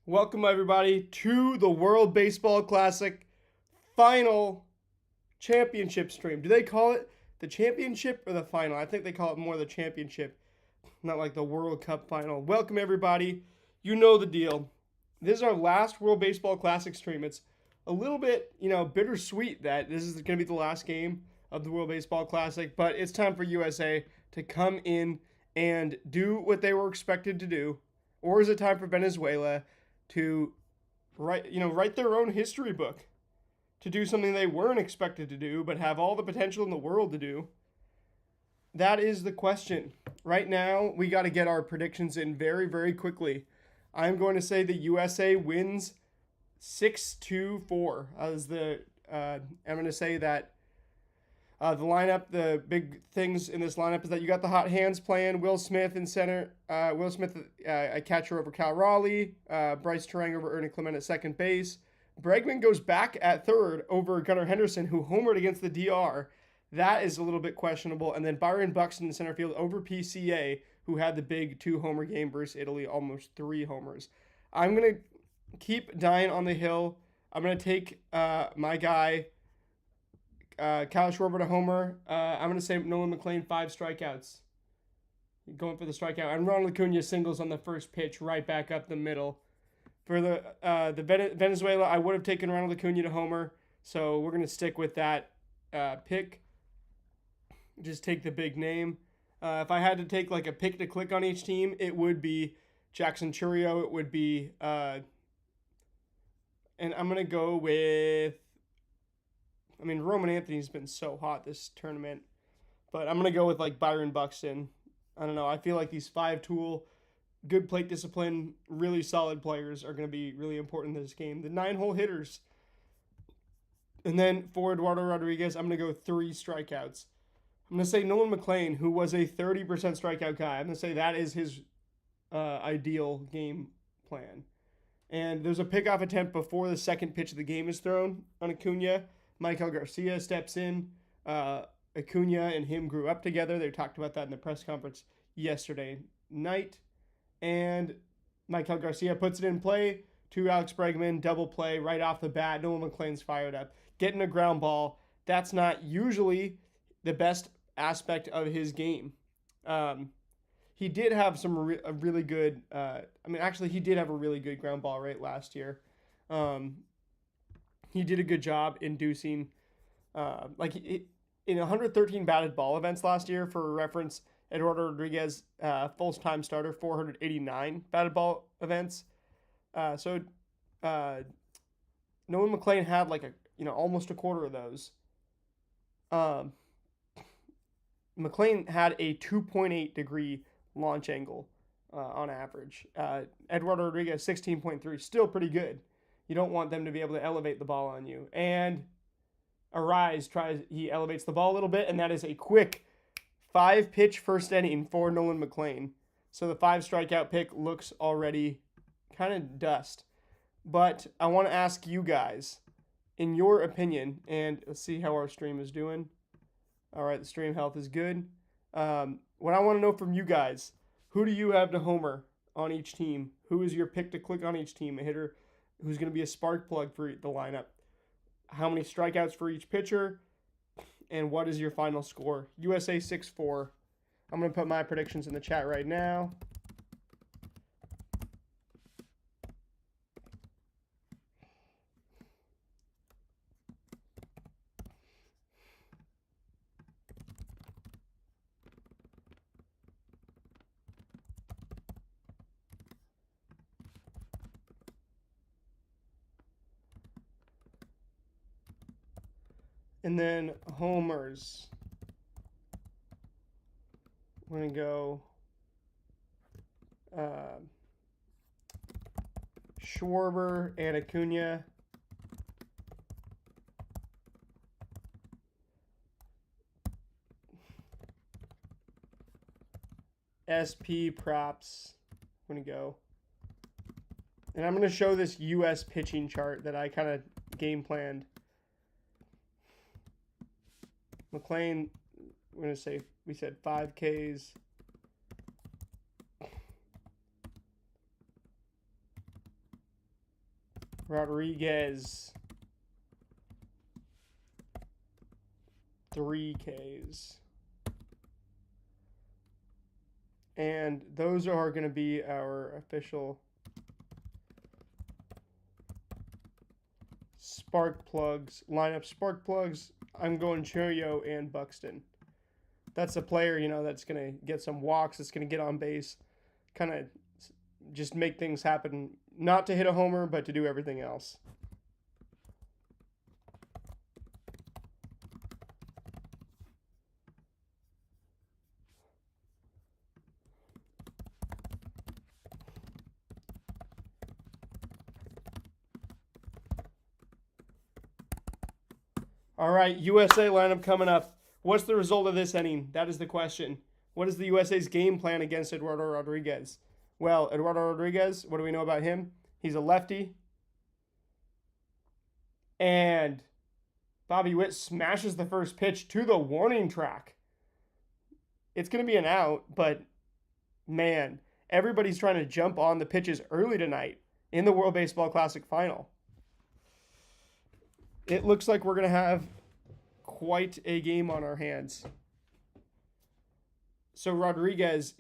Welcome, everybody, to the World Baseball Classic final championship stream. Do they call it the championship or the final? I think they call it more the championship, not like the World Cup final. Welcome, everybody. You know the deal. This is our last World Baseball Classic stream. It's a little bit, bittersweet that this is going to be the last game of the World Baseball Classic, but it's time for USA to come in and do what they were expected to do. Or is it time for Venezuela to write their own history book, to do something they weren't expected to do but have all the potential in the world to do? That is the question. Right now, we got to get our predictions in very, very quickly. I'm going to say the USA wins 6-4 I'm going to say that the lineup, the big things in this lineup is that you got the hot hands playing. Will Smith in center. Will Smith, a catcher over Cal Raleigh. Bryce Terang over Ernie Clement at second base. Bregman goes back at third over Gunnar Henderson, who homered against the DR. That is a little bit questionable. And then Byron Buxton in center field over PCA, who had the big 2-homer game versus Italy, almost 3 homers. I'm going to keep dying on the hill. I'm going to take my guy, Kyle Schwarber to homer. I'm going to say Nolan McLean, 5 strikeouts. Going for the strikeout. And Ronald Acuna singles on the first pitch, right back up the middle. For the Venezuela, I would have taken Ronald Acuna to homer, so we're going to stick with that pick. Just take the big name. If I had to take like a pick to click on each team, it would be Jackson Chourio. It would be, and I'm going to go with, Roman Anthony's been so hot this tournament, but I'm going to go with like Byron Buxton. I don't know. I feel like these 5-tool, good plate discipline, really solid players are going to be really important in this game. The 9-hole hitters. And then for Eduardo Rodriguez, I'm going to go 3 strikeouts. I'm going to say Nolan McLean, who was a 30% strikeout guy. I'm going to say that is his ideal game plan. And there's a pickoff attempt before the second pitch of the game is thrown on Acuna. Michael Garcia steps in. Acuna and him grew up together. They talked about that in the press conference yesterday night. And Michael Garcia puts it in play to Alex Bregman. Double play right off the bat. Nolan McLean's fired up. Getting a ground ball. That's not usually the best aspect of his game. He did have a really good he did have a really good ground ball rate last year. He did a good job inducing, in 113 batted ball events last year. For reference, Eduardo Rodriguez, full-time starter, 489 batted ball events. Nolan McLean had almost a quarter of those. McLean had a 2.8 degree launch angle on average. Eduardo Rodriguez, 16.3, still pretty good. You don't want them to be able to elevate the ball on you. And he elevates the ball a little bit, and that is a quick 5-pitch first inning for Nolan McLean. So the 5 strikeout pick looks already kind of dust. But I want to ask you guys, in your opinion, and let's see how our stream is doing. All right, the stream health is good. What I want to know from you guys, who do you have to homer on each team? Who is your pick to click on each team? A hitter who's going to be a spark plug for the lineup? How many strikeouts for each pitcher? And what is your final score? USA 6-4. I'm going to put my predictions in the chat right now. And then homers. We're going to go Schwarber and Acuna. SP props. I'm going to go. And I'm going to show this US pitching chart that I kind of game planned. McLean, we're going to say, we said 5 Ks. Rodriguez, 3 Ks. And those are going to be our official spark plugs, lineup spark plugs. I'm going Choyo and Buxton. That's a player, that's going to get some walks. That's going to get on base, kind of just make things happen. Not to hit a homer, but to do everything else. All right, USA lineup coming up. What's the result of this inning? That is the question. What is the USA's game plan against Eduardo Rodriguez? Well, Eduardo Rodriguez, what do we know about him? He's a lefty. And Bobby Witt smashes the first pitch to the warning track. It's going to be an out, but man, everybody's trying to jump on the pitches early tonight in the World Baseball Classic final. It looks like we're going to have quite a game on our hands. So Rodriguez,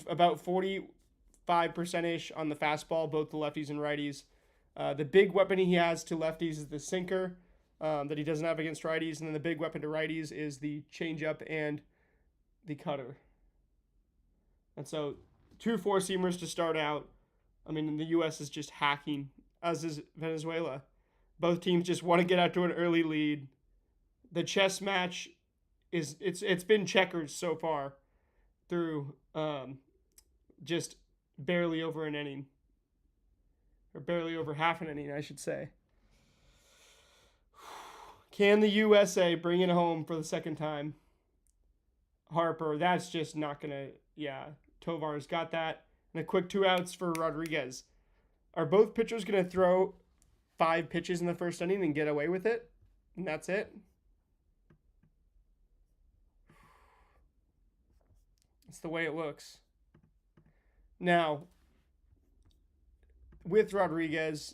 about 45%-ish on the fastball, both the lefties and righties. The big weapon he has to lefties is the sinker that he doesn't have against righties. And then the big weapon to righties is the changeup and the cutter. And so 2 4-seamers to start out. The U.S. is just hacking, as is Venezuela. Both teams just want to get out to an early lead. The chess match it's been checkers so far through just barely over an inning. Or barely over half an inning, I should say. Can the USA bring it home for the second time? Harper, that's just not going to... Yeah, Tovar's got that. And a quick 2 outs for Rodriguez. Are both pitchers going to throw 5 pitches in the first inning and get away with it? And that's it? That's the way it looks. Now, with Rodriguez,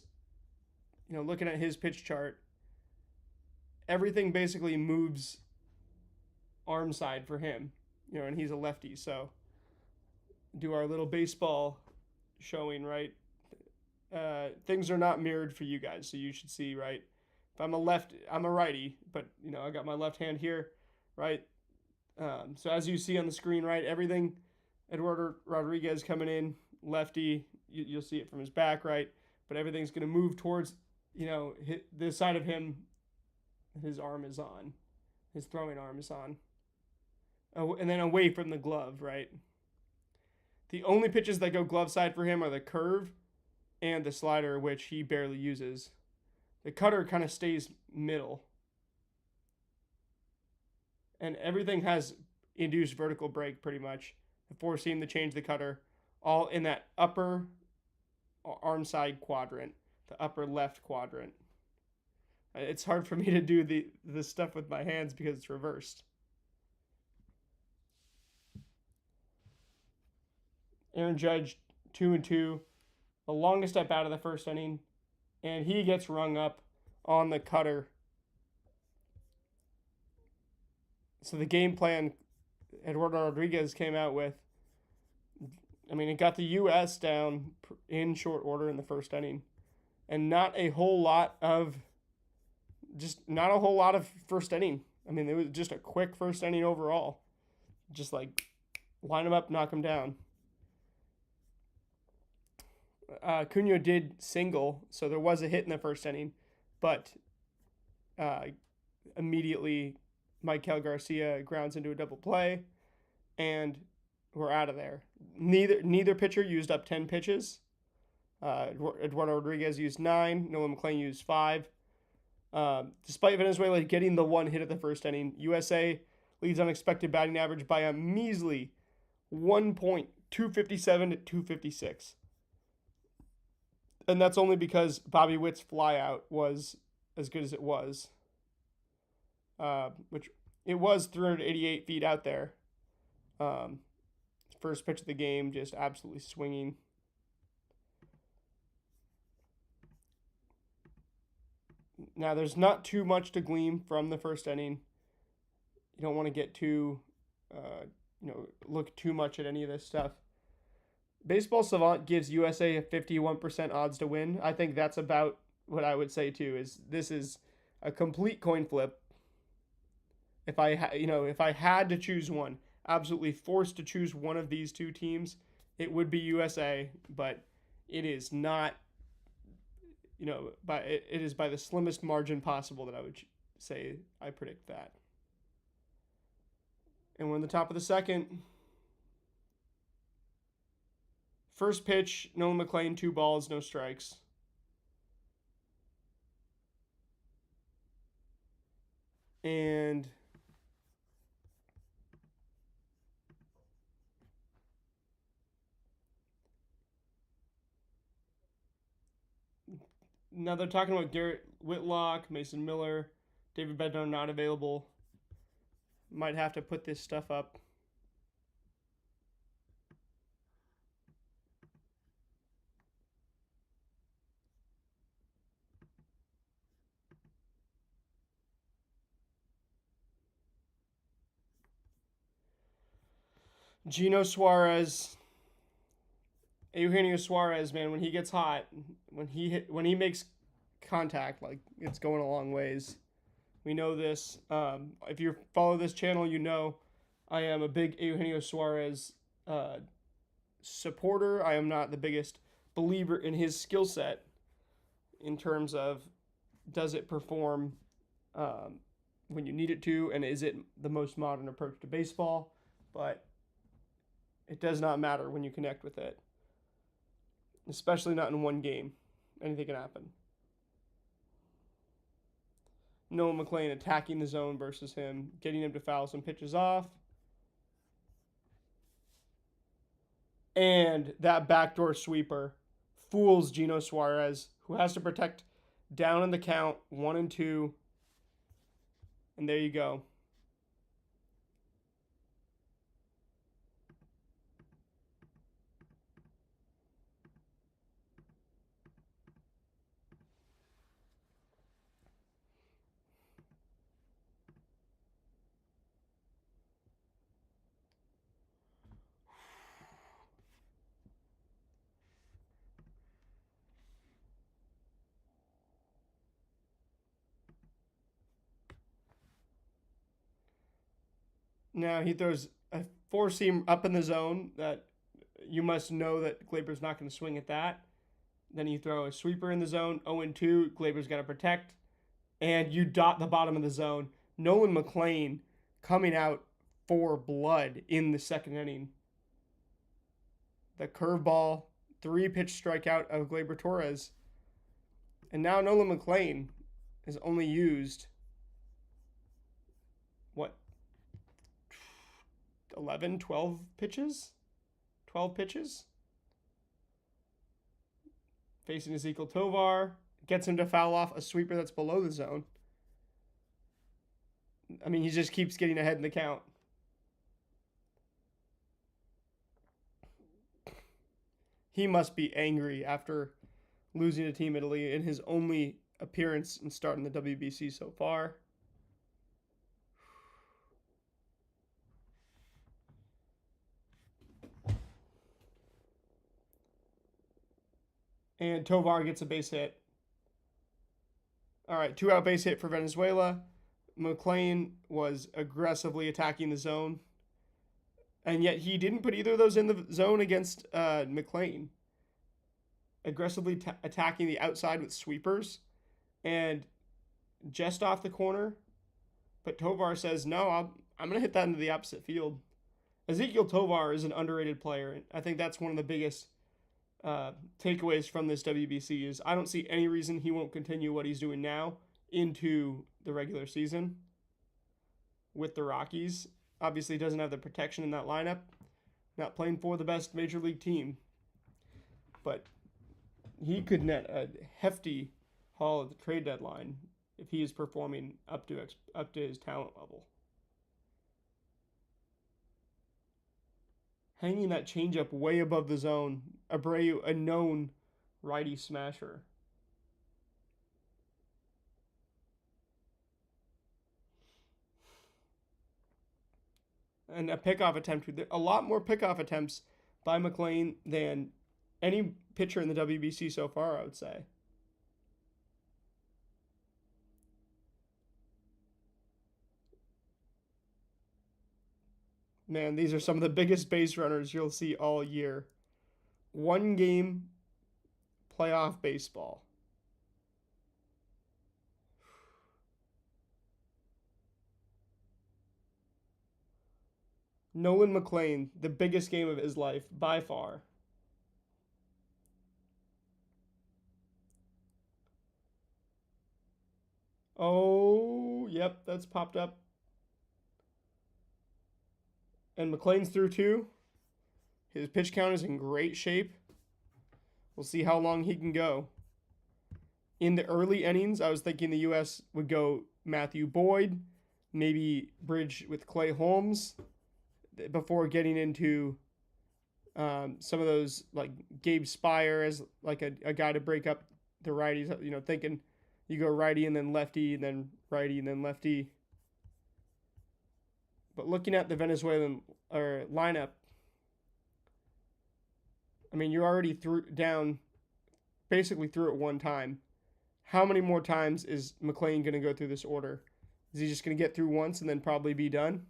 looking at his pitch chart, everything basically moves arm side for him, and he's a lefty. So do our little baseball showing, right? Things are not mirrored for you guys, so you should see, right? If I'm a righty, but I got my left hand here, right? So as you see on the screen, right, everything, Eduardo Rodriguez coming in, lefty, you'll see it from his back, right? But everything's going to move towards, the side of him his arm is on. His throwing arm is on. Oh, and then away from the glove, right? The only pitches that go glove side for him are the curve and the slider, which he barely uses. The cutter kind of stays middle. And everything has induced vertical break pretty much. The 4-seam to change the cutter, all in that upper arm side quadrant, the upper left quadrant. It's hard for me to do the stuff with my hands because it's reversed. Aaron Judge, 2-2, the longest at bat of the first inning, and he gets rung up on the cutter. So the game plan Eduardo Rodriguez came out with, it got the U.S. down in short order in the first inning, and not a whole lot of first inning. It was just a quick first inning overall. Just like line them up, knock them down. Cunha did single, so there was a hit in the first inning, but immediately Michael Garcia grounds into a double play, and we're out of there. Neither pitcher used up 10 pitches. Eduardo Rodriguez used 9. Nolan McLean used 5. Despite Venezuela getting the 1 hit at the first inning, USA leads unexpected batting average by a measly 1 point, 257 to 256. And that's only because Bobby Witt's flyout was as good as it was. Which it was 388 feet out there. First pitch of the game, just absolutely swinging. Now, there's not too much to glean from the first inning. You don't want to get too, look too much at any of this stuff. Baseball Savant gives USA a 51% odds to win. I think that's about what I would say too. This is a complete coin flip. If if I had to choose one, absolutely forced to choose one of these two teams, it would be USA. But it is not. It is by the slimmest margin possible that I would say I predict that. And we're in the top of the second. First pitch, Nolan McLean, 2 balls, no strikes. And now they're talking about Garrett Whitlock, Mason Miller, David Bednar not available. Might have to put this stuff up. Gino Suarez, Eugenio Suarez, man, when he gets hot, when he makes contact, like it's going a long ways. We know this. If you follow this channel, you know I am a big Eugenio Suarez supporter. I am not the biggest believer in his skill set in terms of does it perform when you need it to, and is it the most modern approach to baseball? But it does not matter when you connect with it, especially not in one game. Anything can happen. Nolan McLean attacking the zone versus him, getting him to foul some pitches off. And that backdoor sweeper fools Gino Suarez, who has to protect down in the count, 1-2. And there you go. Now he throws a 4-seam up in the zone that you must know that Glaber's not going to swing at that. Then you throw a sweeper in the zone, 0-2. Glaber's got to protect. And you dot the bottom of the zone. Nolan McLean coming out for blood in the second inning. The curveball, 3-pitch strikeout of Gleyber Torres. And now Nolan McLean has only used, 11, 12 pitches? 12 pitches? Facing Ezequiel Tovar. Gets him to foul off a sweeper that's below the zone. I mean, he just keeps getting ahead in the count. He must be angry after losing to Team Italy in his only appearance and starting the WBC so far. And Tovar gets a base hit. All right, 2-out base hit for Venezuela. McLean was aggressively attacking the zone. And yet he didn't put either of those in the zone against McLean. Aggressively attacking the outside with sweepers. And just off the corner. But Tovar says, no, I'm going to hit that into the opposite field. Ezequiel Tovar is an underrated player. I think that's one of the biggest takeaways from this WBC is I don't see any reason he won't continue what he's doing now into the regular season with the Rockies. Obviously doesn't have the protection in that lineup. Not playing for the best major league team. But he could net a hefty haul at the trade deadline if he is performing up to his talent level. Hanging that changeup way above the zone. Abreu, a known righty smasher. and a pickoff attempt. A lot more pickoff attempts by McLean than any pitcher in the WBC so far, I would say. Man, these are some of the biggest base runners you'll see all year. One game playoff baseball. Nolan McLean, the biggest game of his life by far. Oh, yep, that's popped up. And McLean's through two. His pitch count is in great shape. We'll see how long he can go. In the early innings, I was thinking the U.S. would go Matthew Boyd, maybe bridge with Clay Holmes before getting into some of those, like Gabe Spire as like a guy to break up the righties. You know, thinking you go righty and then lefty and then righty and then lefty. But looking at the Venezuelan lineup, I mean, you already basically threw it one time. How many more times is McLean going to go through this order? Is he just going to get through once and then probably be done?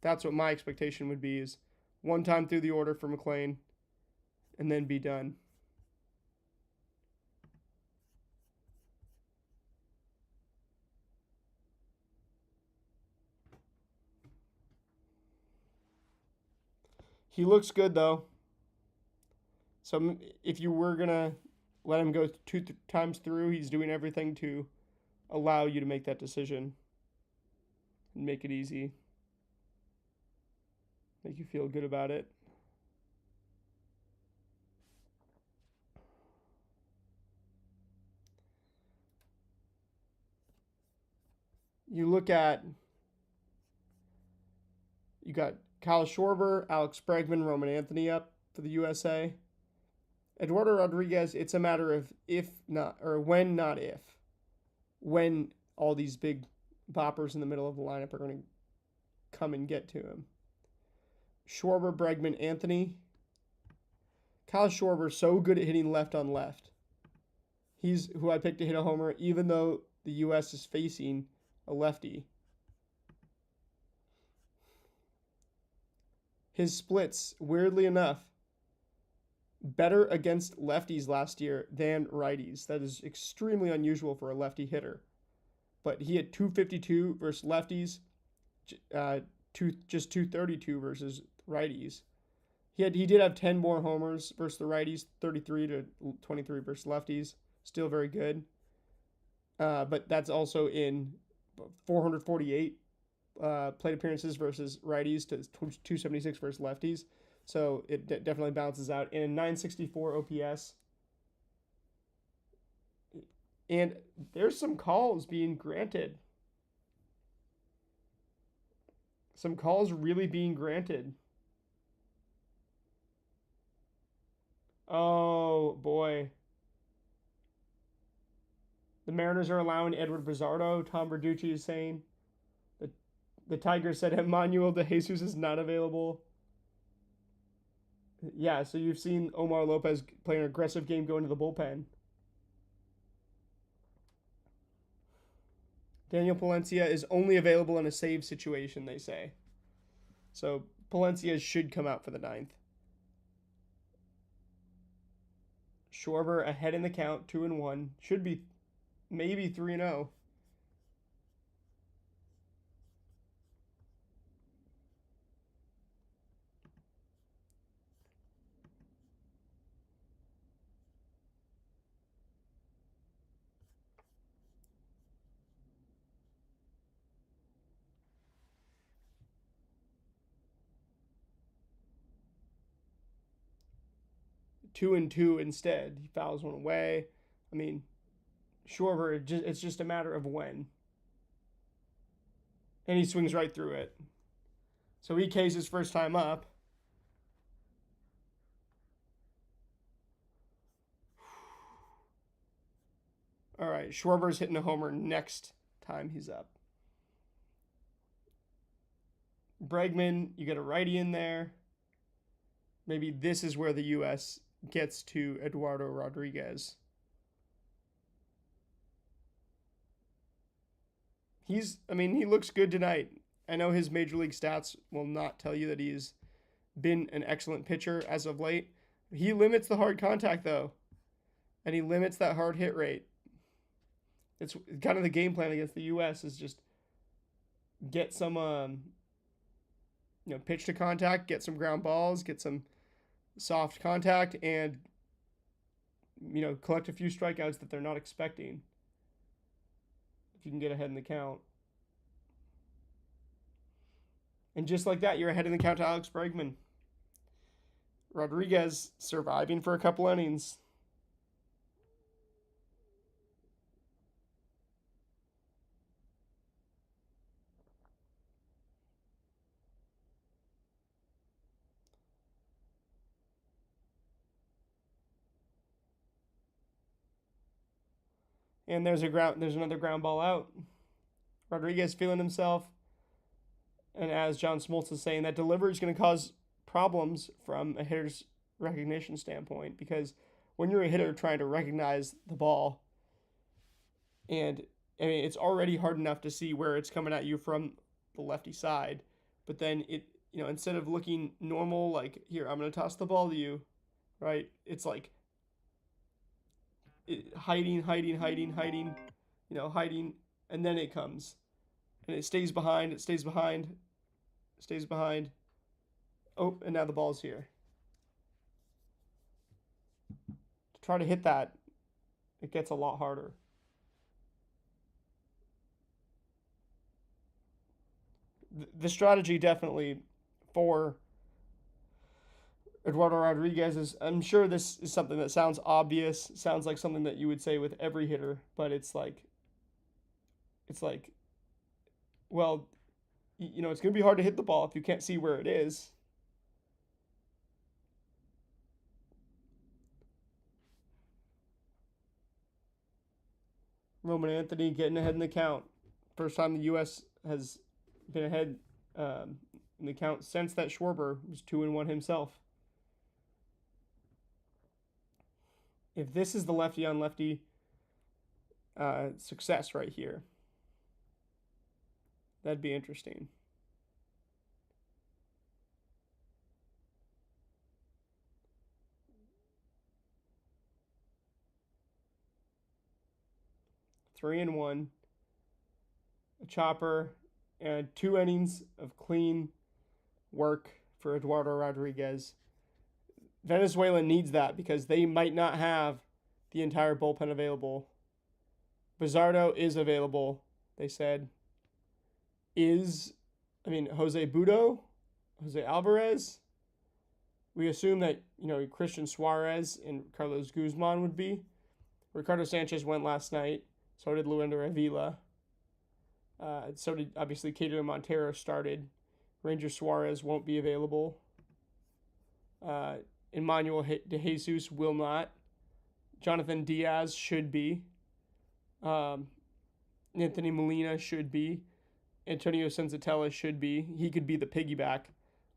That's what my expectation would be, is one time through the order for McLean and then be done. He looks good, though. So if you were going to let him go two times through, he's doing everything to allow you to make that decision and make it easy. Make you feel good about it. You look at, you got Kyle Schwarber, Alex Bregman, Roman Anthony up for the USA. Eduardo Rodriguez, it's a matter of if not, or when, not if. When all these big boppers in the middle of the lineup are going to come and get to him. Schwarber, Bregman, Anthony. Kyle Schwarber so good at hitting left on left. He's who I picked to hit a homer, even though the U.S. is facing a lefty. His splits, weirdly enough, better against lefties last year than righties. That is extremely unusual for a lefty hitter. But he had 252 versus lefties, just 232 versus righties. He did have 10 more homers versus the righties, 33 to 23 versus lefties. Still very good. But that's also in 448 plate appearances versus righties to 276 versus lefties. So it definitely balances out. In 964 OPS. And there's some calls being granted. Some calls really being granted. Oh, boy. The Mariners are allowing Edward Bizardo, Tom Verducci is saying. The Tigers said Emmanuel De Jesus is not available. Yeah, so you've seen Omar Lopez play an aggressive game going to the bullpen. Daniel Palencia is only available in a save situation, they say. So Palencia should come out for the ninth. Schwarber ahead in the count, 2-1. Should be maybe 3-0. 2-2 instead. He fouls one away. I mean, Schwarber, it's just a matter of when. And he swings right through it. So EK's his first time up. All right, Schwarber's hitting a homer next time he's up. Bregman, you get a righty in there. Maybe this is where the U.S. gets to Eduardo Rodriguez. He looks good tonight. I know his major league stats will not tell you that he's been an excellent pitcher as of late. He limits the hard contact, though, and he limits that hard hit rate. It's kind of the game plan against the U.S. is just get some, pitch to contact, get some ground balls, get some soft contact, and collect a few strikeouts that they're not expecting. If you can get ahead in the count. And just like that, you're ahead in the count to Alex Bregman. Rodriguez surviving for a couple innings. And there's another ground ball out. Rodriguez feeling himself. And as John Smoltz is saying, that delivery is going to cause problems from a hitter's recognition standpoint, because when you're a hitter trying to recognize the ball, and it's already hard enough to see where it's coming at you from the lefty side, but then instead of looking normal, like, here, I'm going to toss the ball to you, right? It's like hiding, and then it comes. And it stays behind. Oh, and now the ball's here. To try to hit that, it gets a lot harder. The strategy definitely for Eduardo Rodriguez is, I'm sure this is something that sounds obvious, sounds like something that you would say with every hitter, but it's like, well, it's going to be hard to hit the ball if you can't see where it is. Roman Anthony getting ahead in the count. First time the U.S. has been ahead in the count since that Schwarber was 2-1 himself. If this is the lefty on lefty success right here, that'd be interesting. Three and one, a chopper, and 2 innings of clean work for Eduardo Rodriguez. Venezuela needs that because they might not have the entire bullpen available. Bizardo is available, they said. Jose Budo, Jose Alvarez. We assume that, Christian Suarez and Carlos Guzman would be. Ricardo Sanchez went last night. So did Luendo Avila. So did, obviously, Cato Montero started. Ranger Suarez won't be available. Emmanuel De Jesus will not. Jonathan Diaz should be. Anthony Molina should be. Antonio Senzatella should be. He could be the piggyback.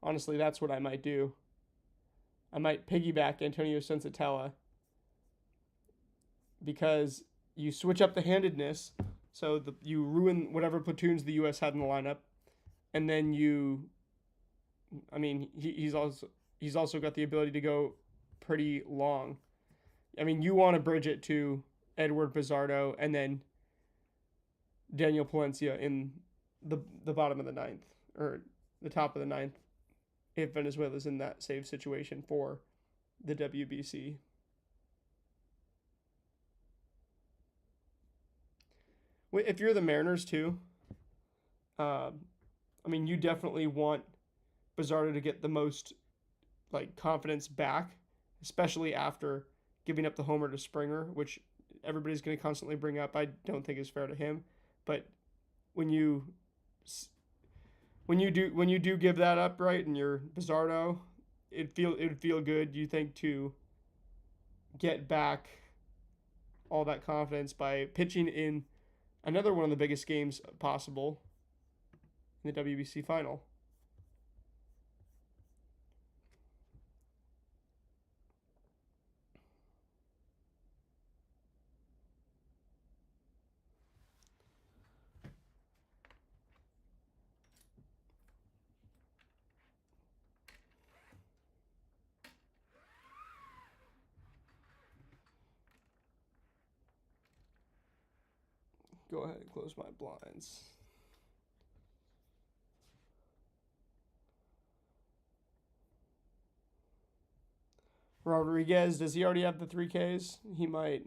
Honestly, that's what I might do. I might piggyback Antonio Senzatella because you switch up the handedness, so you ruin whatever platoons the U.S. had in the lineup, and then he's also got the ability to go pretty long. You want to bridge it to Edward Bizardo and then Daniel Palencia in the bottom of the ninth, or the top of the ninth, if Venezuela's in that save situation for the WBC. If you're the Mariners too, you definitely want Bizardo to get the most confidence back, especially after giving up the homer to Springer, which everybody's going to constantly bring up. I don't think is fair to him, but when you do give that up, right, and you're Bizardo, it'd feel good, you think, to get back all that confidence by pitching in another one of the biggest games possible in the WBC final. Go ahead and close my blinds. Rodriguez, does he already have the 3Ks? He might.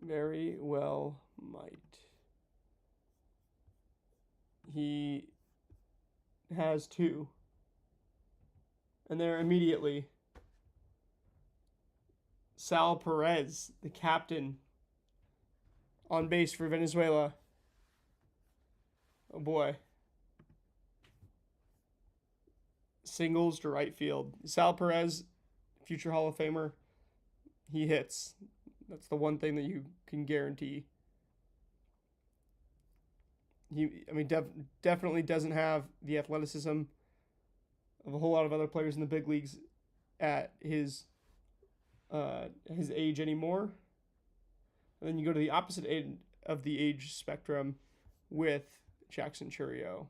Very well might. He has 2. And there immediately. Sal Perez, the captain, on base for Venezuela. Oh boy. Singles to right field. Sal Perez, future Hall of Famer, he hits. That's the one thing that you can guarantee. Definitely doesn't have the athleticism of a whole lot of other players in the big leagues at his age anymore. And then you go to the opposite end of the age spectrum with Jackson Chourio.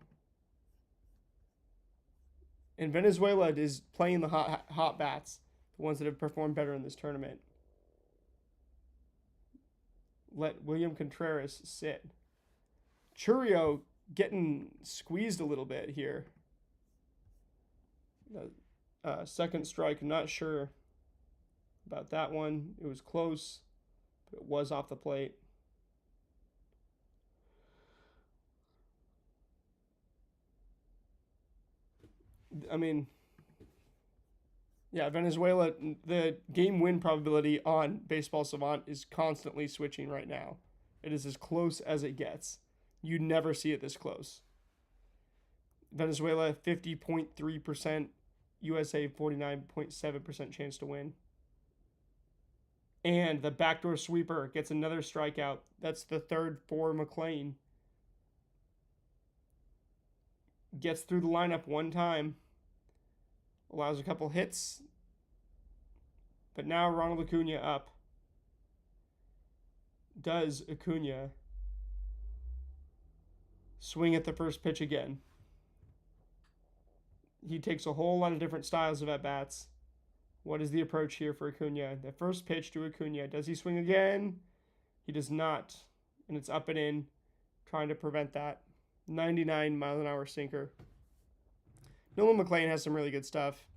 And Venezuela is playing the hot bats, the ones that have performed better in this tournament. Let William Contreras sit. Chourio getting squeezed a little bit here. Second strike, I'm not sure about that one. It was close, but it was off the plate. I mean, yeah, Venezuela, the game win probability on Baseball Savant is constantly switching right now. It is as close as it gets. You never see it this close. Venezuela, 50.3%. USA, 49.7% chance to win. And the backdoor sweeper gets another strikeout. That's the third for McLean. Gets through the lineup one time. Allows a couple hits. But now Ronald Acuna up. Does Acuna swing at the first pitch again? He takes a whole lot of different styles of at-bats. What is the approach here for Acuna? The first pitch to Acuna. Does he swing again? He does not. And it's up and in, trying to prevent that. 99-mile-an-hour sinker. Nolan McLean has some really good stuff.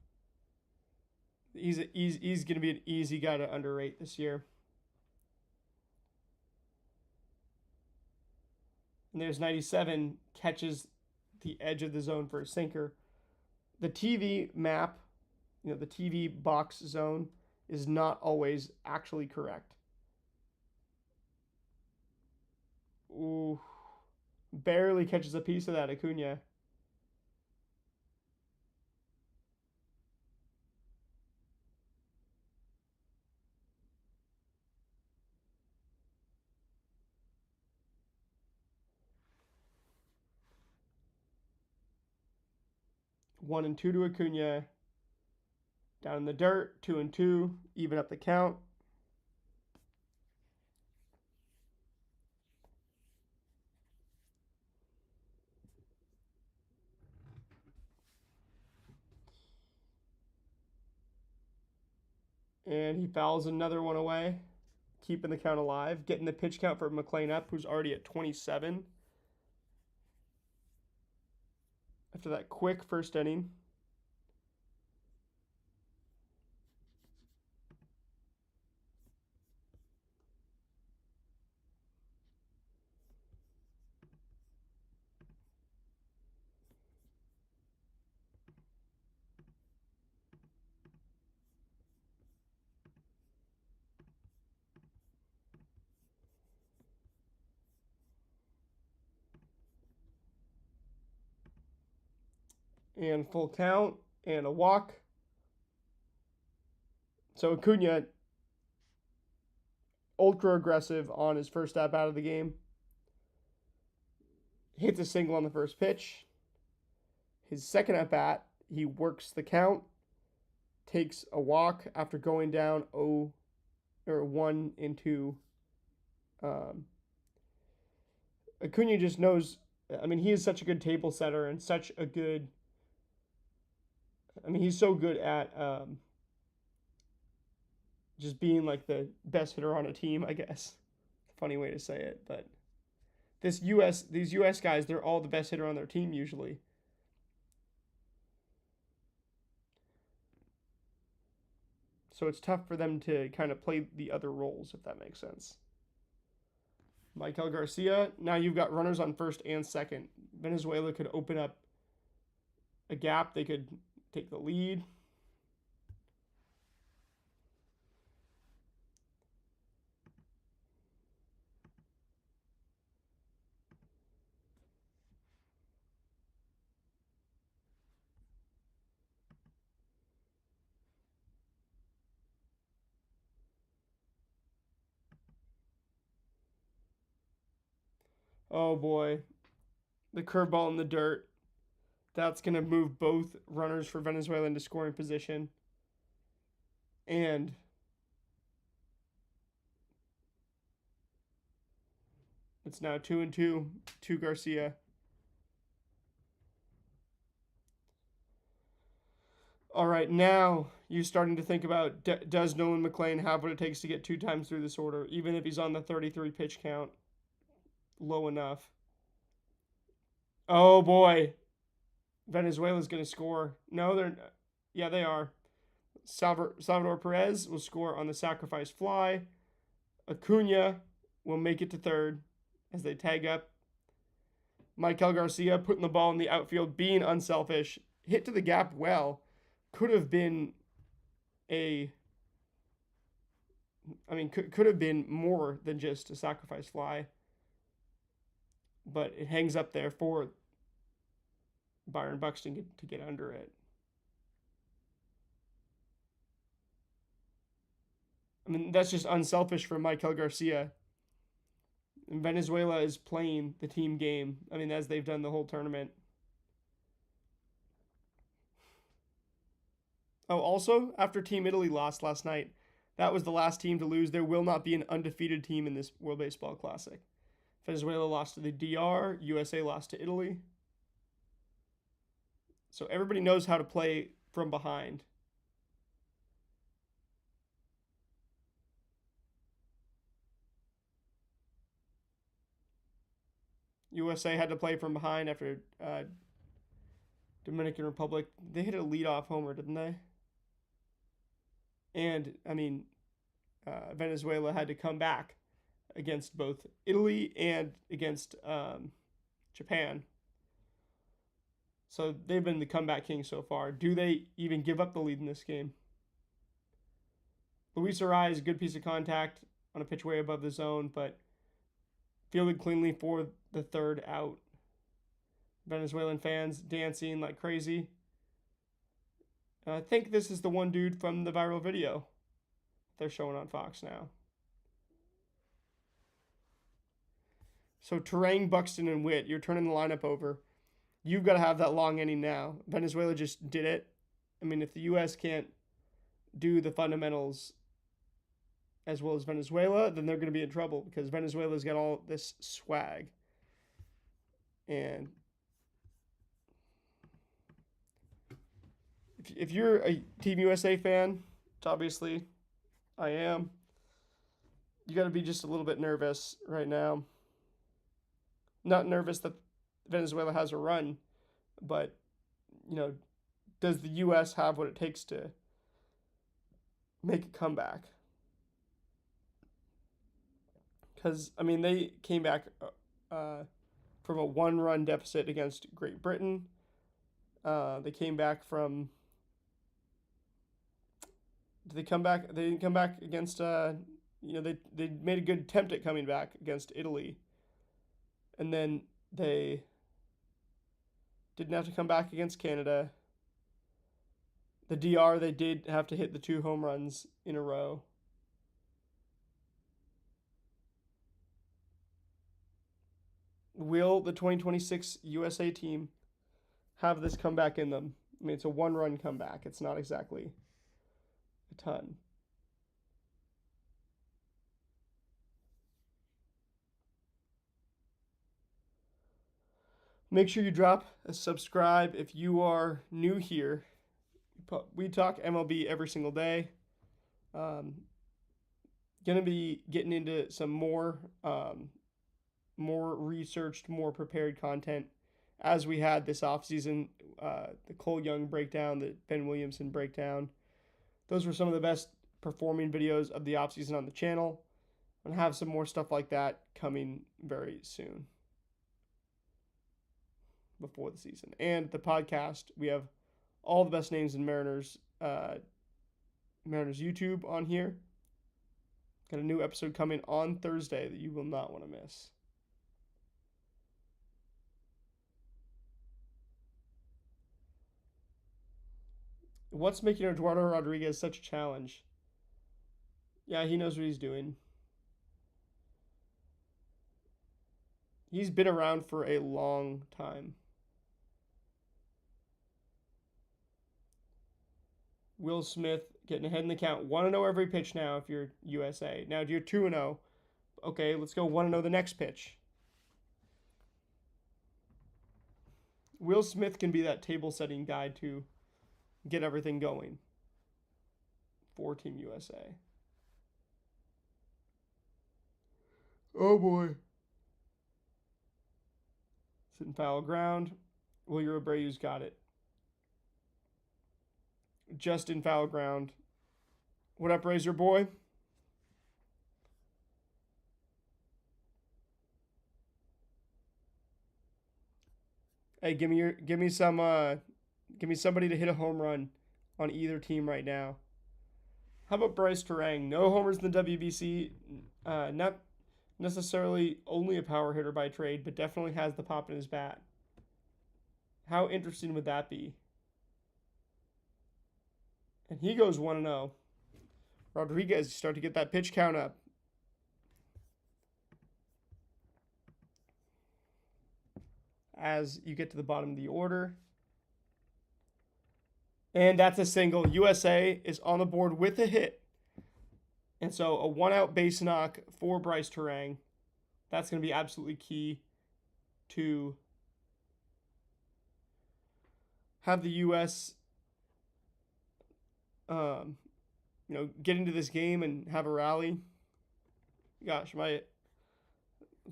He's going to be an easy guy to underrate this year. And there's 97, catches the edge of the zone for a sinker. The TV map, the TV box zone is not always actually correct. Ooh, barely catches a piece of that, Acuna. One and two to Acuna. Down in the dirt, 2-2, even up the count. And he fouls another one away, keeping the count alive, getting the pitch count for McLean up, who's already at 27. After that quick first inning. And full count and a walk. So Acuna, ultra aggressive on his first at bat of the game. Hits a single on the first pitch. His second at bat, he works the count, takes a walk after going down 1-2. Acuna just knows. He is such a good table setter and such a good. He's so good at just being like the best hitter on a team, I guess. funny way to say it, but these US guys, they're all the best hitter on their team usually. So it's tough for them to kind of play the other roles, if that makes sense. Michael Garcia, now you've got runners on first and second. Venezuela could open up a gap. They could take the lead. Oh boy, the curveball in the dirt. That's going to move both runners for Venezuela into scoring position. And it's now 2-2 to Garcia. All right, now you're starting to think about, does Nolan McLean have what it takes to get 2 times through this order, even if he's on the 33 pitch count? Low enough. Oh boy. Venezuela's going to score. No, they're. Yeah, they are. Salvador Perez will score on the sacrifice fly. Acuna will make it to third as they tag up. Michael Garcia putting the ball in the outfield, being unselfish, hit to the gap well. Could have been could have been more than just a sacrifice fly. But it hangs up there for Byron Buxton to get under it. I mean, that's just unselfish for Michael Garcia. And Venezuela is playing the team game. I mean, as they've done the whole tournament. Oh, also, after Team Italy lost last night, that was the last team to lose. There will not be an undefeated team in this World Baseball Classic. Venezuela lost to the DR. USA lost to Italy. So everybody knows how to play from behind. USA had to play from behind after Dominican Republic. They hit a leadoff homer, didn't they? And, I mean, Venezuela had to come back against both Italy and against Japan. So they've been the comeback king so far. Do they even give up the lead in this game? Luis Arraez, good piece of contact on a pitch way above the zone, but fielded cleanly for the third out. Venezuelan fans dancing like crazy. I think this is the one dude from the viral video they're showing on Fox now. So Terang, Buxton, and Witt, you're turning the lineup over. You've got to have that long inning now. Venezuela just did it. I mean, if the U.S. can't do the fundamentals as well as Venezuela, then they're going to be in trouble because Venezuela's got all this swag. And if you're a Team USA fan, which obviously I am, you got to be just a little bit nervous right now. Not nervous that Venezuela has a run, but, you know, does the U.S. have what it takes to make a comeback? Because, I mean, they came back from a 1-run deficit against Great Britain. They came back from... Did they come back? They didn't come back against... they made a good attempt at coming back against Italy. And then they didn't have to come back against Canada. The DR, they did have to hit the 2 home runs in a row. Will the 2026 USA team have this comeback in them? I mean, it's a 1-run comeback. It's not exactly a ton. Make sure you drop a subscribe if you are new here. We talk MLB every single day. Going to be getting into some more researched, more prepared content as we had this offseason. The Cole Young breakdown, the Ben Williamson breakdown. Those were some of the best performing videos of the offseason on the channel. And have some more stuff like that coming very soon before the season. And the podcast, we have all the best names in Mariners YouTube on here. Got a new episode coming on Thursday that you will not want to miss. What's making Eduardo Rodriguez such a challenge? Yeah, he knows what he's doing. He's been around for a long time. Will Smith getting ahead in the count. 1-0 every pitch now if you're USA. Now you're 2-0. Okay, let's go 1-0 the next pitch. Will Smith can be that table-setting guy to get everything going for Team USA. Oh boy. Sitting foul ground. Wilyer Abreu's got it. Just in foul ground. What up, Razor boy? Hey, give me somebody to hit a home run on either team right now. How about Bryce Terang? No homers in the WBC. Not necessarily only a power hitter by trade, but definitely has the pop in his bat. How interesting would that be? And he goes 1-0. Rodriguez, you start to get that pitch count up. As you get to the bottom of the order. And that's a single. USA is on the board with a hit. And so a 1-out base knock for Bryce Terang. That's going to be absolutely key to have the U.S. Get into this game and have a rally. Gosh, I'm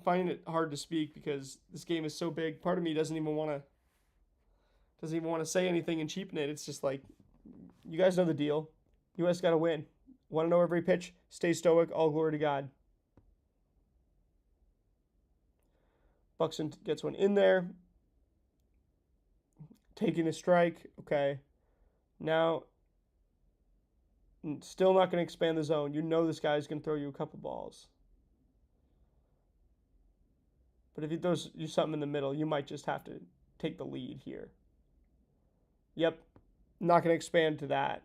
finding it hard to speak because this game is so big. Part of me doesn't even want to say anything and cheapen it. It's just like, you guys know the deal. U.S. got to win. 1-0 every pitch. Stay stoic. All glory to God. Buxton gets one in there. Taking a strike. Okay. Now, still not going to expand the zone. You know this guy's going to throw you a couple balls. But if he throws you something in the middle, you might just have to take the lead here. Yep. Not going to expand to that.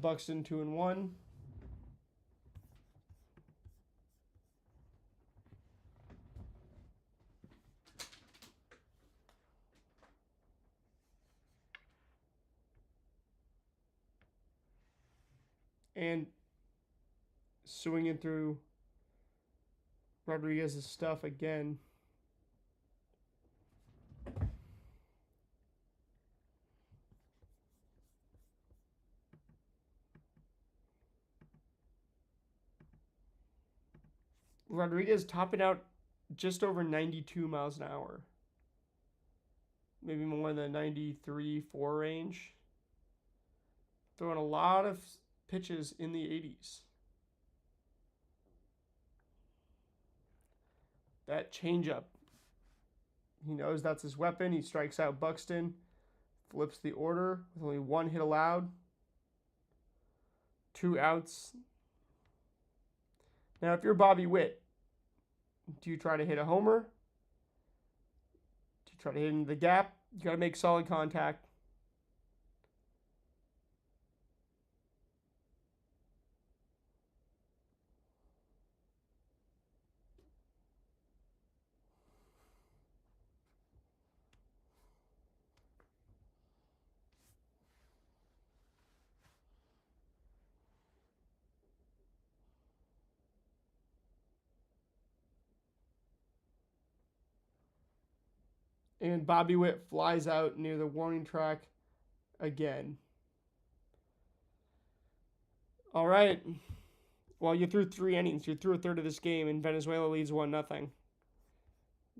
Buxton 2-1. And swinging through Rodriguez's stuff again. Rodriguez topping out just over 92 miles an hour. Maybe more in the 93, 4 range. Throwing a lot of pitches in the 80s. That changeup. He knows that's his weapon. He strikes out Buxton. Flips the order with only 1 hit allowed. 2 outs. Now, if you're Bobby Witt, do you try to hit a homer? Do you try to hit into the gap? You got to make solid contact. And Bobby Witt flies out near the warning track again. All right. Well, you threw 3 innings. You threw a third of this game, and Venezuela leads 1-0.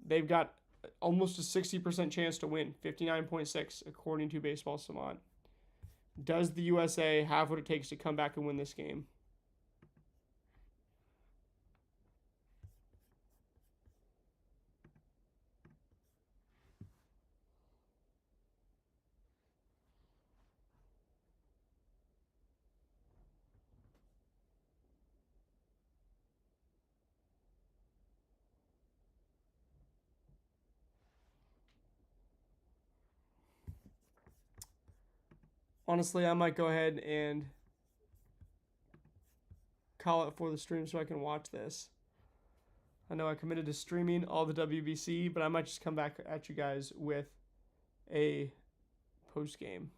They've got almost a 60% chance to win, 59.6 according to Baseball Savant. Does the USA have what it takes to come back and win this game? Honestly, I might go ahead and call it for the stream so I can watch this. I know I committed to streaming all the WBC, but I might just come back at you guys with a post game.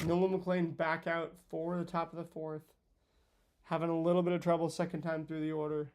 Nolan McLean back out for the top of the fourth. Having a little bit of trouble second time through the order.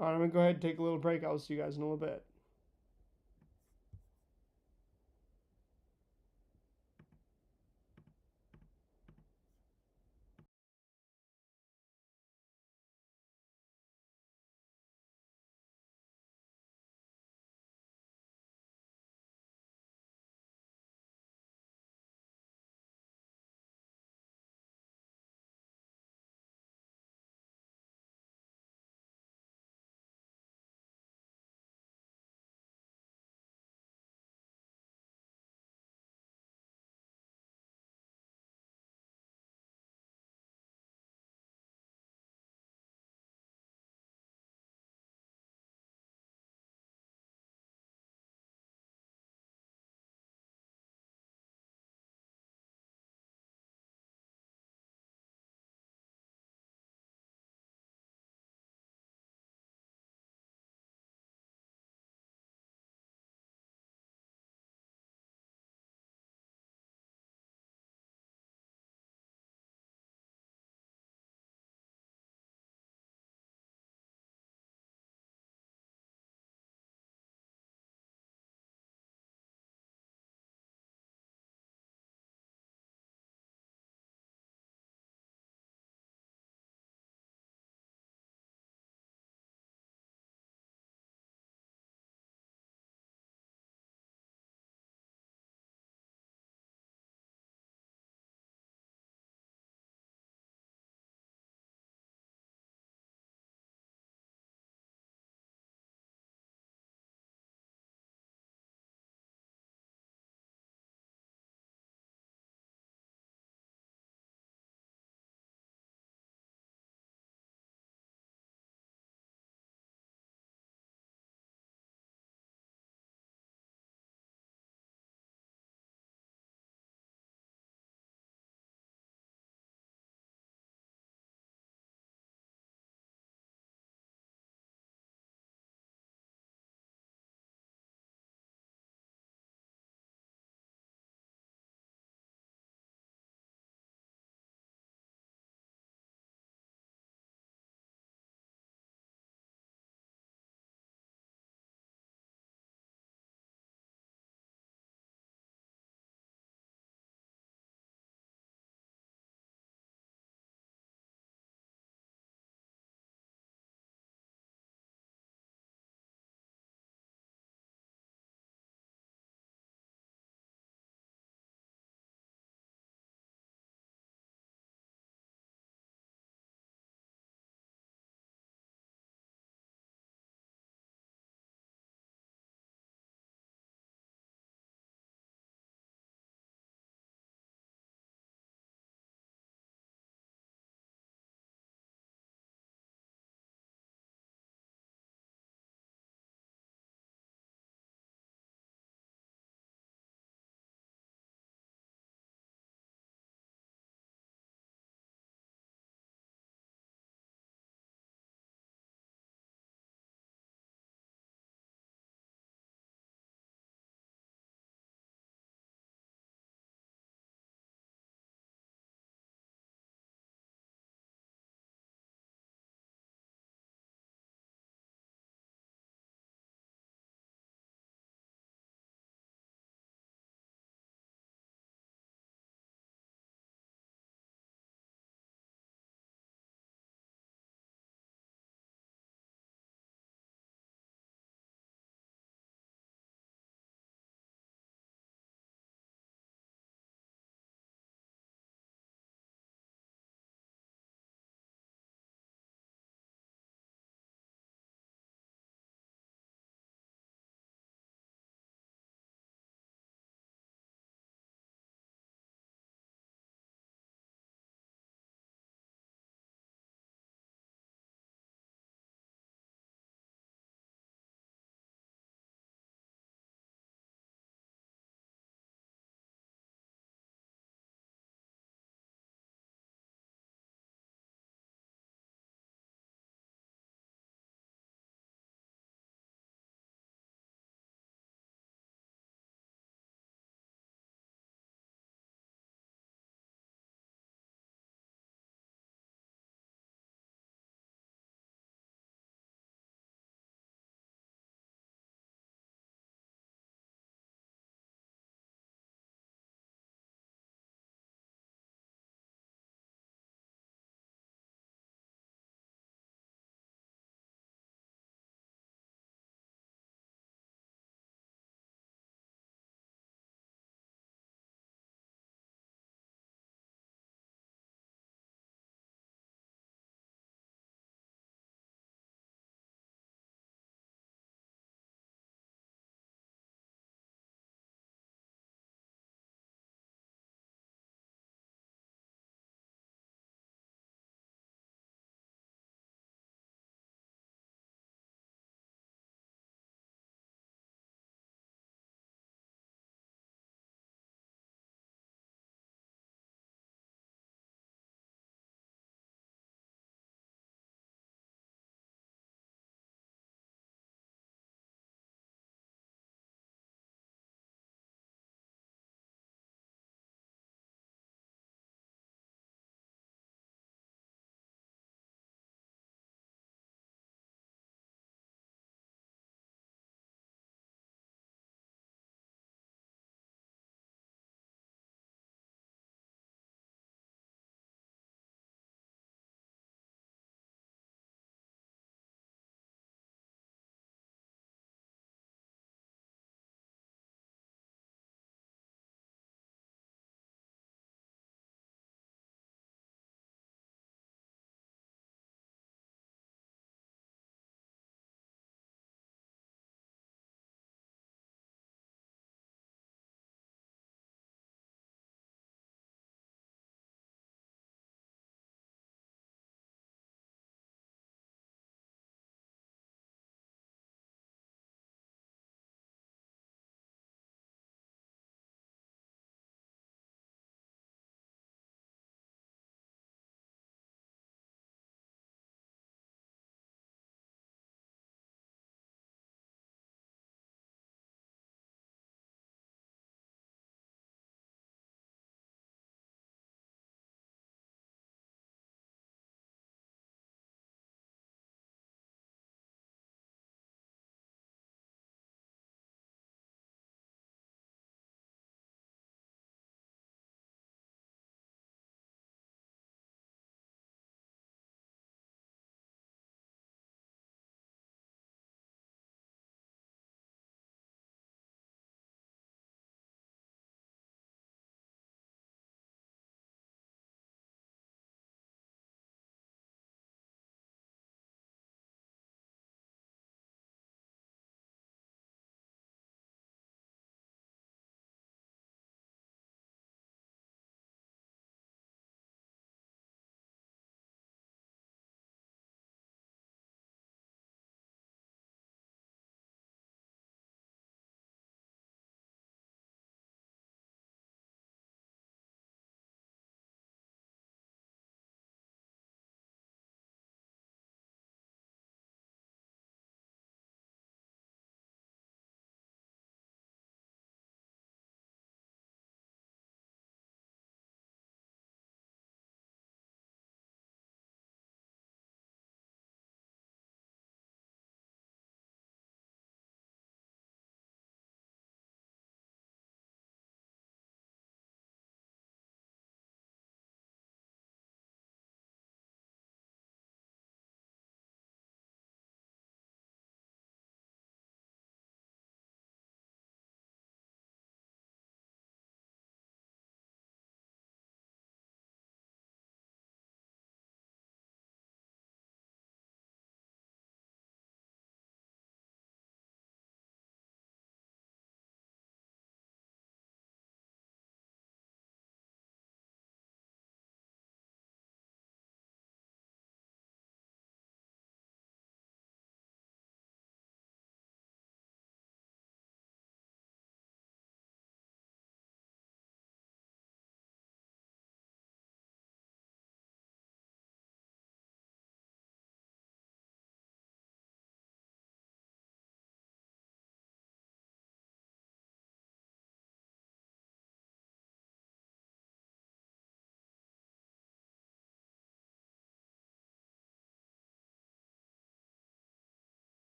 All right, I'm going to go ahead and take a little break. I'll see you guys in a little bit.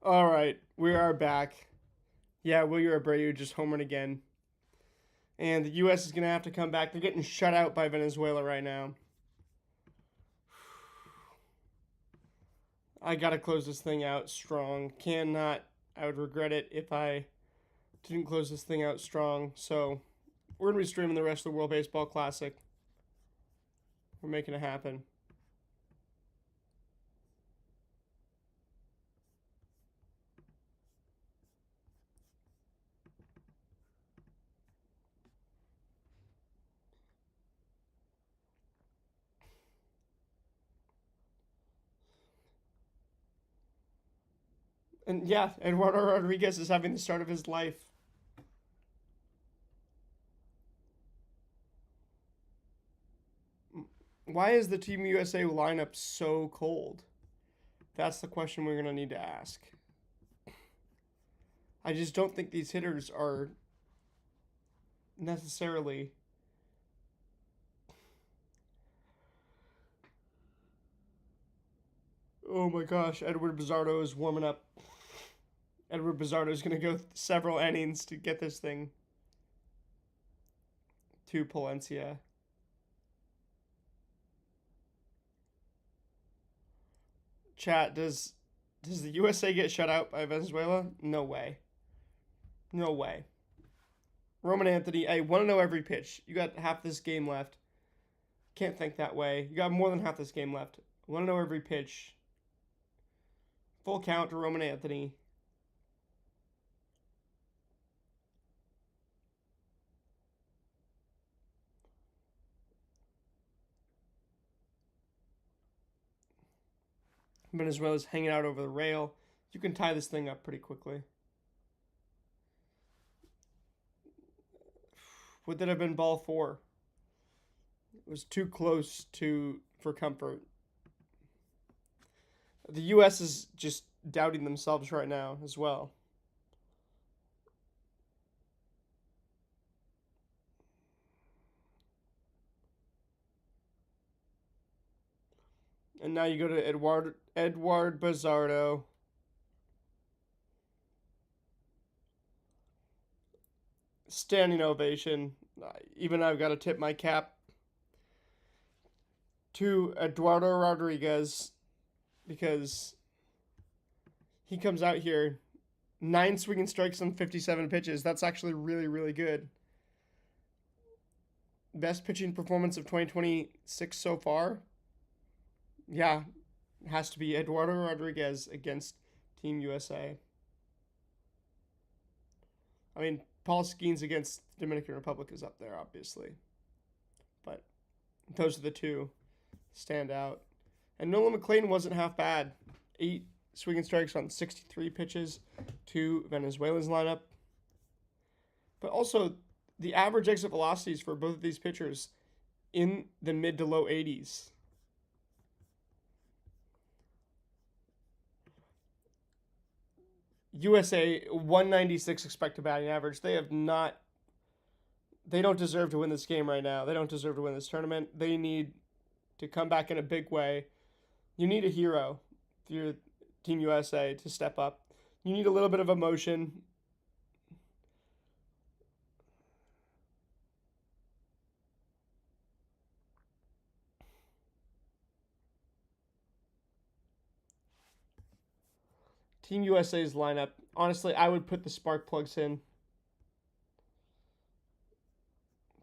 All right, we are back. Yeah, William Abreu just homered again. And the U.S. is going to have to come back. They're getting shut out by Venezuela right now. I got to close this thing out strong. Cannot. I would regret it if I didn't close this thing out strong. So we're going to be streaming the rest of the World Baseball Classic. We're making it happen. And yeah, Eduardo Rodriguez is having the start of his life. Why is the Team USA lineup so cold? That's the question we're going to need to ask. I just don't think these hitters are necessarily. Oh my gosh, Edward Bizardo is warming up. Edward Bizardo is going to go several innings to get this thing to Palencia. Chat, does the USA get shut out by Venezuela? No way. No way. Roman Anthony, I want to know every pitch. You got half this game left. Can't think that way. You got more than half this game left. I want to know every pitch. Full count to Roman Anthony. Venezuela's hanging out over the rail. You can tie this thing up pretty quickly. Would that have been ball 4? It was too close for comfort. The U.S. is just doubting themselves right now as well. And now you go to Edward Bizardo. Standing ovation. Even I've got to tip my cap to Eduardo Rodriguez because he comes out here 9 swinging strikes on 57 pitches. That's actually really, really good. Best pitching performance of 2026 so far? Yeah, it has to be Eduardo Rodriguez against Team USA. I mean, Paul Skeens against the Dominican Republic is up there, obviously. But those are the two stand out. And Nolan McLean wasn't half bad. 8 swinging strikes on 63 pitches to Venezuela's lineup. But also, the average exit velocities for both of these pitchers in the mid to low 80s. USA 196 expected batting average. They don't deserve to win this game right now. They don't deserve to win this tournament. They need to come back in a big way. You need a hero for your Team USA to step up. You need a little bit of emotion. Team USA's lineup. Honestly, I would put the spark plugs in.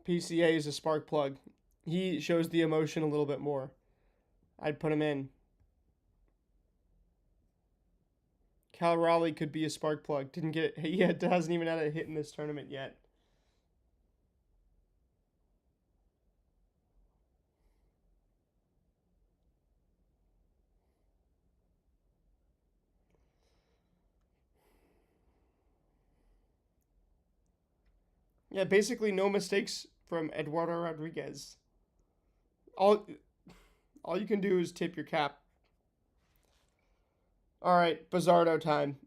PCA is a spark plug. He shows the emotion a little bit more. I'd put him in. Cal Raleigh could be a spark plug. Didn't get it. He hasn't even had a hit in this tournament yet. Yeah, basically no mistakes from Eduardo Rodriguez. All you can do is tip your cap. All right, Bizardo time.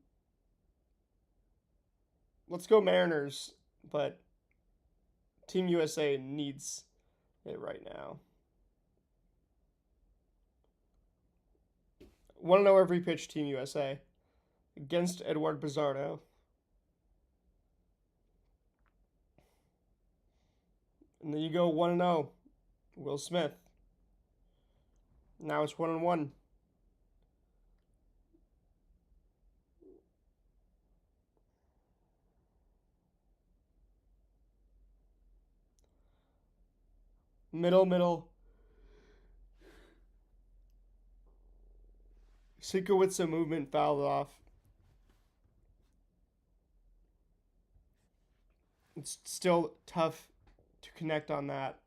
Let's go Mariners, but Team USA needs it right now. Want to know every pitch, Team USA. against Eduard Bizardo. And then you go 1-0. Will Smith. Now it's 1-1. Middle. Sikowitz movement fouled off. It's still tough to connect on that.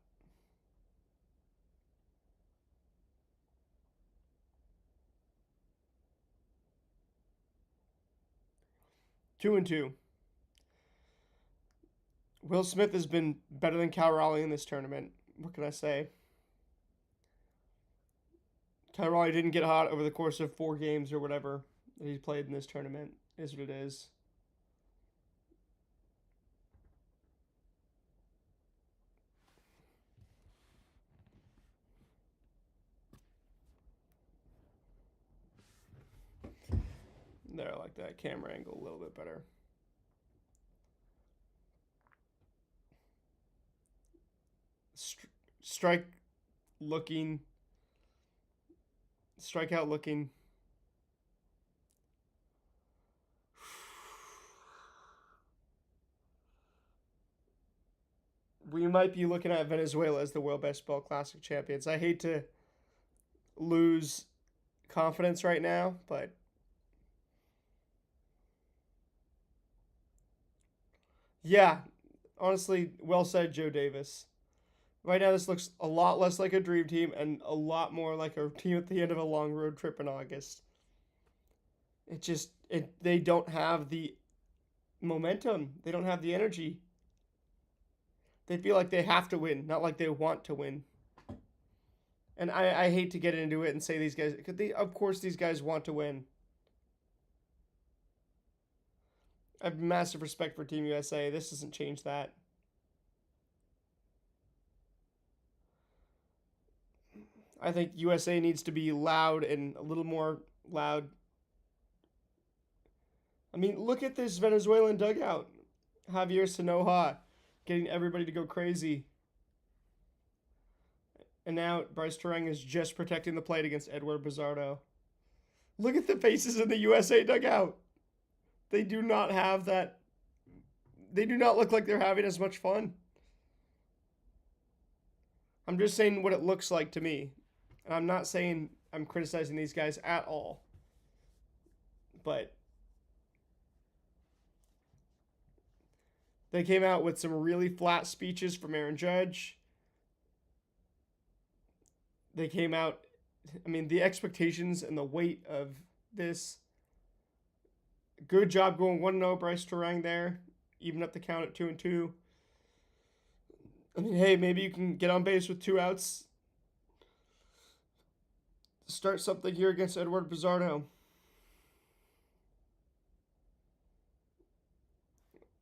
2-2. Will Smith has been better than Cal Raleigh in this tournament. What can I say? Cal Raleigh didn't get hot over the course of 4 games or whatever that he's played in this tournament. Is what it is. There, I like that camera angle a little bit better. Strike looking. Strikeout looking. We might be looking at Venezuela as the World Baseball Classic champions. I hate to lose confidence right now, but yeah, honestly, well said, Joe Davis. Right now, this looks a lot less like a dream team and a lot more like a team at the end of a long road trip in August. They don't have the momentum. They don't have the energy. They feel like they have to win, not like they want to win. And I hate to get into it and say these guys, of course these guys want to win. I have massive respect for Team USA. This doesn't change that. I think USA needs to be loud and a little more loud. I mean, look at this Venezuelan dugout. Javier Sanoja getting everybody to go crazy. And now Bryce Terang is just protecting the plate against Eduard Bizardo. Look at the faces in the USA dugout. They do not have that. They do not look like they're having as much fun. I'm just saying what it looks like to me. And I'm not saying I'm criticizing these guys at all. But they came out with some really flat speeches from Aaron Judge. They came out, I mean, the expectations and the weight of this. Good job going 1-0, Bryce Terang there. Even up the count at 2-2. I mean, hey, maybe you can get on base with 2 outs. Start something here against Eduard Bizardo.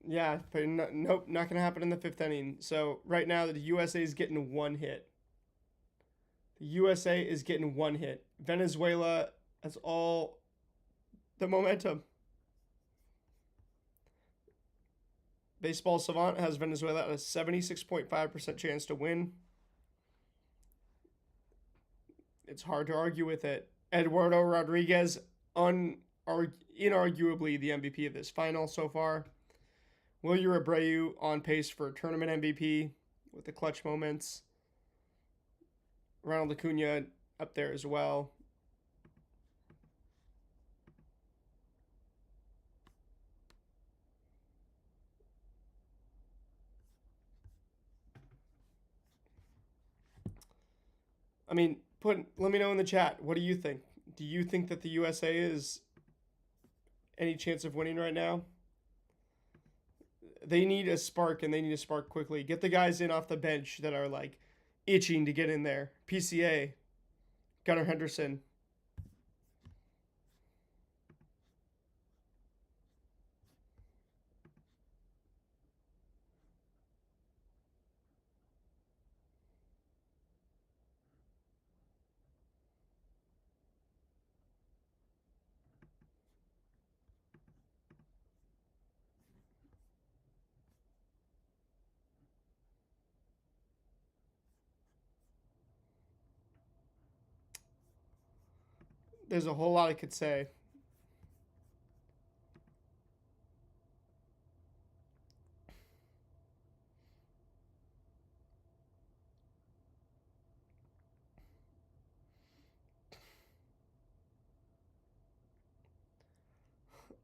Yeah, but nope, not going to happen in the 5th inning. So right now, the USA is getting 1 hit. The USA is getting 1 hit. Venezuela has all the momentum. Baseball Savant has Venezuela at a 76.5% chance to win. It's hard to argue with it. Eduardo Rodriguez, inarguably the MVP of this final so far. Wilyer Abreu on pace for tournament MVP with the clutch moments. Ronald Acuna up there as well. I mean, let me know in the chat. What do you think? Do you think that the USA is any chance of winning right now? They need a spark, and they need a spark quickly. Get the guys in off the bench that are like itching to get in there. PCA, Gunnar Henderson. There's a whole lot I could say.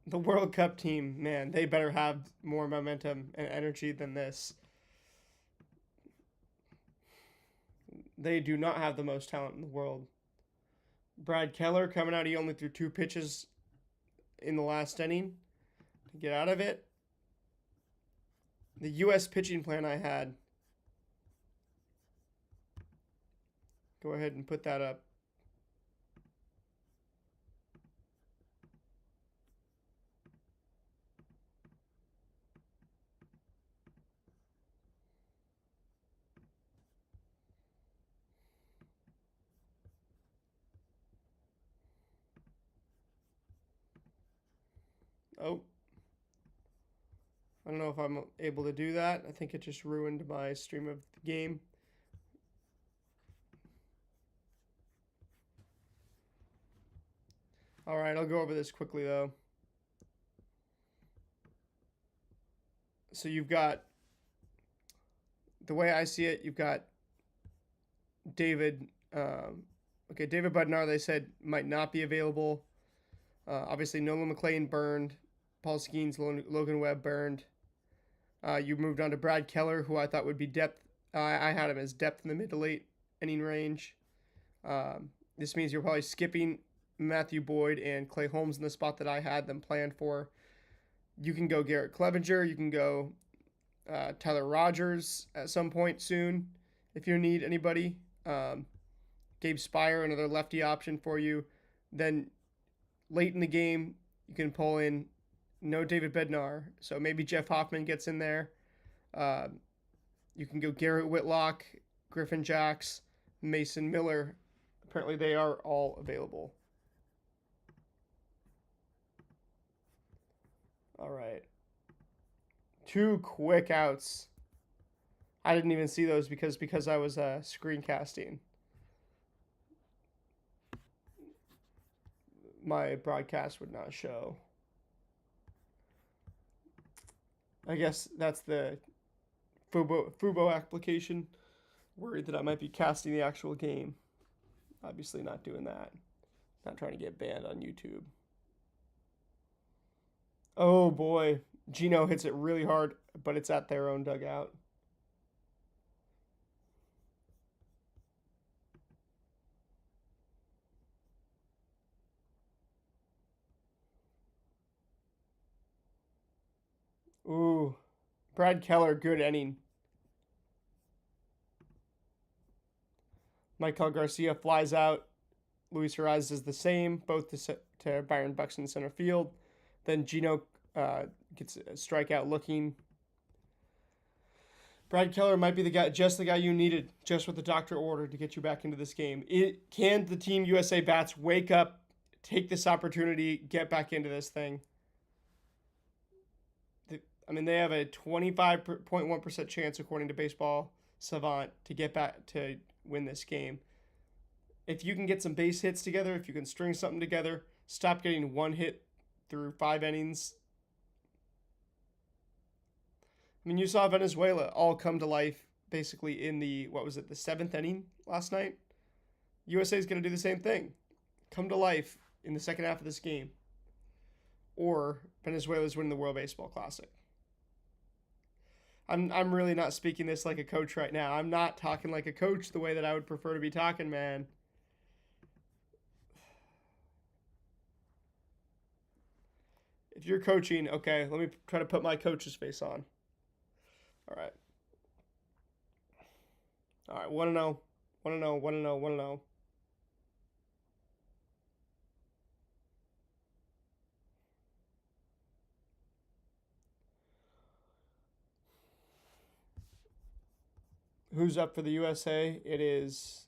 The World Cup team, man, they better have more momentum and energy than this. They do not have the most talent in the world. Brad Keller coming out, he only threw 2 pitches in the last inning to get out of it. The U.S. pitching plan I had. Go ahead and put that up. Oh, I don't know if I'm able to do that. I think it just ruined my stream of the game. All right, I'll go over this quickly though. So you've got, the way I see it, you've got David. David Bednar, they said might not be available. Obviously, Nolan McLean burned. Paul Skeens, Logan Webb burned. You moved on to Brad Keller, who I thought would be depth. I had him as depth in the mid to late inning range. This means you're probably skipping Matthew Boyd and Clay Holmes in the spot that I had them planned for. You can go Garrett Clevenger. You can go Tyler Rogers at some point soon if you need anybody. Gabe Spire, another lefty option for you. Then late in the game, you can pull in no David Bednar, so maybe Jeff Hoffman gets in there. You can go Garrett Whitlock, Griffin Jacks, Mason Miller. Apparently they are all available. All right. 2 quick outs. I didn't even see those because I was screencasting. My broadcast would not show. I guess that's the Fubo application. Worried that I might be casting the actual game. Obviously not doing that. Not trying to get banned on YouTube. Oh boy. Gino hits it really hard, but it's at their own dugout. Ooh. Brad Keller, good inning. Michael Garcia flies out. Luis Ariz does the same, both to Byron Buxton center field. Then Gino gets a strikeout looking. Brad Keller might be the guy you needed, just what the doctor ordered to get you back into this game. Can the Team USA bats wake up, take this opportunity, get back into this thing? They have a 25.1% chance, according to Baseball Savant, to get back to win this game. If you can get some base hits together, if you can string something together, stop getting 1 hit through 5 innings. You saw Venezuela all come to life basically in the 7th inning last night? USA is going to do the same thing. Come to life in the second half of this game. Or Venezuela's winning the World Baseball Classic. I'm really not speaking this like a coach right now. I'm not talking like a coach the way that I would prefer to be talking, man. If you're coaching, okay, let me try to put my coach's face on. All right. 1-0. 1-0, 1-0, 1-0. Who's up for the USA? It is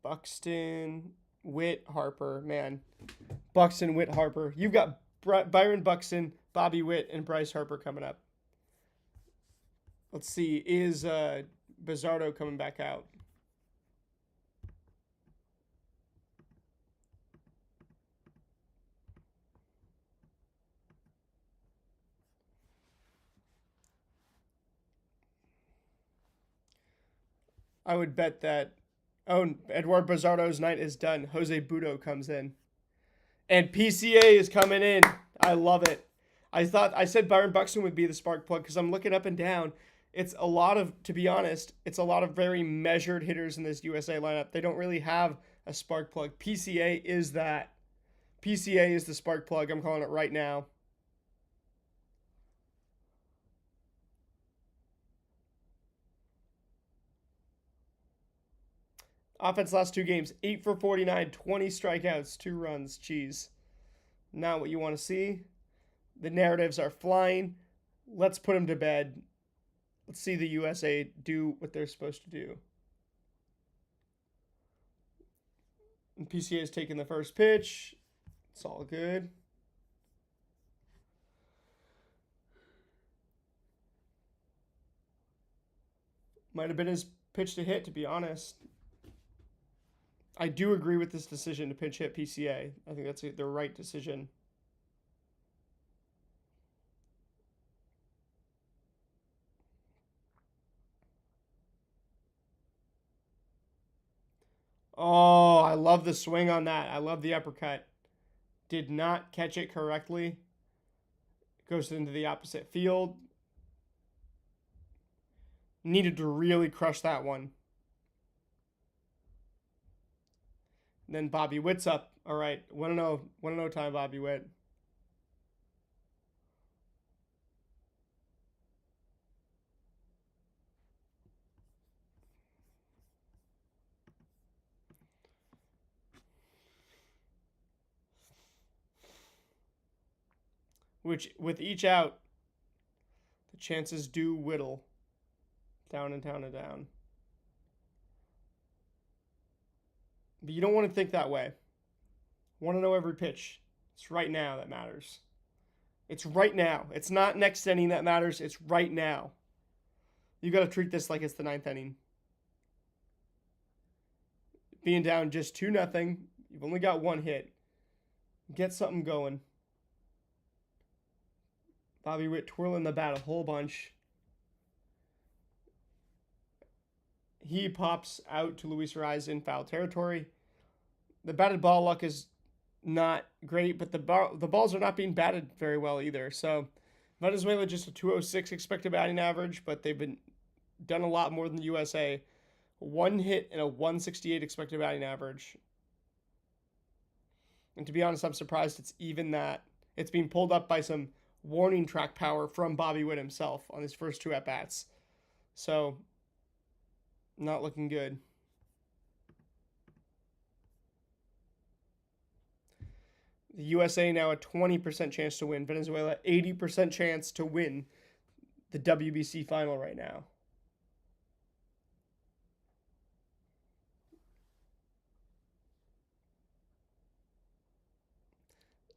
Buxton, Witt, Harper. Man, Buxton, Witt, Harper. You've got Byron Buxton, Bobby Witt, and Bryce Harper coming up. Let's see. Is Bizzardo coming back out. I would bet that. Oh, Edward Bizzardo's night is done. Jose Budo comes in. And PCA is coming in. I love it. I said Byron Buxton would be the spark plug because I'm looking up and down. It's a lot of, to be honest, it's a lot of very measured hitters in this USA lineup. They don't really have a spark plug. PCA is that. PCA is the spark plug. I'm calling it right now. Offense last 2 games, 8 for 49, 20 strikeouts, 2 runs. Jeez. Not what you want to see. The narratives are flying. Let's put them to bed. Let's see the USA do what they're supposed to do. And PCA is taking the first pitch. It's all good. Might have been his pitch to hit, to be honest. I do agree with this decision to pinch hit PCA. I think that's the right decision. Oh, I love the swing on that. I love the uppercut. Did not catch it correctly. Goes into the opposite field. Needed to really crush that one. And then Bobby Witt's up. All right, 1-0 time, Bobby Witt. Which, with each out, the chances do whittle down and down and down. But you don't want to think that way. Want to know every pitch. It's right now that matters. It's right now. It's not next inning that matters. It's right now. You got to treat this like it's the 9th inning. Being down just 2-0. You've only got 1 hit. Get something going. Bobby Witt twirling the bat a whole bunch. He pops out to Luis Ariz in foul territory. The batted ball luck is not great, but the balls are not being batted very well either. So Venezuela just a 206 expected batting average, but they've been done a lot more than the USA. 1 hit and a 168 expected batting average. And to be honest, I'm surprised it's even that. It's being pulled up by some warning track power from Bobby Witt himself on his first 2 at-bats. So, not looking good. The USA now a 20% chance to win. Venezuela 80% chance to win the WBC final right now.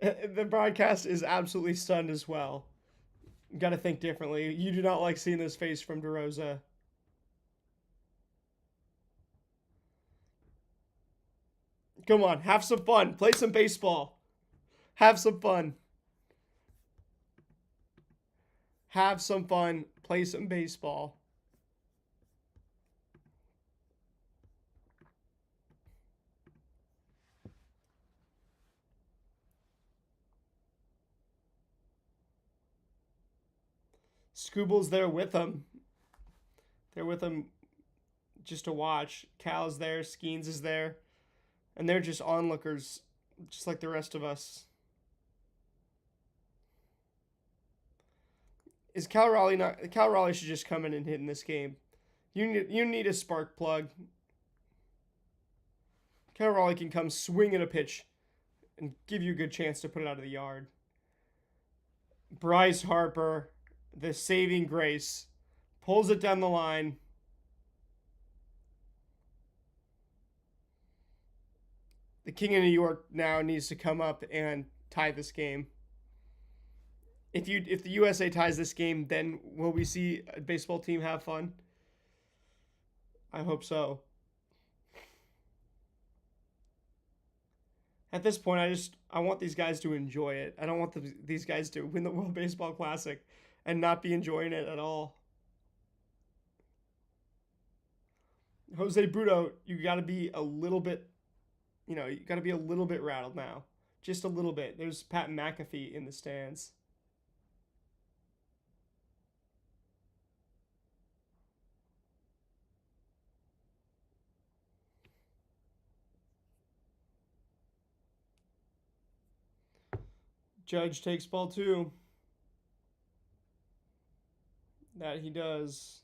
The broadcast is absolutely stunned as well. Got to think differently. You do not like seeing this face from DeRosa. Come on, have some fun. Play some baseball. Have some fun. Have some fun. Play some baseball. Scooble's there with him. They're with him just to watch. Cal's there. Skeens is there. And they're just onlookers, just like the rest of us. Is Cal Raleigh not? Cal Raleigh should just come in and hit in this game. You need a spark plug. Cal Raleigh can come swing at a pitch and give you a good chance to put it out of the yard. Bryce Harper, the saving grace, pulls it down the line. The King of New York now needs to come up and tie this game. If the USA ties this game, then will we see a baseball team have fun? I hope so. At this point, I want these guys to enjoy it. I don't want these guys to win the World Baseball Classic and not be enjoying it at all. Jose Budo, you got to be a little bit, you got to be a little bit rattled now. Just a little bit. There's Pat McAfee in the stands. Judge takes ball two. That he does.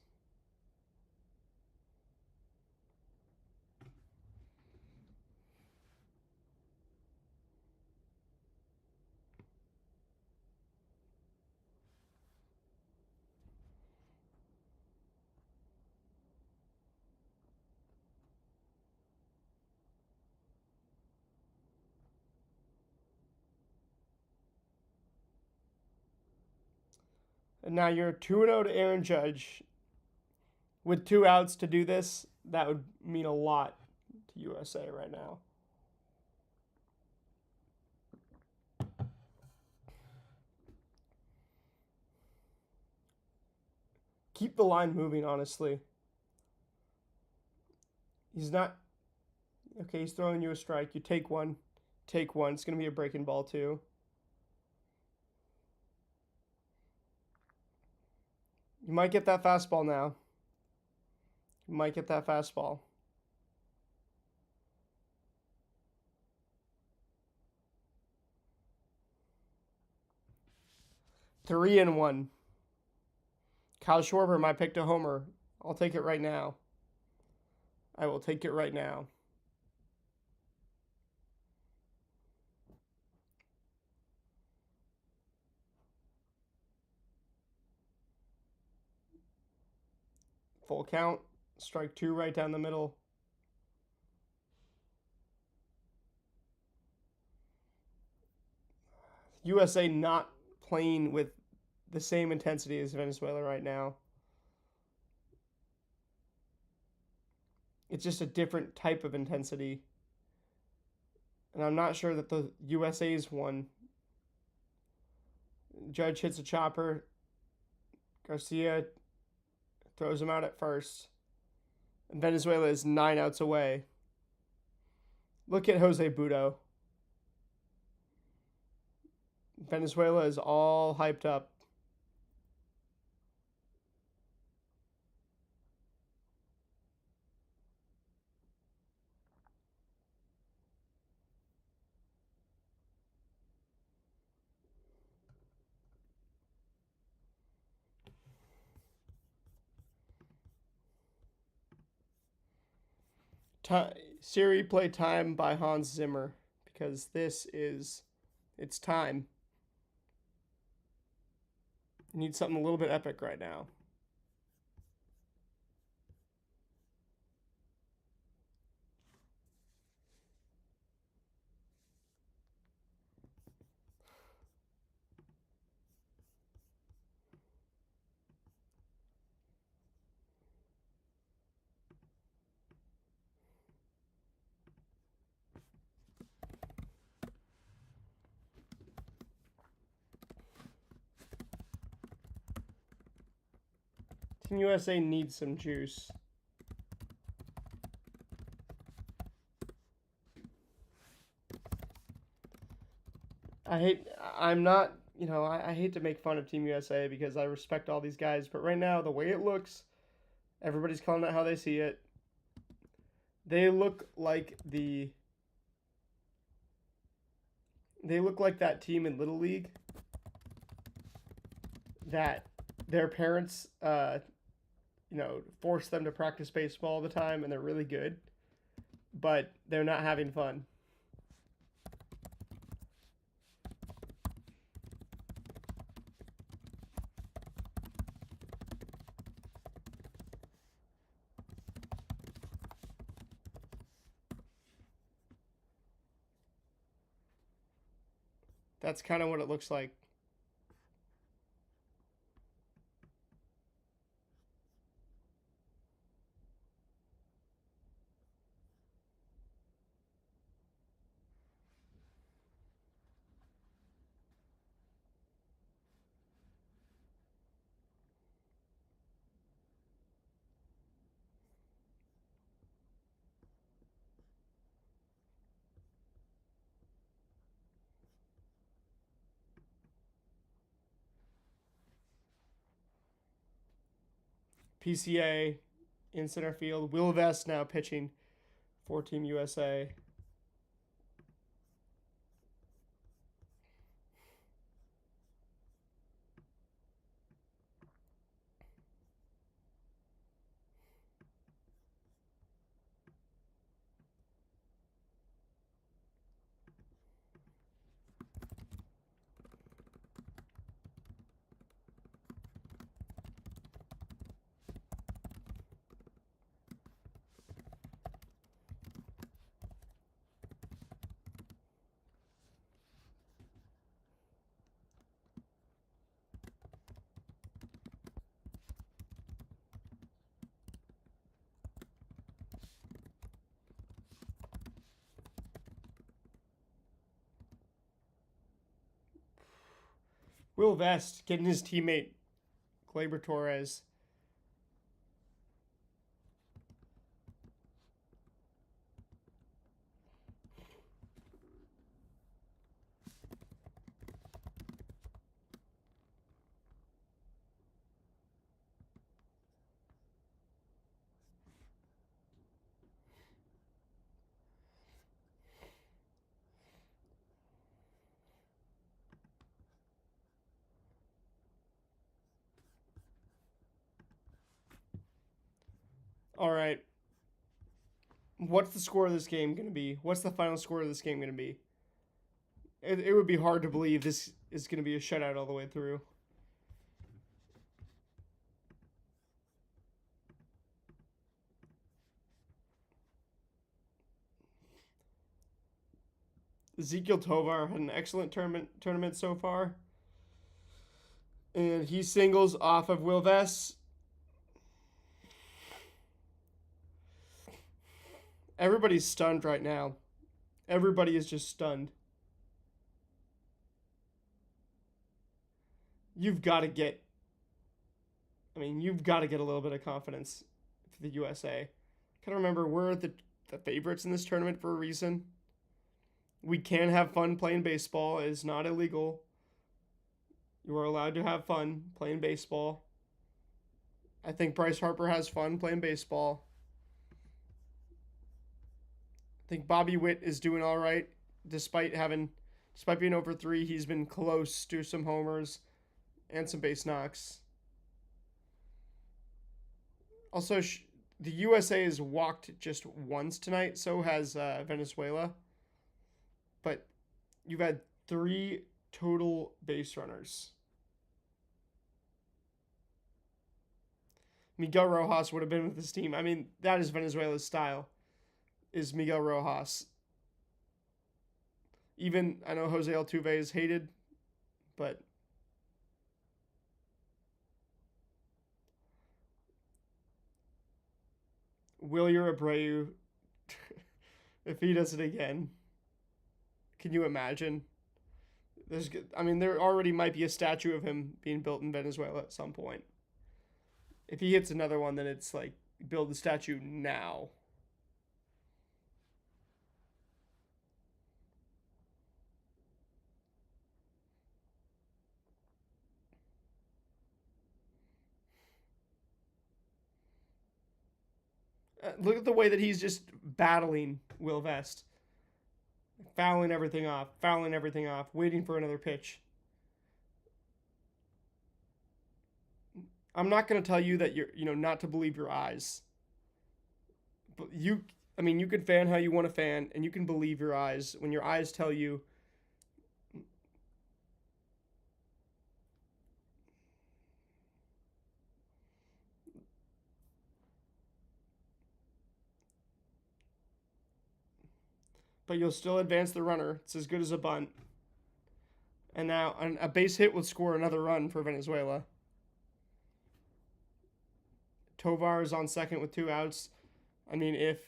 And now you're 2-0 to Aaron Judge. With 2 outs to do this, that would mean a lot to USA right now. Keep the line moving, honestly. He's not... Okay, he's throwing you a strike. You take one. Take one. It's going to be a breaking ball, too. You might get that fastball now. You might get that fastball. Three and one. Kyle Schwarber might pick a homer. I'll take it right now. I will take it right now. Full count. Strike two right down the middle. USA not playing with the same intensity as Venezuela right now. It's just a different type of intensity. And I'm not sure that the USA's won. Judge hits a chopper. Garcia throws him out at first. And Venezuela is 9 outs away. Look at Jose Budo. Venezuela is all hyped up. Siri, play Time by Hans Zimmer, because it's time. You need something a little bit epic right now. Team USA needs some juice. I'm not, I hate to make fun of Team USA because I respect all these guys, but right now, the way it looks, everybody's calling it how they see it. They look like that team in Little League that their parents, force them to practice baseball all the time, and they're really good, but they're not having fun. That's kind of what it looks like. PCA in center field. Will Vest now pitching for Team USA. Will Vest getting his teammate Gleyber Torres. All right. What's the score of this game going to be? What's the final score of this game going to be? It would be hard to believe this is going to be a shutout all the way through. Ezekiel Tovar had an excellent tournament so far. And he singles off of Will Vest. Everybody's stunned right now. Everybody is just stunned. You've got to get you've got to get a little bit of confidence for the USA. Gotta remember, we're the favorites in this tournament for a reason. We can have fun playing baseball. It is not illegal. You are allowed to have fun playing baseball. I think Bryce Harper has fun playing baseball. I think Bobby Witt is doing all right, despite being over 3. He's been close to some homers and some base knocks. Also, the USA has walked just once tonight. So has Venezuela. But you've had 3 total base runners. Miguel Rojas would have been with this team. I mean, that is Venezuela's style, is Miguel Rojas. Even, I know Jose Altuve is hated, but Wilyer Abreu, if he does it again, can you imagine? There already might be a statue of him being built in Venezuela at some point. If he hits another one, then it's like, build the statue now. Look at the way that he's just battling Will Vest. Fouling everything off, waiting for another pitch. I'm not going to tell you that you're not to believe your eyes. But you can fan how you want to fan, and you can believe your eyes when your eyes tell you. But you'll still advance the runner. It's as good as a bunt. And now a base hit would score another run for Venezuela. Tovar is on second with 2 outs. I mean, if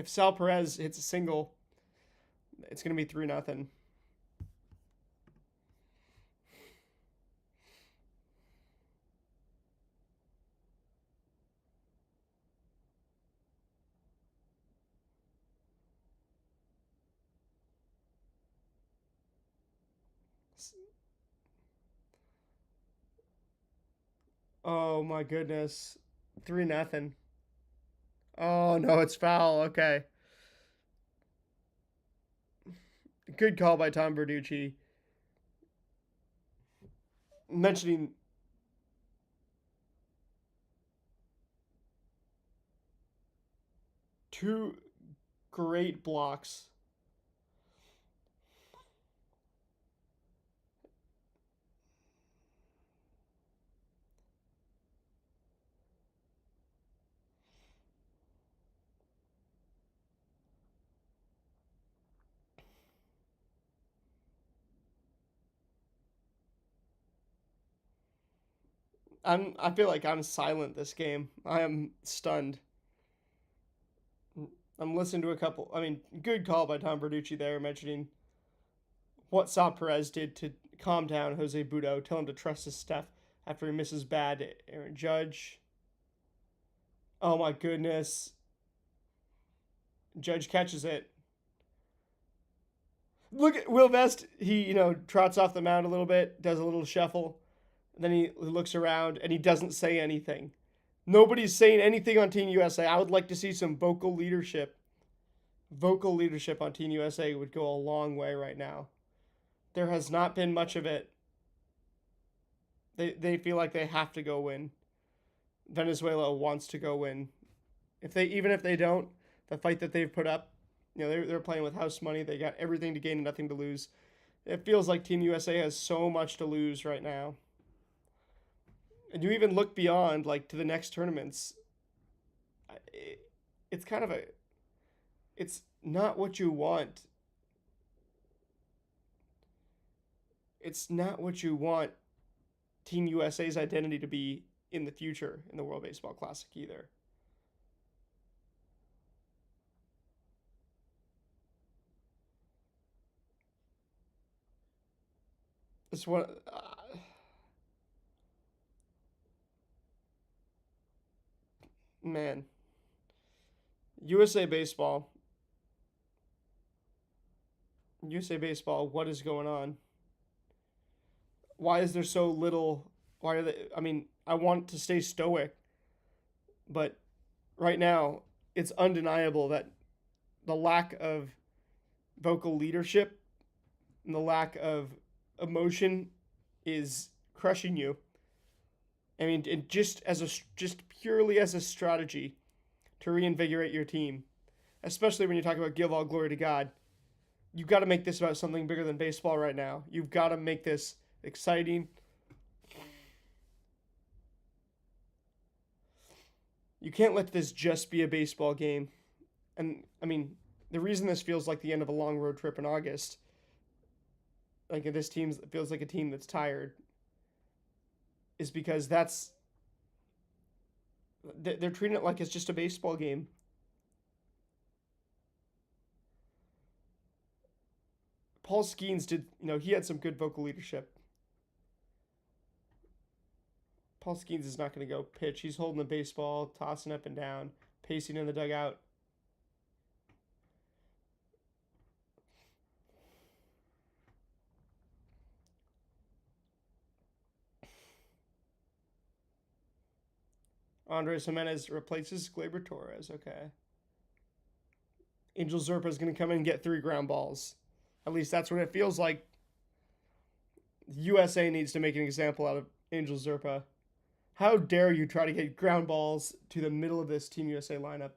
Sal Perez hits a single, it's going to be 3-0. Oh my goodness. 3-0. Oh no, it's foul. Okay. Good call by Tom Verducci. Mentioning two great blocks. I feel like I'm silent this game. I am stunned. I'm listening to a couple. I mean, good call by Tom Verducci there, mentioning what Sal Perez did to calm down Jose Budo, tell him to trust his stuff after he misses bad Aaron Judge. Oh my goodness. Judge catches it. Look at Will Vest. He, trots off the mound a little bit, does a little shuffle. And then he looks around and he doesn't say anything. Nobody's saying anything on Team USA. I would like to see some vocal leadership. Vocal leadership on Team USA would go a long way right now. There has not been much of it. They feel like they have to go win. Venezuela wants to go win. Even if they don't, the fight that they've put up, they're playing with house money. They got everything to gain and nothing to lose. It feels like Team USA has so much to lose right now. And you even look beyond, like, to the next tournaments. It's kind of it's not what you want. It's not what you want Team USA's identity to be in the future in the World Baseball Classic either. It's what man. USA baseball. USA baseball. What is going on? Why is there so little? Why are they? I mean, I want to stay stoic, but right now it's undeniable that the lack of vocal leadership and the lack of emotion is crushing you. I mean, just purely as a strategy to reinvigorate your team, especially when you talk about give all glory to God. You've got to make this about something bigger than baseball right now. You've got to make this exciting. You can't let this just be a baseball game. And I mean, the reason this feels like the end of a long road trip in August, like this team feels like a team that's tired, is because they're treating it like it's just a baseball game. Paul Skeens did, he had some good vocal leadership. Paul Skeens is not going to go pitch. He's holding the baseball, tossing up and down, pacing in the dugout. Andres Jimenez replaces Gleyber Torres. Okay. Angel Zerpa is going to come in and get 3 ground balls. At least that's what it feels like. USA needs to make an example out of Angel Zerpa. How dare you try to get ground balls to the middle of this Team USA lineup?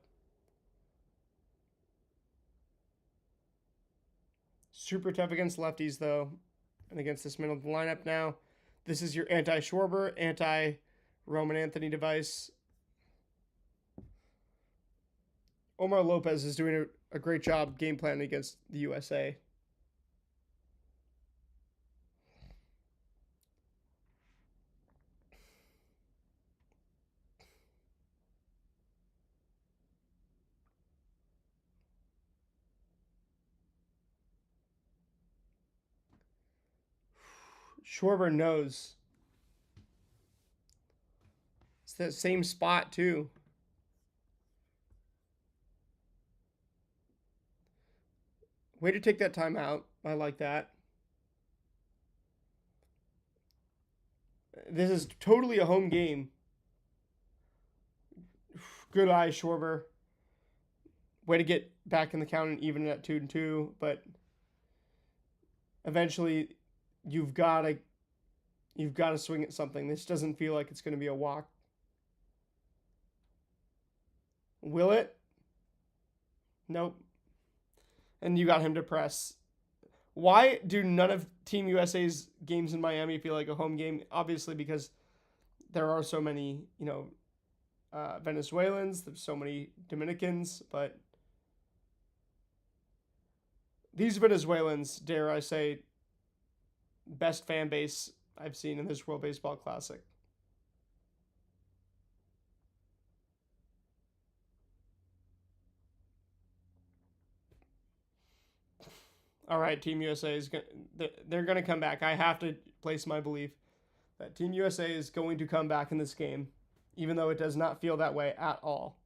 Super tough against lefties, though, and against this middle of the lineup now. This is your anti-Schwarber, anti-Roman Anthony device. Omar Lopez is doing a great job game planning against the USA. Schwarber knows. It's the same spot, too. Way to take that time out. I like that. This is totally a home game. Good eye, Schwarber. Way to get back in the count and even at 2-2, but eventually you've got to swing at something. This doesn't feel like it's going to be a walk. Will it? Nope. And you got him to press. Why do none of Team USA's games in Miami feel like a home game? Obviously, because there are so many, Venezuelans, there's so many Dominicans, but these Venezuelans, dare I say, best fan base I've seen in this World Baseball Classic. All right, Team USA is they're going to come back. I have to place my belief that Team USA is going to come back in this game, even though it does not feel that way at all.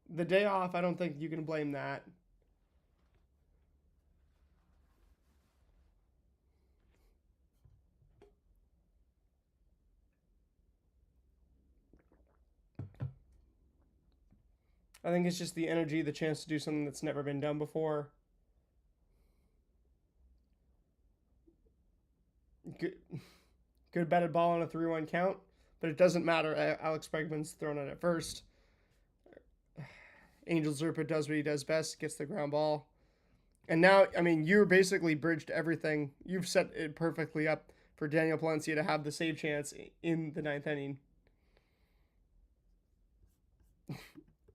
The day off, I don't think you can blame that. I think it's just the energy, the chance to do something that's never been done before. Good, good batted ball on a 3-1 count, but it doesn't matter. Alex Bregman's thrown it at first. Angel Zerpa does what he does best, gets the ground ball. And now, I mean, you're basically bridged everything. You've set it perfectly up for Daniel Palencia to have the save chance in the ninth inning.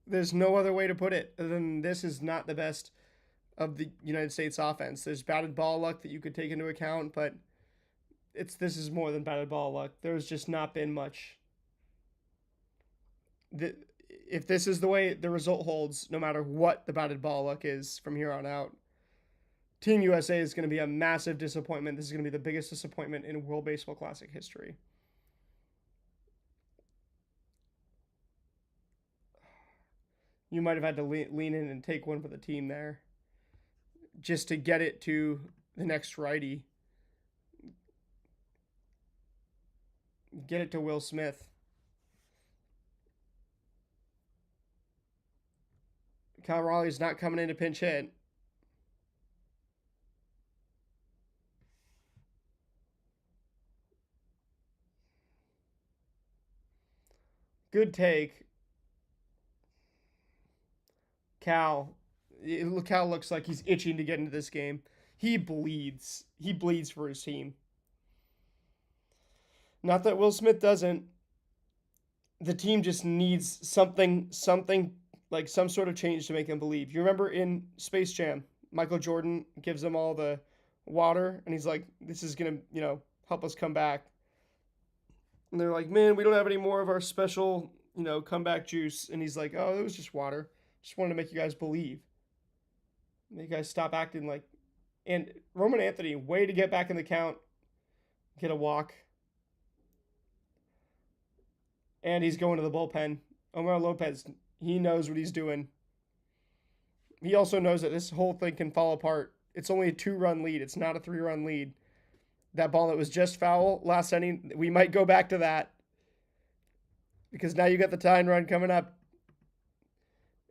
There's no other way to put it other than this is not the best of the United States offense. There's batted ball luck that you could take into account, but this is more than batted ball luck. There's just not been much. If this is the way the result holds, no matter what the batted ball luck is from here on out, Team USA is going to be a massive disappointment. This is going to be the biggest disappointment in World Baseball Classic history. You might have had to lean in and take one for the team there just to get it to the next righty. Get it to Will Smith. Cal Raleigh's not coming in to pinch hit. Good take. Cal. Cal looks like he's itching to get into this game. He bleeds. He bleeds for his team. Not that Will Smith doesn't. The team just needs something like some sort of change to make them believe. You remember in Space Jam, Michael Jordan gives them all the water, and he's like, "This is gonna, help us come back." And they're like, "Man, we don't have any more of our special, comeback juice." And he's like, "Oh, it was just water. Just wanted to make you guys believe. Make you guys stop acting like." And Roman Anthony, way to get back in the count, get a walk, and he's going to the bullpen. Omar Lopez, he knows what he's doing. He also knows that this whole thing can fall apart. It's only a 2-run lead. It's not a 3-run lead. That ball that was just foul last inning, we might go back to that because now you got the tying run coming up.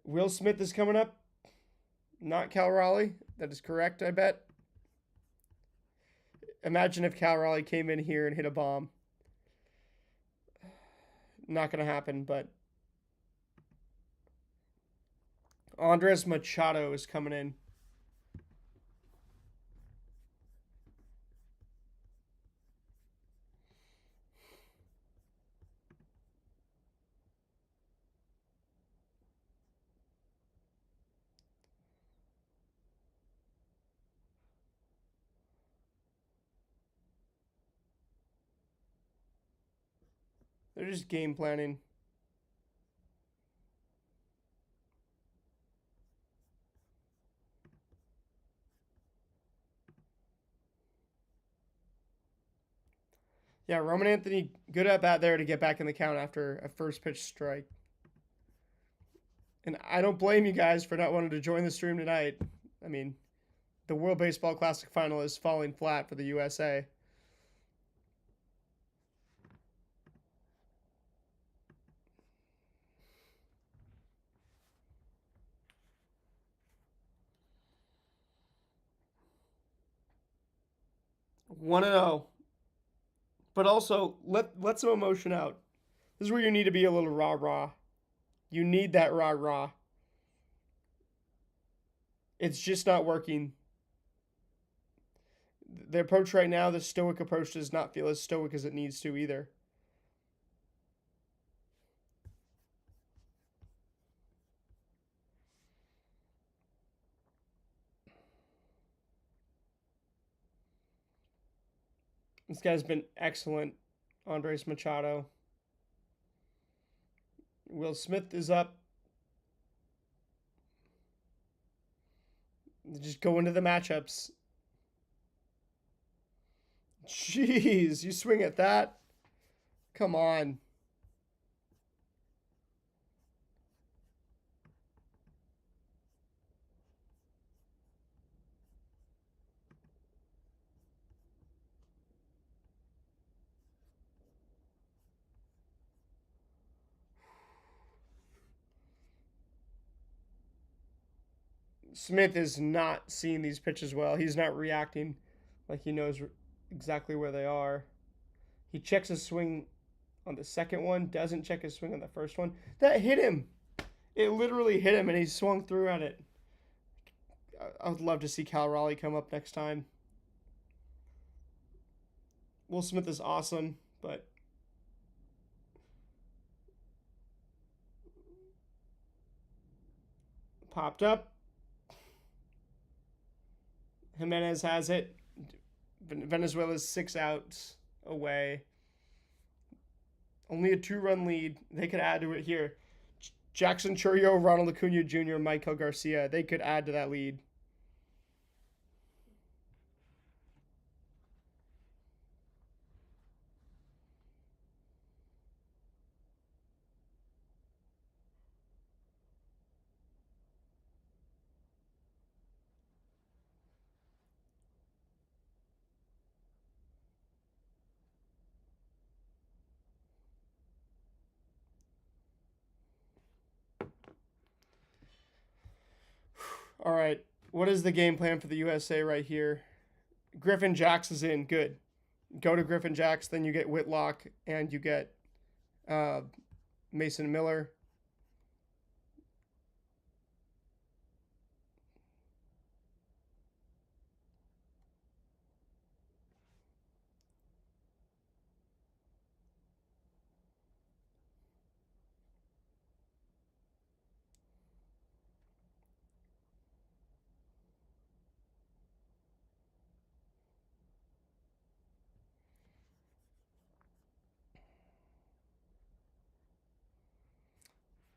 Will Smith is coming up, not Cal Raleigh. That is correct, I bet. Imagine if Cal Raleigh came in here and hit a bomb. Not going to happen, but Andres Machado is coming in. They're just game planning. Yeah, Roman Anthony, good at bat there to get back in the count after a first pitch strike. And I don't blame you guys for not wanting to join the stream tonight. I mean, the World Baseball Classic final is falling flat for the USA. One and zero, but also let some emotion out. This is where you need to be a little rah rah. You need that rah rah. It's just not working. The approach right now, the stoic approach, does not feel as stoic as it needs to either. This guy's been excellent. Andres Machado. Will Smith is up. Just go into the matchups. Jeez, you swing at that? Come on. Smith is not seeing these pitches well. He's not reacting like he knows exactly where they are. He checks his swing on the second one, doesn't check his swing on the first one. That hit him. It literally hit him, and he swung through at it. I would love to see Cal Raleigh come up next time. Will Smith is awesome, but popped up. Jimenez has it. Venezuela's 6 outs away. Only a 2-run lead. They could add to it here. Jackson Chourio, Ronald Acuna Jr., Michael Garcia. They could add to that lead. All right. What is the game plan for the USA right here? Griffin Jacks is in. Good. Go to Griffin Jacks. Then you get Whitlock and you get Mason Miller.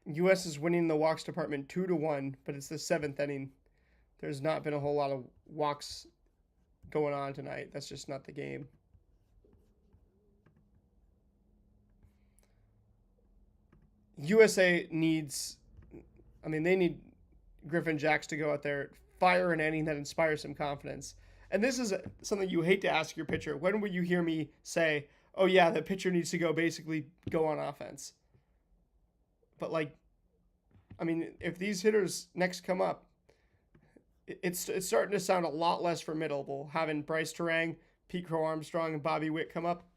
US is winning the walks department 2-1, but it's the 7th inning. There's not been a whole lot of walks going on tonight. That's just not the game. USA needs, they need Griffin Jacks to go out there, fire an inning that inspires some confidence. And this is something you hate to ask your pitcher. When would you hear me say, oh yeah, the pitcher needs to basically go on offense? But if these hitters next come up, it's starting to sound a lot less formidable. Having Bryce Terang, Pete Crow Armstrong, and Bobby Witt come up,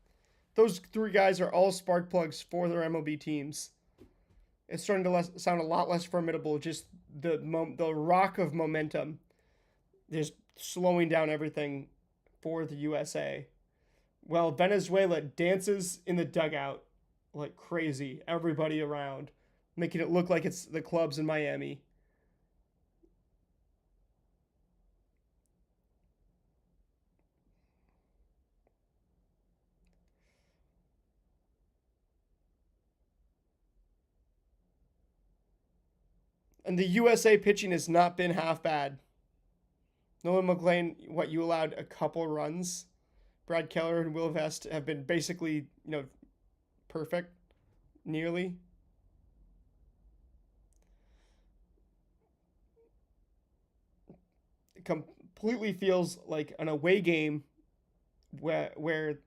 those 3 guys are all spark plugs for their MLB teams. It's starting to sound a lot less formidable. Just the rock of momentum, just slowing down everything for the USA. Well, Venezuela dances in the dugout like crazy. Everybody around, making it look like it's the clubs in Miami. And the USA pitching has not been half bad. Nolan McLean, what, you allowed a couple runs? Brad Keller and Will Vest have been basically, perfect, nearly. It completely feels like an away game where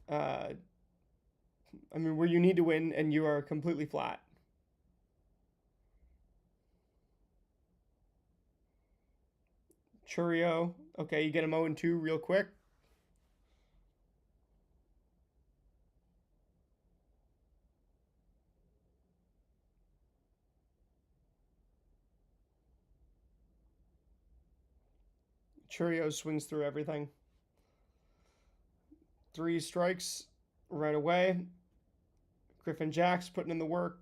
uh, where you need to win and you are completely flat. Churio, okay, you get him 0-2 real quick. Churio swings through everything. 3 strikes right away. Griffin Jacks putting in the work.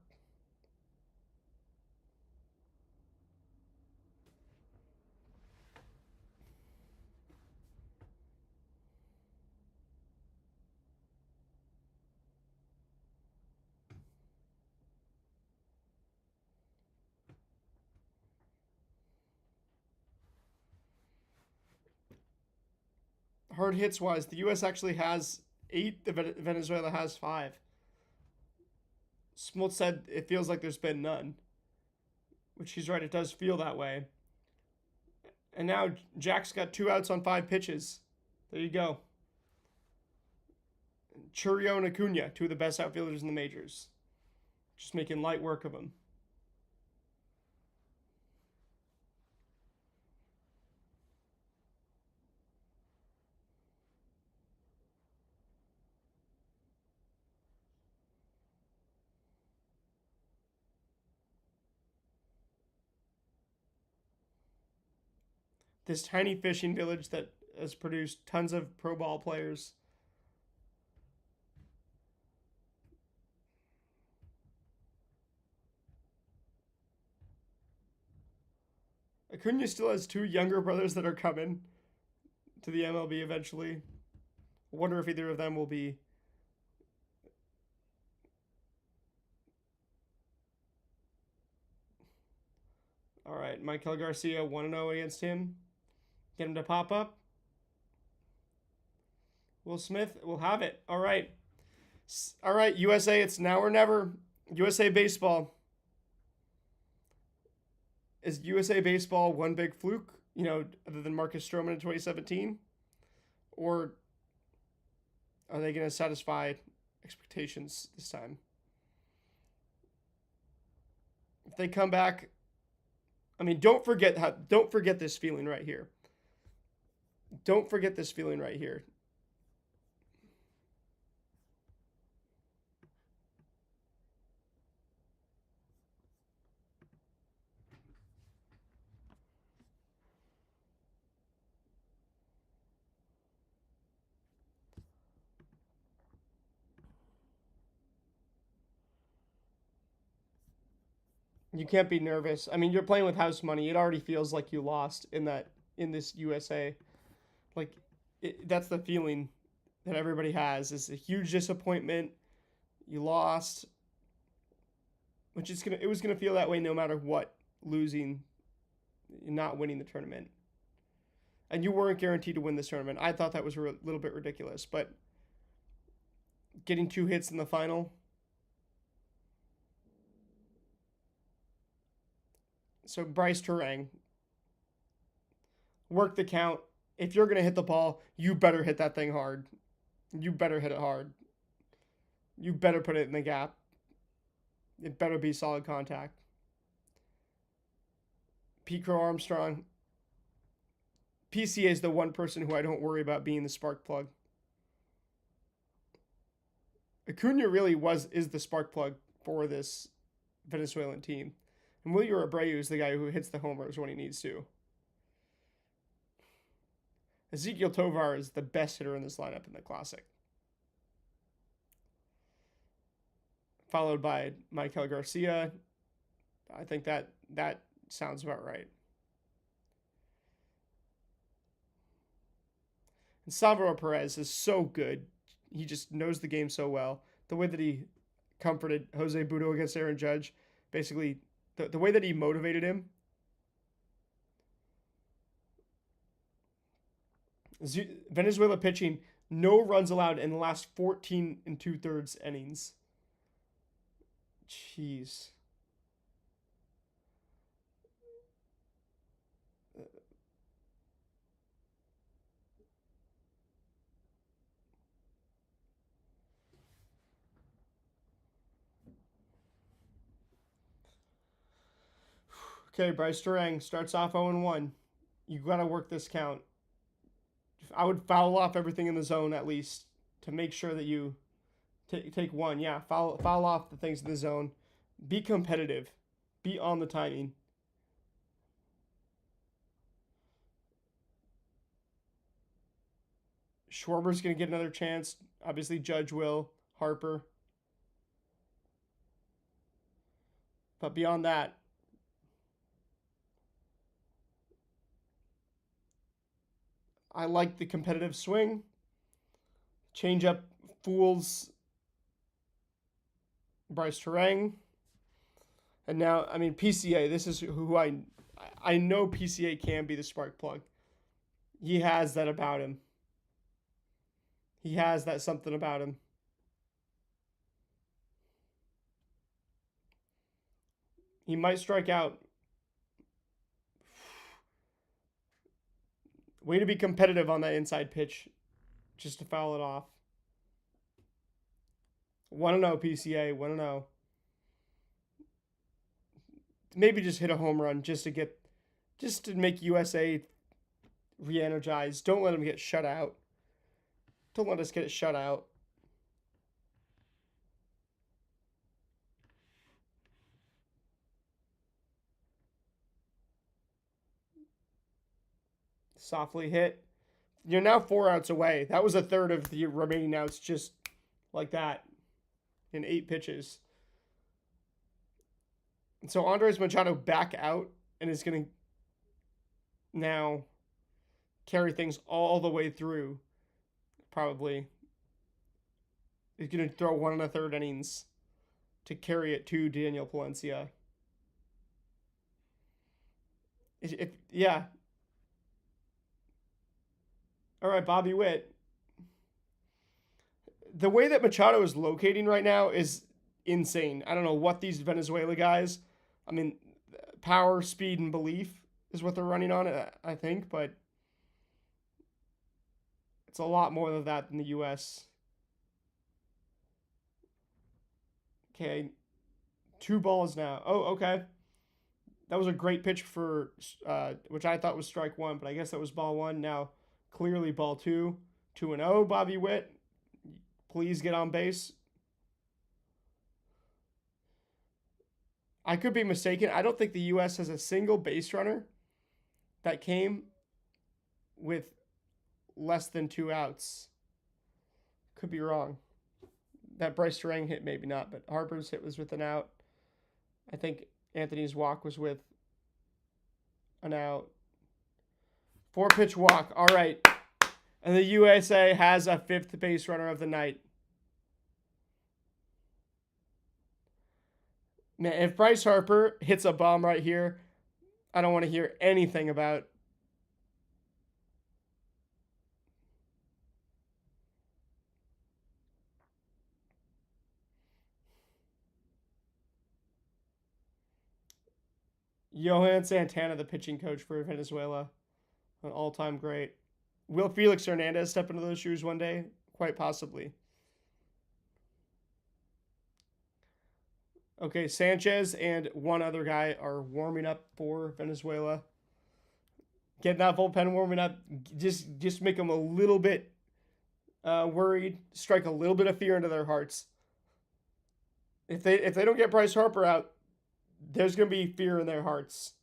Hard hits wise, the U.S. actually has 8. Venezuela has 5. Smoltz said it feels like there's been none, which he's right. It does feel that way. And now Jack's got 2 outs on 5 pitches. There you go. Churio and Acuna, 2 of the best outfielders in the majors, just making light work of him. This tiny fishing village that has produced tons of pro ball players. Acuna still has 2 younger brothers that are coming to the MLB eventually. I wonder if either of them will be. All right, Michael Garcia 1-0 against him. Get him to pop up. Will Smith will have it. All right. All right, USA, it's now or never. USA Baseball. Is USA Baseball one big fluke, other than Marcus Stroman in 2017? Or are they going to satisfy expectations this time? If they come back, don't forget this feeling right here. Don't forget this feeling right here. You can't be nervous. You're playing with house money. It already feels like you lost in this USA. Like that's the feeling that everybody has. It's a huge disappointment. You lost, it was gonna feel that way no matter what. Losing, not winning the tournament, and you weren't guaranteed to win this tournament. I thought that was a little bit ridiculous, but getting 2 hits in the final. So Bryce Terang, work the count. If you're going to hit the ball, you better hit that thing hard. You better hit it hard. You better put it in the gap. It better be solid contact. Pete Crow Armstrong. PCA is the one person who I don't worry about being the spark plug. Acuna really is the spark plug for this Venezuelan team. And Wilyer Abreu is the guy who hits the homers when he needs to. Ezequiel Tovar is the best hitter in this lineup in the Classic. Followed by Michael Garcia. I think that sounds about right. And Salvador Perez is so good. He just knows the game so well. The way that he comforted Jose Budo against Aaron Judge basically the way that he motivated him. Venezuela pitching, no runs allowed in the last 14 and 2/3 innings. Jeez. Okay, Bryce Durang starts off 0-1. You got to work this count. I would foul off everything in the zone at least to make sure that you take one. Yeah, foul off the things in the zone. Be competitive. Be on the timing. Schwarber's going to get another chance. Obviously, Judge will. Harper. But beyond that, I like the competitive swing. Change up fools Bryce Turang. And now, I mean, PCA, this is who I know PCA can be the spark plug. He has that about him. He has that something about him. He might strike out. Way to be competitive on that inside pitch just to foul it off. 1-0 PCA, 1-0. Maybe just hit a home run just to make USA re-energized. Don't let them get shut out. Don't let us get shut out. Softly hit. You're now 4 outs away. That was a third of the remaining outs just like that in 8 pitches. And so Andres Machado back out and is going to now carry things all the way through. Probably. He's going to throw 1 1/3 innings to carry it to Daniel Palencia. Yeah. All right, Bobby Witt. The way that Machado is locating right now is insane. I don't know what these Venezuela guys, I mean, power, speed, and belief is what they're running on, I think, but it's a lot more than that in the U.S. Okay, 2 balls now. Oh, okay. That was a great pitch for, which I thought was strike 1, but I guess that was ball 1. Now, clearly ball 2. 2-0, Bobby Witt. Please get on base. I could be mistaken. I don't think the U.S. has a single base runner that came with less than 2 outs. Could be wrong. That Bryce Durang hit, maybe not, but Harper's hit was with an out. I think Anthony's walk was with an out. 4-pitch walk. All right. And the USA has a 5th base runner of the night. Man, if Bryce Harper hits a bomb right here, I don't want to hear anything about. Johan Santana, the pitching coach for Venezuela, an all-time great. Will Felix Hernandez step into those shoes one day? Quite possibly. Okay, Sanchez and one other guy are warming up for Venezuela. Get that bullpen warming up. Just make them a little bit worried. Strike a little bit of fear into their hearts. If they don't get Bryce Harper out, there's going to be fear in their hearts.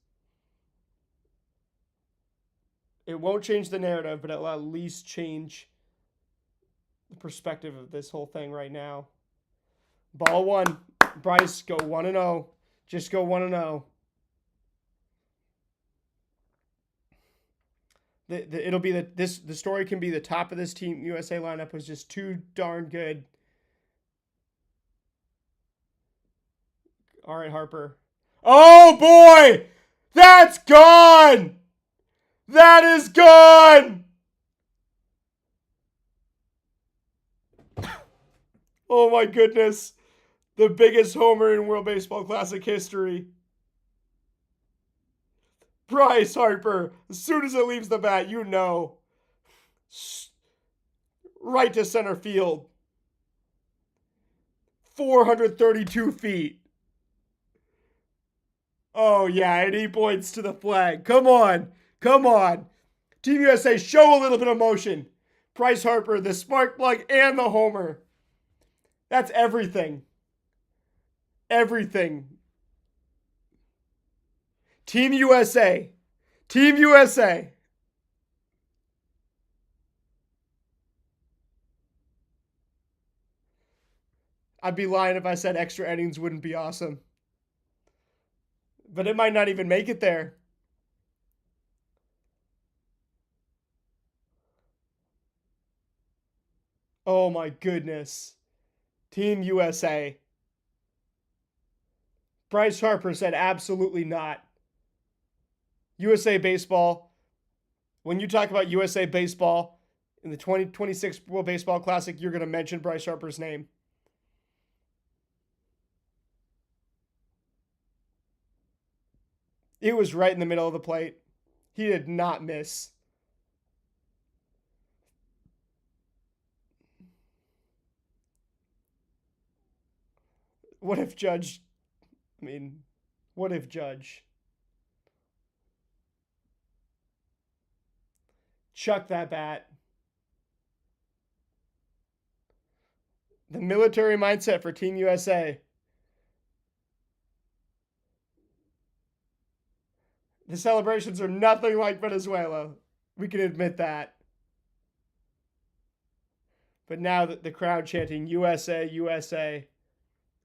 It won't change the narrative, but it'll at least change the perspective of this whole thing right now. Ball 1. Bryce, go 1-0. Just go 1-0. It'll be the story can be the top of this Team USA lineup was just too darn good. All right, Harper. Oh, boy! That's gone! That is gone! Oh, my goodness. The biggest homer in World Baseball Classic history. Bryce Harper, as soon as it leaves the bat, you know. Right to center field. 432 feet. Oh, yeah, and he points to the flag. Come on. Come on. Team USA, show a little bit of motion. Bryce Harper, the spark plug, and the homer. That's everything. Everything. Team USA. Team USA. I'd be lying if I said extra innings wouldn't be awesome. But it might not even make it there. Oh my goodness. Team USA. Bryce Harper said absolutely not. USA Baseball. When you talk about USA Baseball in the 2026 World Baseball Classic, you're going to mention Bryce Harper's name. It was right in the middle of the plate. He did not miss. What if Judge? What if Judge? Chuck that bat. The military mindset for Team USA. The celebrations are nothing like Venezuela. We can admit that. But now that the crowd chanting USA, USA.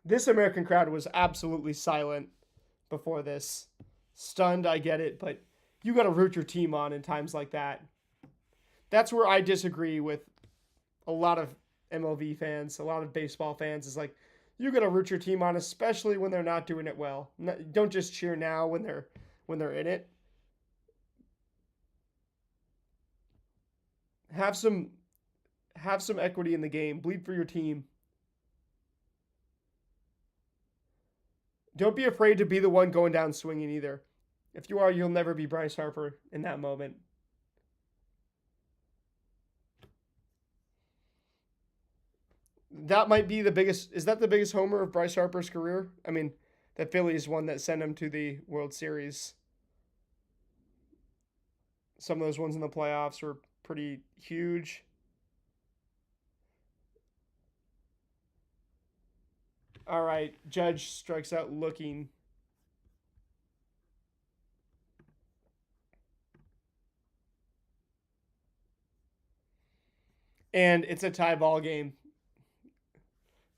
This American crowd was absolutely silent before this. Stunned, I get it, but you got to root your team on in times like that. That's where I disagree with a lot of MLB fans, a lot of baseball fans. Is like, you got to root your team on, especially when they're not doing it well. Don't just cheer now when they're in it. Have some equity in the game. Bleed for your team. Don't be afraid to be the one going down swinging either. If you are, you'll never be Bryce Harper in that moment. That might be the biggest. Is that the biggest homer of Bryce Harper's career? I mean, the Phillies one that sent him to the World Series. Some of those ones in the playoffs were pretty huge. All right, Judge strikes out looking. And it's a tie ball game.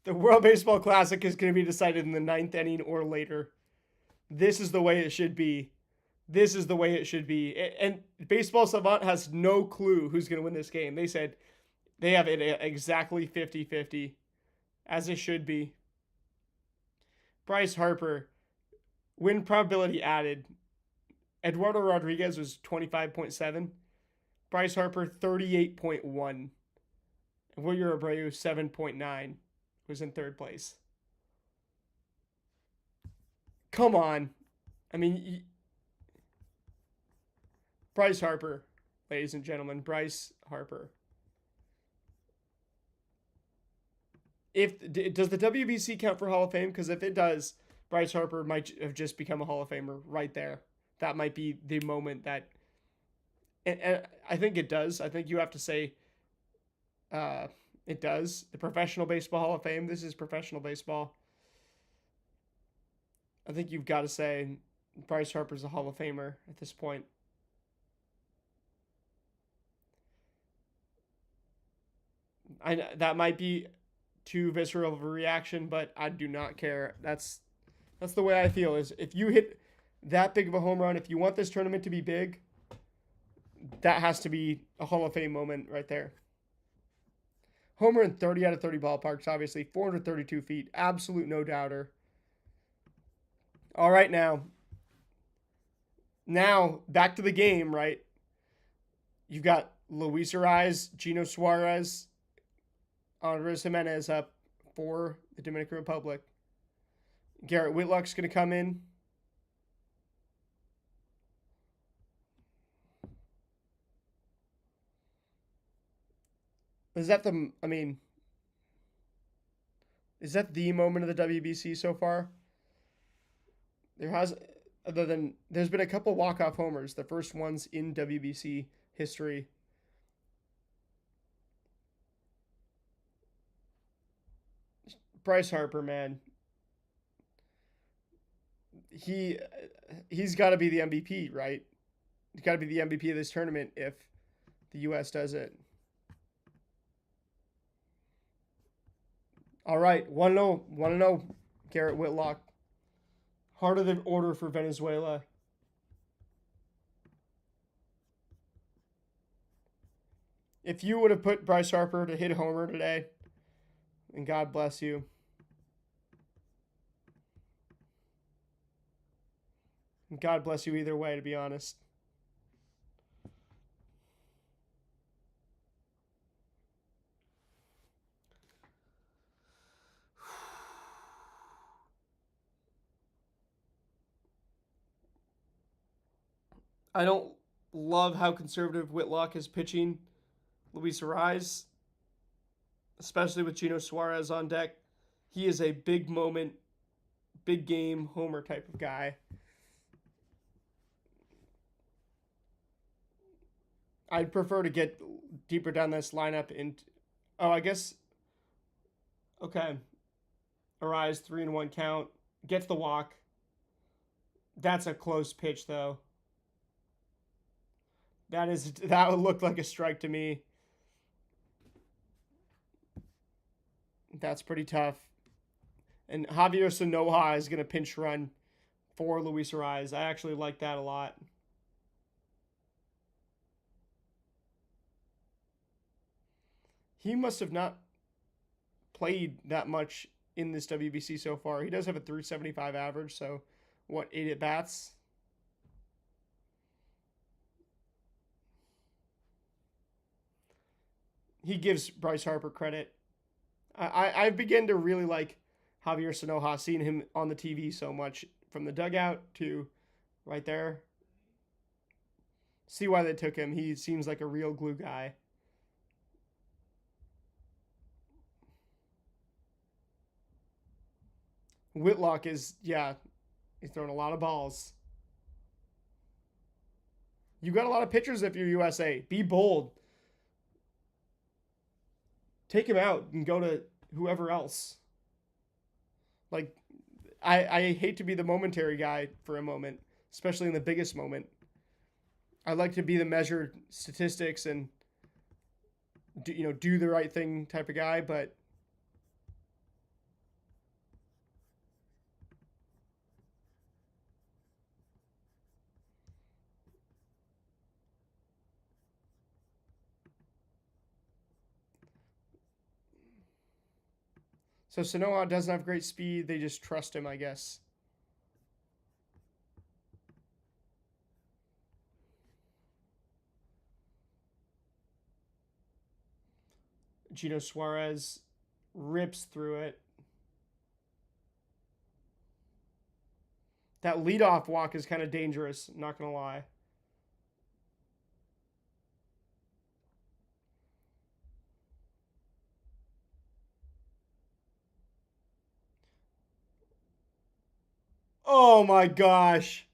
The World Baseball Classic is going to be decided in the ninth inning or later. This is the way it should be. This is the way it should be. And Baseball Savant has no clue who's going to win this game. They said they have it exactly 50-50, as it should be. Bryce Harper, win probability added. Eduardo Rodriguez was 25.7. Bryce Harper, 38.1. And Wilyer Abreu, 7.9, was in third place. Come on. I mean, Bryce Harper, ladies and gentlemen, Bryce Harper. Does the WBC count for Hall of Fame? Because if it does, Bryce Harper might have just become a Hall of Famer right there. That might be the moment that, and I think it does. I think you have to say, it does. The Professional Baseball Hall of Fame. This is professional baseball. I think you've got to say Bryce Harper's a Hall of Famer at this point. That might be too visceral of a reaction, but I do not care. That's the way I feel. Is if you hit that big of a home run, if you want this tournament to be big, that has to be a Hall of Fame moment right there. Homer in 30 out of 30 ballparks, obviously 432 feet, absolute no doubter. All right, now back to the game. Right, you've got Luis Ariz, Gino Suarez, Andres Jimenez up for the Dominican Republic. Garrett Whitlock's going to come in. Is that the? I mean, is that the moment of the WBC so far? There has, other than there's been a couple walk-off homers, the first ones in WBC history. Bryce Harper, man, he he's got to be the MVP, right? He's got to be the MVP of this tournament if the U.S. does it. All right, 1-0, 1-0, Garrett Whitlock. Heart of the order for Venezuela. If you would have put Bryce Harper to hit a homer today, and God bless you. God bless you either way, to be honest. I don't love how conservative Whitlock is pitching Luis Ariz, especially with Gino Suarez on deck. He is a big moment, big game homer type of guy. I'd prefer to get deeper down this lineup. And oh, I guess okay. Ariz 3-1 count. Gets the walk. That's a close pitch though. That would look like a strike to me. That's pretty tough. And Javier Sonoja is going to pinch run for Luis Ariz. I actually like that a lot. He must have not played that much in this WBC so far. He does have a 375 average, so what, 8 at bats? He gives Bryce Harper credit. I begin to really like Javier Sonoja, seeing him on the TV so much, from the dugout to right there. See why they took him. He seems like a real glue guy. Whitlock is, yeah, he's throwing a lot of balls. You got a lot of pitchers if you're USA. Be bold. Take him out and go to whoever else. Like, I hate to be the momentary guy for a moment, especially in the biggest moment. I like to be the measured statistics and do the right thing type of guy, but so Sanoa doesn't have great speed. They just trust him, I guess. Gino Suarez rips through it. That leadoff walk is kind of dangerous, not going to lie. Oh my gosh.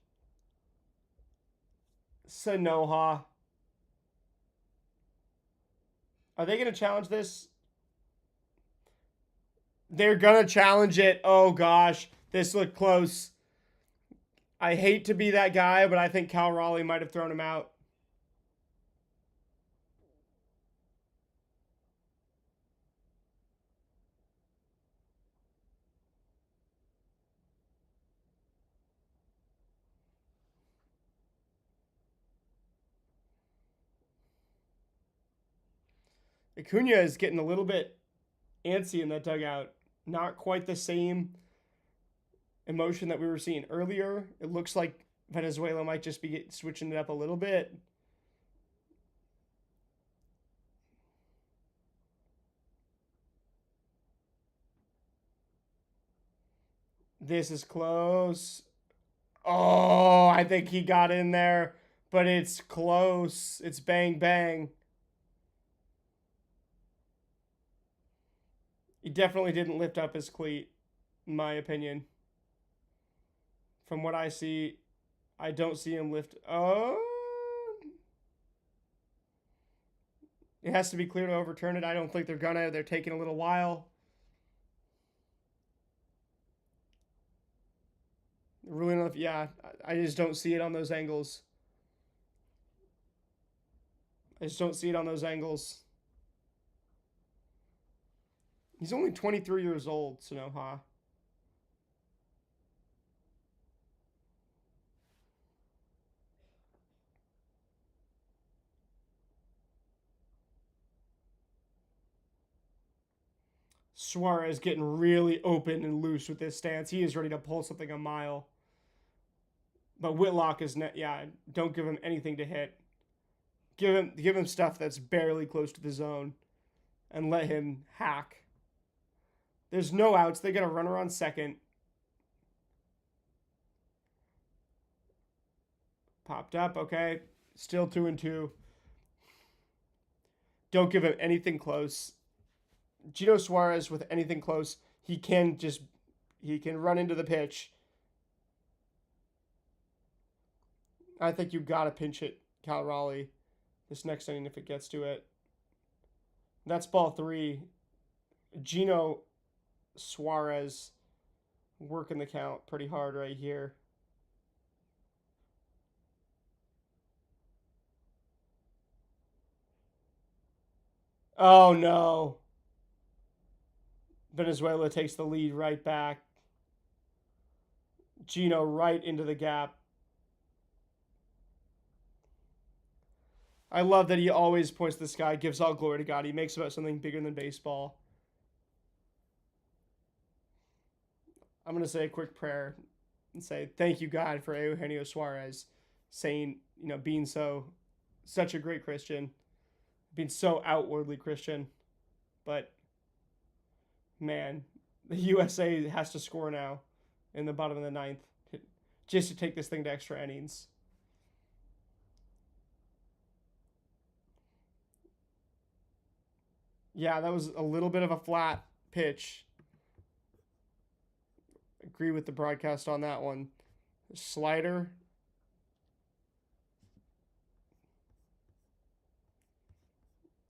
Sanoha. Are they going to challenge this? They're going to challenge it. Oh gosh. This looked close. I hate to be that guy, but I think Cal Raleigh might have thrown him out. Acuna is getting a little bit antsy in that dugout. Not quite the same emotion that we were seeing earlier. It looks like Venezuela might just be switching it up a little bit. This is close. Oh, I think he got in there, but it's close. It's bang bang. He definitely didn't lift up his cleat, in my opinion. From what I see, I don't see him lift. Oh, it has to be clear to overturn it. I don't think they're gonna. They're taking a little while. Ruling on, yeah, I just don't see it on those angles. I just don't see it on those angles. He's only 23 years old, Sonoha. Suarez getting really open and loose with this stance. He is ready to pull something a mile. But Whitlock is yeah. Don't give him anything to hit. Give him stuff that's barely close to the zone, and let him hack. There's no outs. They got a runner on second. Popped up. Okay, still 2-2. Don't give him anything close. Gino Suarez with anything close, he can run into the pitch. I think you gotta pinch it, Cal Raleigh, this next inning if it gets to it. That's ball 3. Gino Suarez working the count pretty hard right here. Oh no. Venezuela takes the lead right back. Gino right into the gap. I love that he always points to the sky, gives all glory to God. He makes about something bigger than baseball. I'm going to say a quick prayer and say, thank you, God, for Eugenio Suarez saying, being such a great Christian, being so outwardly Christian. But, man, the USA has to score now in the bottom of the 9th just to take this thing to extra innings. Yeah, that was a little bit of a flat pitch. Agree with the broadcast on that one. Slider.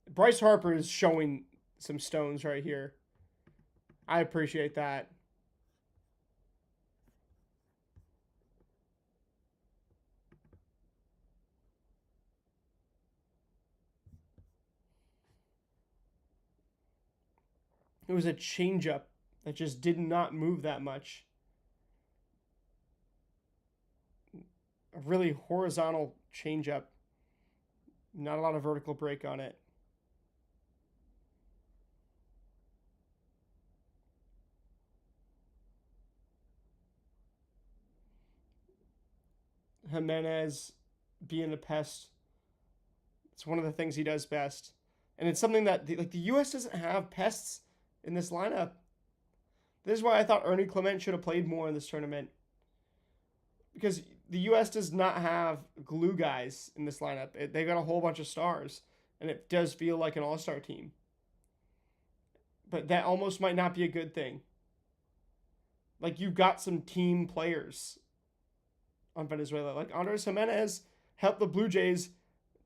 Bryce Harper is showing some stones right here. I appreciate that. It was a changeup that just did not move that much. A really horizontal changeup. Not a lot of vertical break on it. Jimenez being a pest. It's one of the things he does best. And it's something that the U.S. doesn't have pests in this lineup. This is why I thought Ernie Clement should have played more in this tournament. Because the U.S. does not have glue guys in this lineup. They got a whole bunch of stars. And it does feel like an all-star team. But that almost might not be a good thing. Like, you've got some team players on Venezuela. Like, Andres Jimenez helped the Blue Jays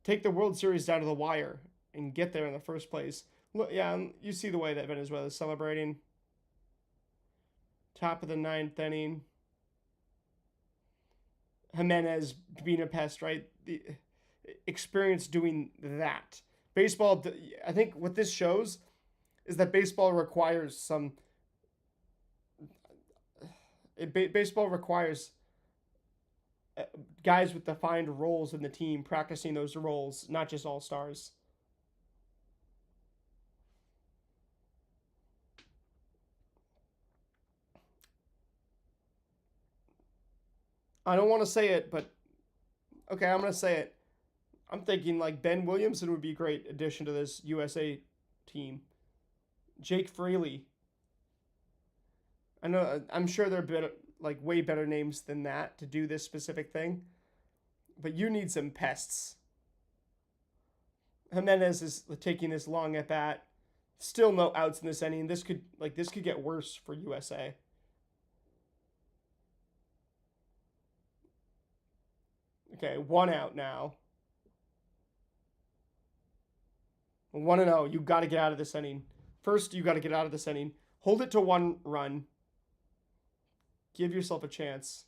take the World Series down to the wire and get there in the first place. Look, yeah, you see the way that Venezuela is celebrating. Top of the 9th inning. Jimenez being a pest, right? The experience doing that. Baseball, I think what this shows is that baseball requires some. Baseball requires guys with defined roles in the team practicing those roles, not just all stars. I don't want to say it, but okay, I'm gonna say it. I'm thinking like Ben Williamson would be a great addition to this USA team. Jake Fraley. I know. I'm sure there are better, like way better names than that to do this specific thing, but you need some pests. Jimenez is taking this long at bat. Still no outs in this inning. This could get worse for USA. Okay, 1 out now. 1-0. You got to get out of this inning. First, you got to get out of this inning. Hold it to 1 run. Give yourself a chance.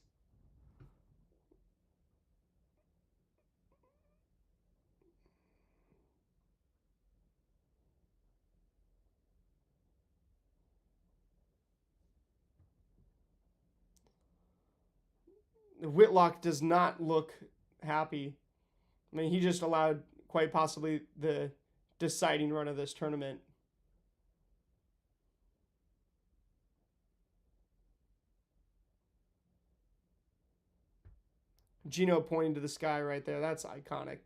Whitlock does not look happy. I mean, he just allowed quite possibly the deciding run of this tournament. Gino pointing to the sky right there. That's iconic.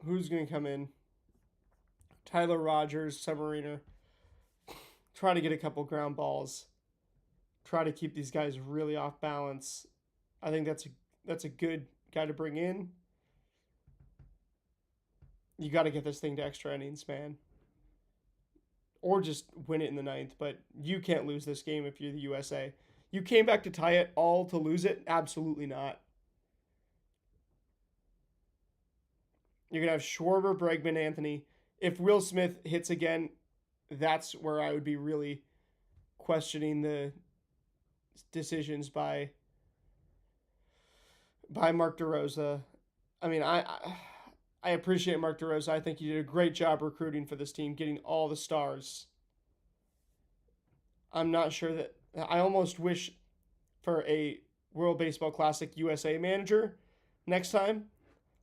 Who's going to come in? Tyler Rogers, Submariner. Try to get a couple ground balls. Try to keep these guys really off balance. I think that's a good guy to bring in. You got to get this thing to extra innings, man. Or just win it in the ninth, but you can't lose this game if you're the USA. You came back to tie it all to lose it? Absolutely not. You're going to have Schwarber, Bregman, Anthony. If Will Smith hits again, that's where I would be really questioning the decisions by Mark DeRosa. I mean, I appreciate Mark DeRosa. I think he did a great job recruiting for this team, getting all the stars. I'm not sure that I almost wish for a World Baseball Classic USA manager next time,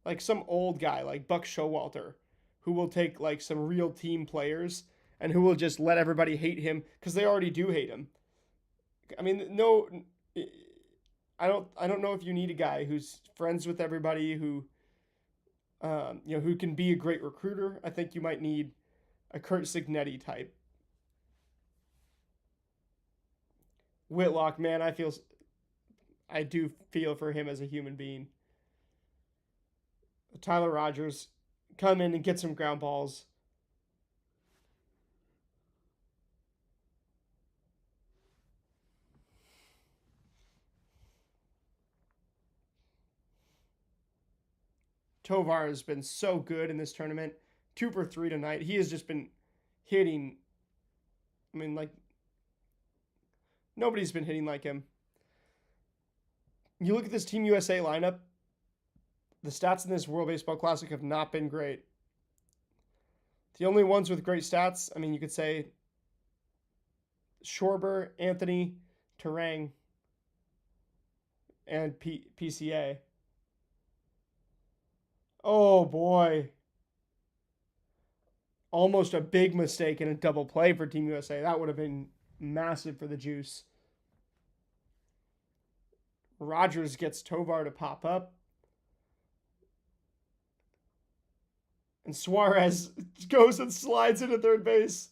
like some old guy like Buck Showalter, who will take like some real team players and who will just let everybody hate him because they already do hate him. I mean, no, I don't know if you need a guy who's friends with everybody who can be a great recruiter. I think you might need a Kurt Signetti type. Whitlock, man, I do feel for him as a human being. Tyler Rogers, come in and get some ground balls. Tovar has been so good in this tournament. 2 for 3 tonight. He has just been hitting. I mean, like, nobody's been hitting like him. You look at this Team USA lineup, the stats in this World Baseball Classic have not been great. The only ones with great stats, I mean, you could say Schwarber, Anthony, Terang, and PCA. Oh boy. Almost a big mistake in a double play for Team USA. That would have been massive for the juice. Rogers gets Tovar to pop up. And Suarez goes and slides into third base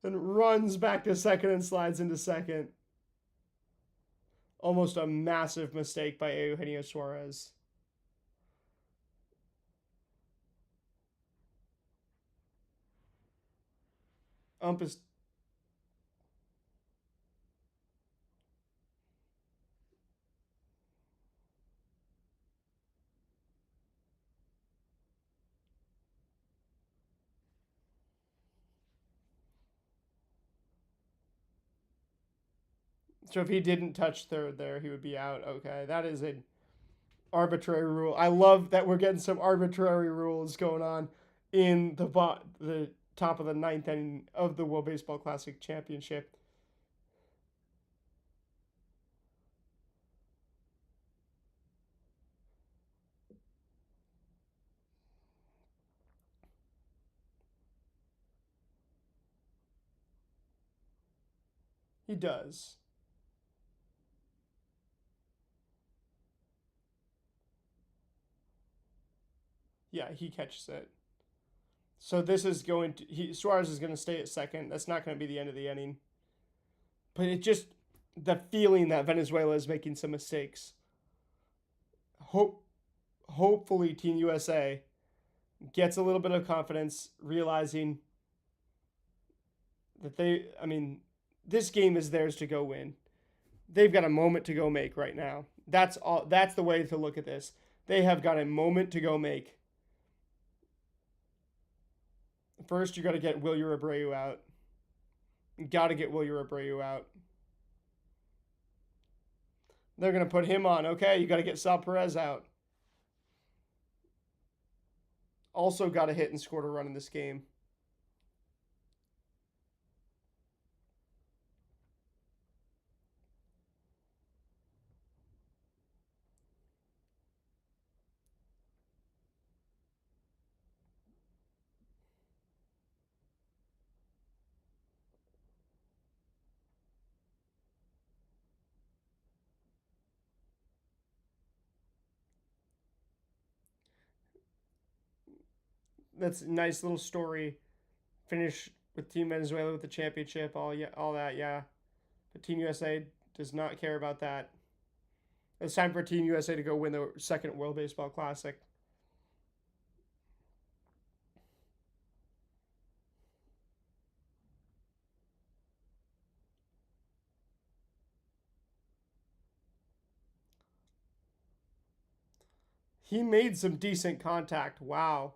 and runs back to second and slides into second. Almost a massive mistake by Eugenio Suarez. Ump is so if he didn't touch third there, he would be out. Okay, that is an arbitrary rule. I love that we're getting some arbitrary rules going on in the top of the ninth inning of the World Baseball Classic Championship. He does. Yeah, he catches it. So this is going to Suarez is going to stay at second. That's not going to be the end of the inning. But it just the feeling that Venezuela is making some mistakes. Hopefully Team USA gets a little bit of confidence, realizing that this game is theirs to go win. They've got a moment to go make right now. That's all. That's the way to look at this. They have got a moment to go make. First, you got to get Wilyer Abreu out. You got to get Wilyer Abreu out. They're going to put him on. Okay, you got to get Sal Perez out. Also got a hit and scored a run in this game. That's a nice little story. Finish with Team Venezuela with the championship. All that. Yeah, but Team USA does not care about that. It's time for Team USA to go win the second World Baseball Classic. He made some decent contact. Wow.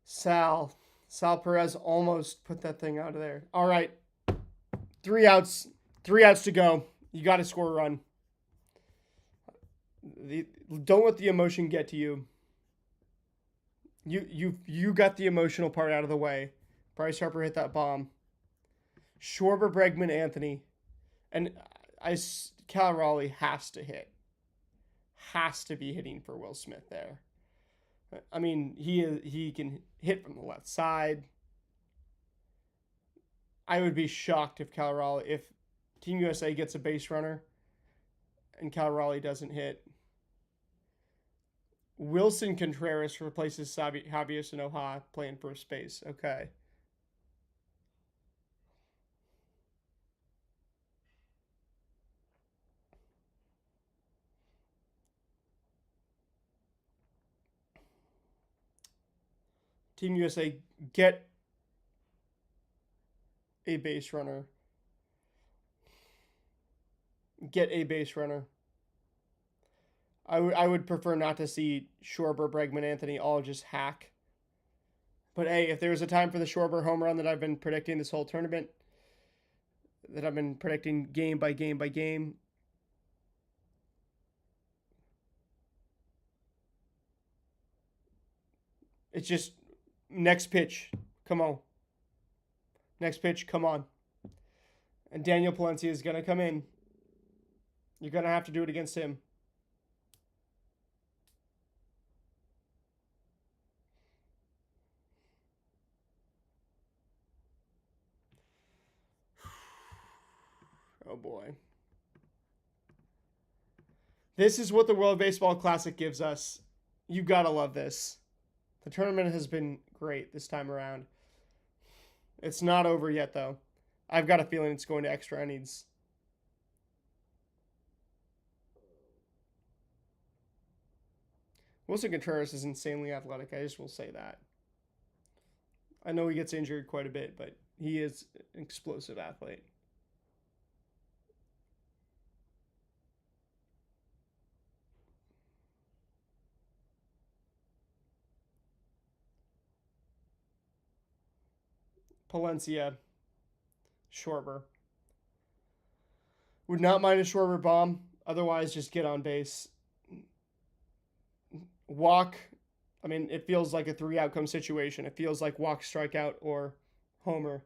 Sal. Sal Perez almost put that thing out of there. All right. 3 outs. 3 outs to go. You got to score a run. Don't let the emotion get to you. You got the emotional part out of the way. Bryce Harper hit that bomb. Schwarber, Bregman, Anthony, and Cal Raleigh has to hit. Has to be hitting for Will Smith there. I mean, he can hit from the left side. I would be shocked if Team USA gets a base runner and Cal Raleigh doesn't hit. Wilson Contreras replaces Javier Sanoja playing first base. Okay. Team USA get a base runner. Get a base runner. I would prefer not to see Schwarber, Bregman, Anthony all just hack. But hey, if there's a time for the Schwarber home run that I've been predicting this whole tournament, that I've been predicting game by game by game, it's just next pitch. Come on. Next pitch, come on. And Daniel Palencia is going to come in. You're going to have to do it against him. Oh boy. This is what the World Baseball Classic gives us. You gotta love this. The tournament has been great this time around. It's not over yet, though. I've got a feeling it's going to extra innings. Wilson Contreras is insanely athletic. I just will say that. I know he gets injured quite a bit, but he is an explosive athlete. Palencia, Schwarber. Would not mind a Schwarber bomb. Otherwise, just get on base. Walk. I mean, it feels like a 3 outcome situation. It feels like walk, strikeout, or homer.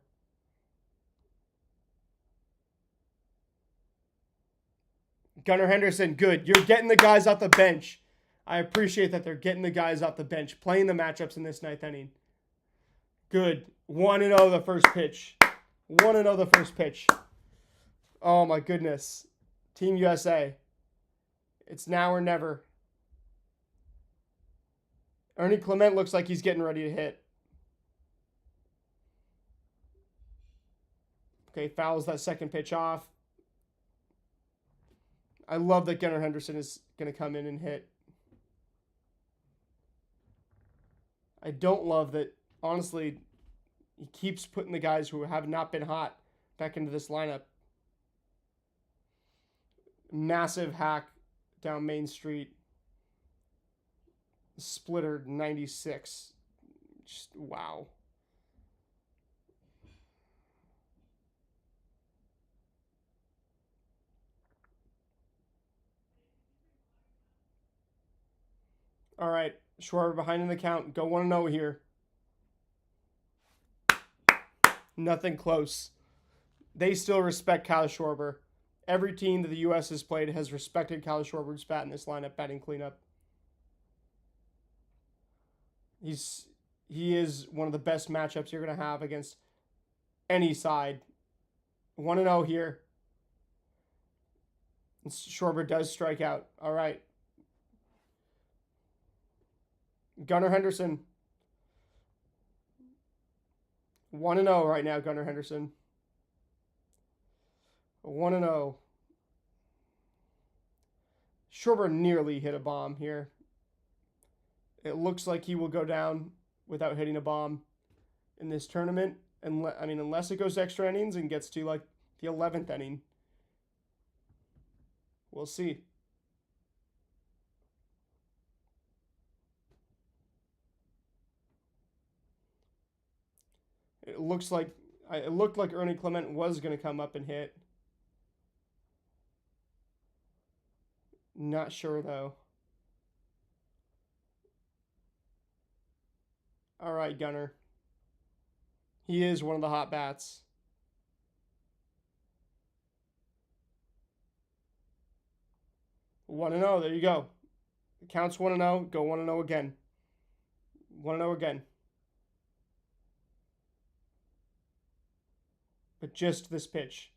Gunnar Henderson, good. You're getting the guys off the bench. I appreciate that they're getting the guys off the bench, playing the matchups in this ninth inning. Good. 1-0 the first pitch. 1-0 the first pitch. Oh my goodness. Team USA. It's now or never. Ernie Clement looks like he's getting ready to hit. Okay, fouls that second pitch off. I love that Gunnar Henderson is going to come in and hit. I don't love that, honestly, he keeps putting the guys who have not been hot back into this lineup. Massive hack down Main Street. Splitter 96. Just wow. All right, Schwarber behind in the count. Go 1-0 here. Nothing close. They still respect Kyle Schwarber. Every team that the U.S. has played has respected Kyle Schwarber's bat in this lineup, batting cleanup. He is one of the best matchups you're going to have against any side. 1-0 here. Schwarber does strike out. All right. Gunnar Henderson. 1-0 right now, Gunnar Henderson. 1-0. Schwarber nearly hit a bomb here. It looks like he will go down without hitting a bomb in this tournament. Unless it goes extra innings and gets to like the 11th inning. We'll see. It looked like Ernie Clement was going to come up and hit. Not sure though. All right, Gunnar. He is one of the hot bats. One and 0. There you go. It counts 1-0. Go 1-0 again. 1-0 again. But just this pitch.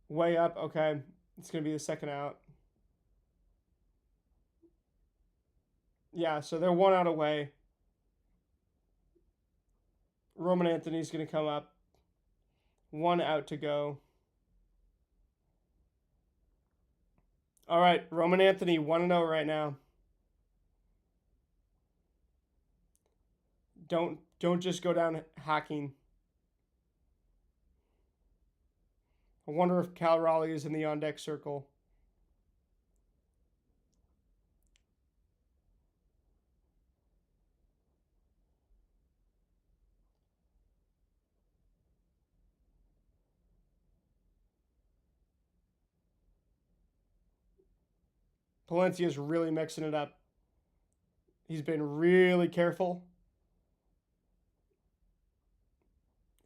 Way up. Okay. It's going to be the second out. Yeah, so they're 1 out away. Roman Anthony's going to come up. 1 out to go. All right, Roman Anthony 1-0 right now. Don't just go down hacking. I wonder if Cal Raleigh is in the on-deck circle. Palencia's really mixing it up. He's been really careful.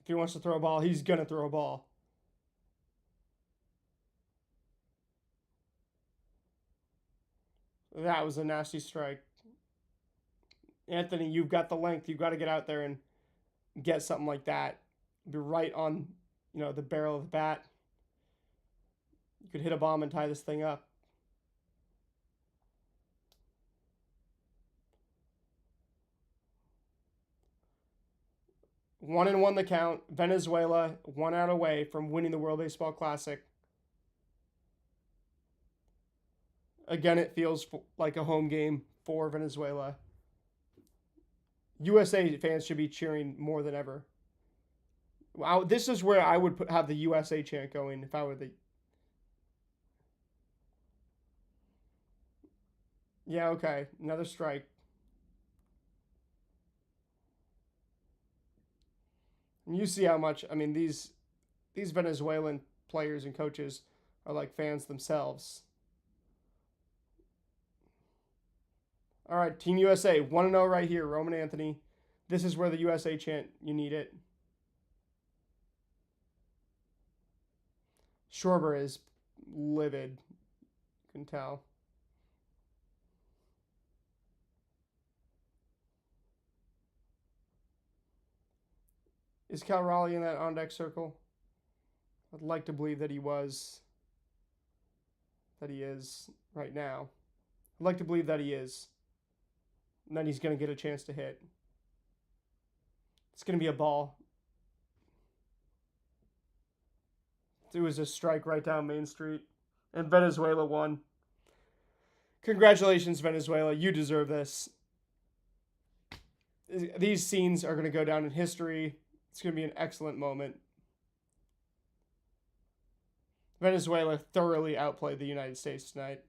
If he wants to throw a ball, he's going to throw a ball. That was a nasty strike. Anthony, you've got the length. You've got to get out there and get something like that. Be right on, the barrel of the bat. You could hit a bomb and tie this thing up. One and 1 the count. Venezuela 1 out away from winning the World Baseball Classic. Again, it feels like a home game for Venezuela. USA fans should be cheering more than ever. Wow, this is where I would have the USA chant going if I were the... Yeah, okay. Another strike. And you see how much, these Venezuelan players and coaches are like fans themselves. All right, Team USA, 1-0 right here. Roman Anthony. This is where the USA chant, you need it. Schwarber is livid. You can tell. Is Cal Raleigh in that on deck circle? I'd like to believe that he was. That he is right now. I'd like to believe that he is. And then he's going to get a chance to hit. It's going to be a ball. It was a strike right down Main Street. And Venezuela won. Congratulations, Venezuela. You deserve this. These scenes are going to go down in history. It's going to be an excellent moment. Venezuela thoroughly outplayed the United States tonight.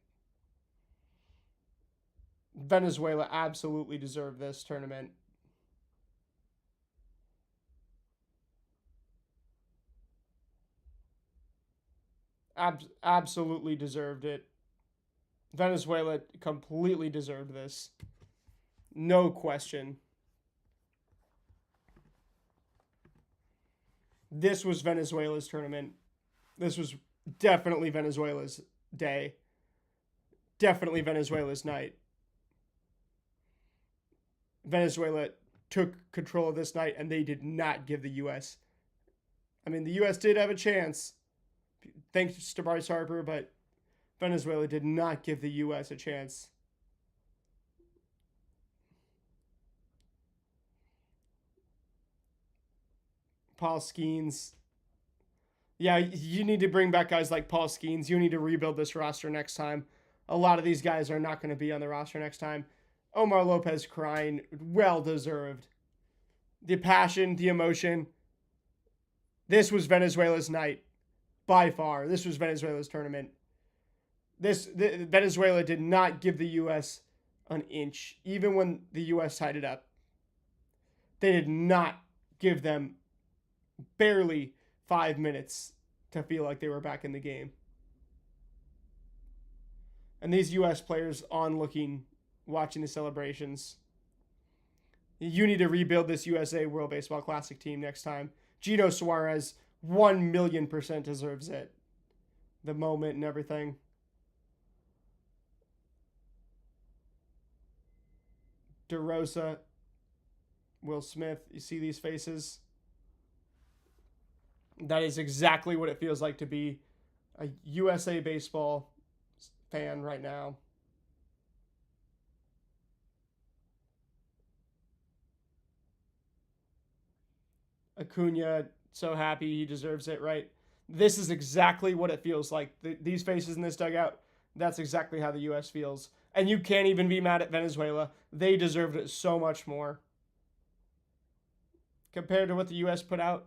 Venezuela absolutely deserved this tournament. Absolutely deserved it. Venezuela completely deserved this. No question. This was Venezuela's tournament. This was definitely Venezuela's day. Definitely Venezuela's night. Venezuela took control of this night, and they did not give the U.S. I mean, the U.S. did have a chance, thanks to Bryce Harper, but Venezuela did not give the U.S. a chance. Paul Skeens. Yeah, you need to bring back guys like Paul Skeens. You need to rebuild this roster next time. A lot of these guys are not going to be on the roster next time. Omar Lopez crying, well deserved. The passion, the emotion. This was Venezuela's night, by far. This was Venezuela's tournament. Venezuela did not give the U.S. an inch, even when the U.S. tied it up. They did not give them barely 5 minutes to feel like they were back in the game. And these U.S. players onlooking, watching the celebrations. You need to rebuild this USA World Baseball Classic team next time. Gino Suarez 1,000,000% deserves it. The moment and everything. DeRosa, Will Smith, you see these faces? That is exactly what it feels like to be a USA Baseball fan right now. Acuna, so happy, he deserves it, right? This is exactly what it feels like. These faces in this dugout, that's exactly how the U.S. feels. And you can't even be mad at Venezuela. They deserved it so much more. Compared to what the U.S. put out,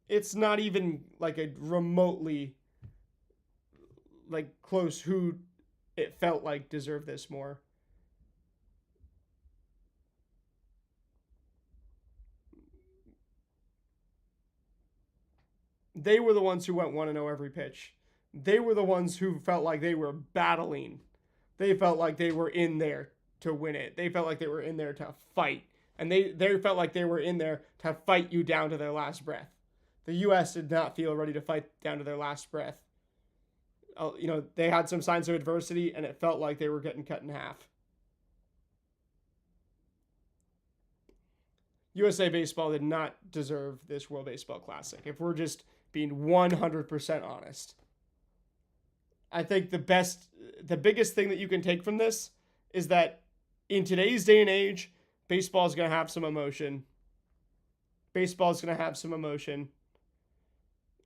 it's not even like a remotely like close who it felt like deserved this more. They were the ones who went 1-0 every pitch. They were the ones who felt like they were battling. They felt like they were in there to win it. They felt like they were in there to fight. And they felt like they were in there to fight you down to their last breath. The U.S. did not feel ready to fight down to their last breath. They had some signs of adversity, and it felt like they were getting cut in half. USA Baseball did not deserve this World Baseball Classic, if we're just being 100% honest. I think the biggest thing that you can take from this is that in today's day and age, baseball is going to have some emotion. Baseball is going to have some emotion.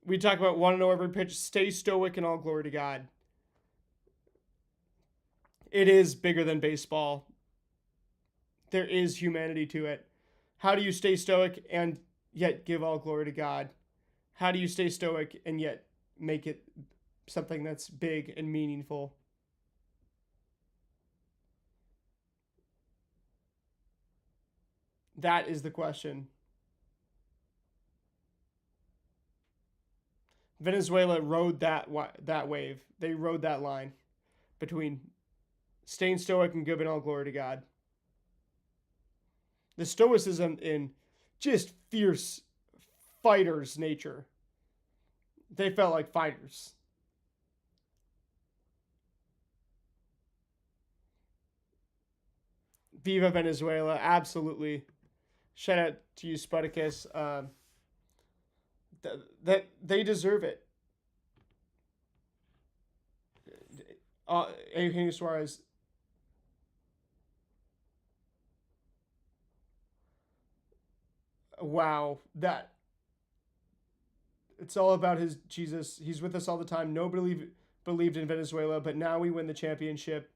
We talk about 1-0 every pitch. Stay stoic and all glory to God. It is bigger than baseball. There is humanity to it. How do you stay stoic and yet give all glory to God? How do you stay stoic and yet make it something that's big and meaningful? That is the question. Venezuela rode that wave. They rode that line between staying stoic and giving all glory to God. The stoicism in just fierce fighters' nature. They felt like fighters. Viva Venezuela, absolutely. Shout out to you, Sputicus. That they deserve it. Eugenio Suarez. Wow, that it's all about his Jesus. He's with us all the time. Nobody believed in Venezuela, but now we win the championship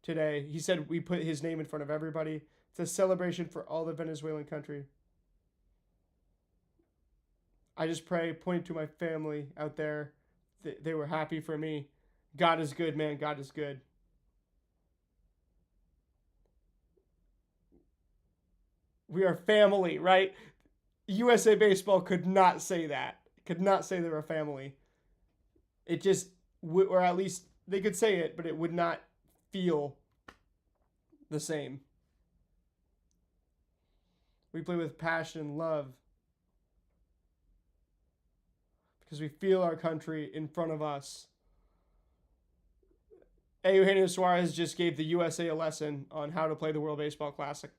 today. He said we put his name in front of everybody. It's a celebration for all the Venezuelan country. I just pray, point to my family out there. They were happy for me. God is good, man. God is good. We are family, right? USA Baseball could not say that. Could not say they're a family. It just, or at least they could say it, but it would not feel the same. We play with passion and love because we feel our country in front of us. Eugenio Suarez just gave the USA a lesson on how to play the World Baseball Classic.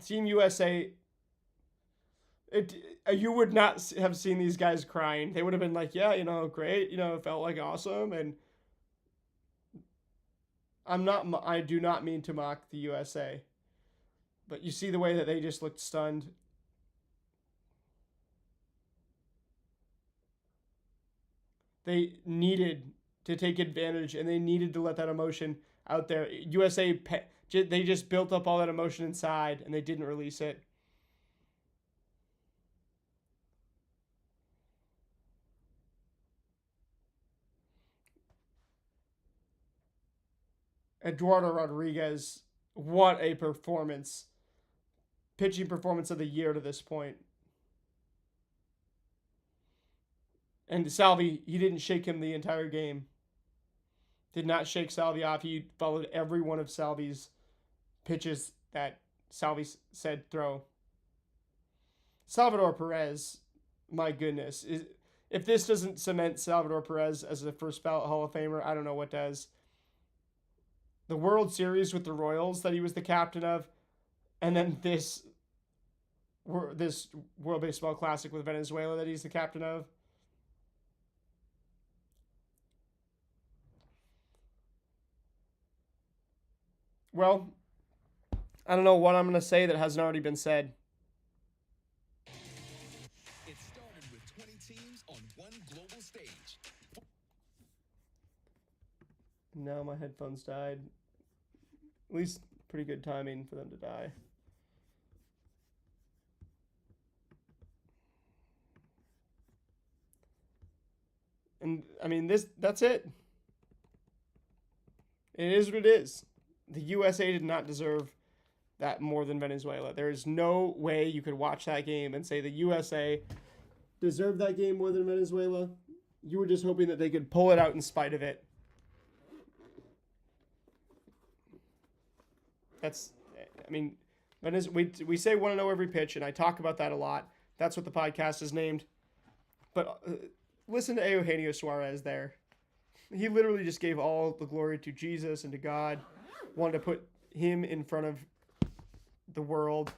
Team USA, you would not have seen these guys crying. They would have been like, yeah, great, it felt like awesome. And I do not mean to mock the USA, but you see the way that they just looked stunned. They needed to take advantage, and they needed to let that emotion out there. USA, they just built up all that emotion inside, and they didn't release it. Eduardo Rodriguez, what a performance. Pitching performance of the year to this point. And Salvi, he didn't shake him the entire game. Did not shake Salvi off. He followed every one of Salvi's pitches that Salvi said throw. Salvador Perez, my goodness. If this doesn't cement Salvador Perez as a first ballot Hall of Famer, I don't know what does. The World Series with the Royals that he was the captain of, and then this World Baseball Classic with Venezuela that he's the captain of. Well, I don't know what I'm going to say that hasn't already been said. It started with 20 teams on one global stage. Now my headphones died. At least pretty good timing for them to die. And I mean, that's it. It is what it is. The USA did not deserve that more than Venezuela. There is no way you could watch that game and say the USA deserved that game more than Venezuela. You were just hoping that they could pull it out in spite of it. We say want to know every pitch, and I talk about that a lot. That's what the podcast is named. But listen to Eugenio Suarez there. He literally just gave all the glory to Jesus and to God. Wanted to put him in front of the world.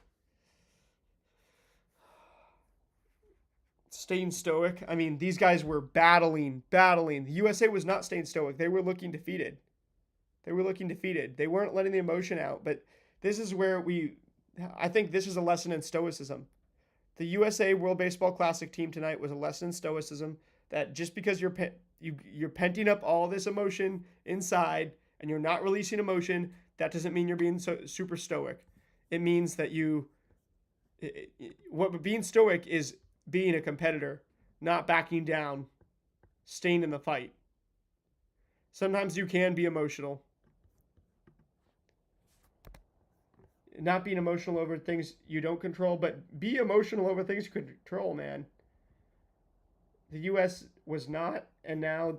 Staying stoic. I mean, these guys were battling. The USA was not staying stoic. They were looking defeated. They weren't letting the emotion out. But this is where I think this is a lesson in stoicism. The USA World Baseball Classic team tonight was a lesson in stoicism, that just because you're penting up all this emotion inside and you're not releasing emotion, that doesn't mean you're being super stoic. It means that being stoic is being a competitor, not backing down, staying in the fight. Sometimes you can be emotional. not being emotional over things you don't control, but be emotional over things you control, man. The U.S. was not, and now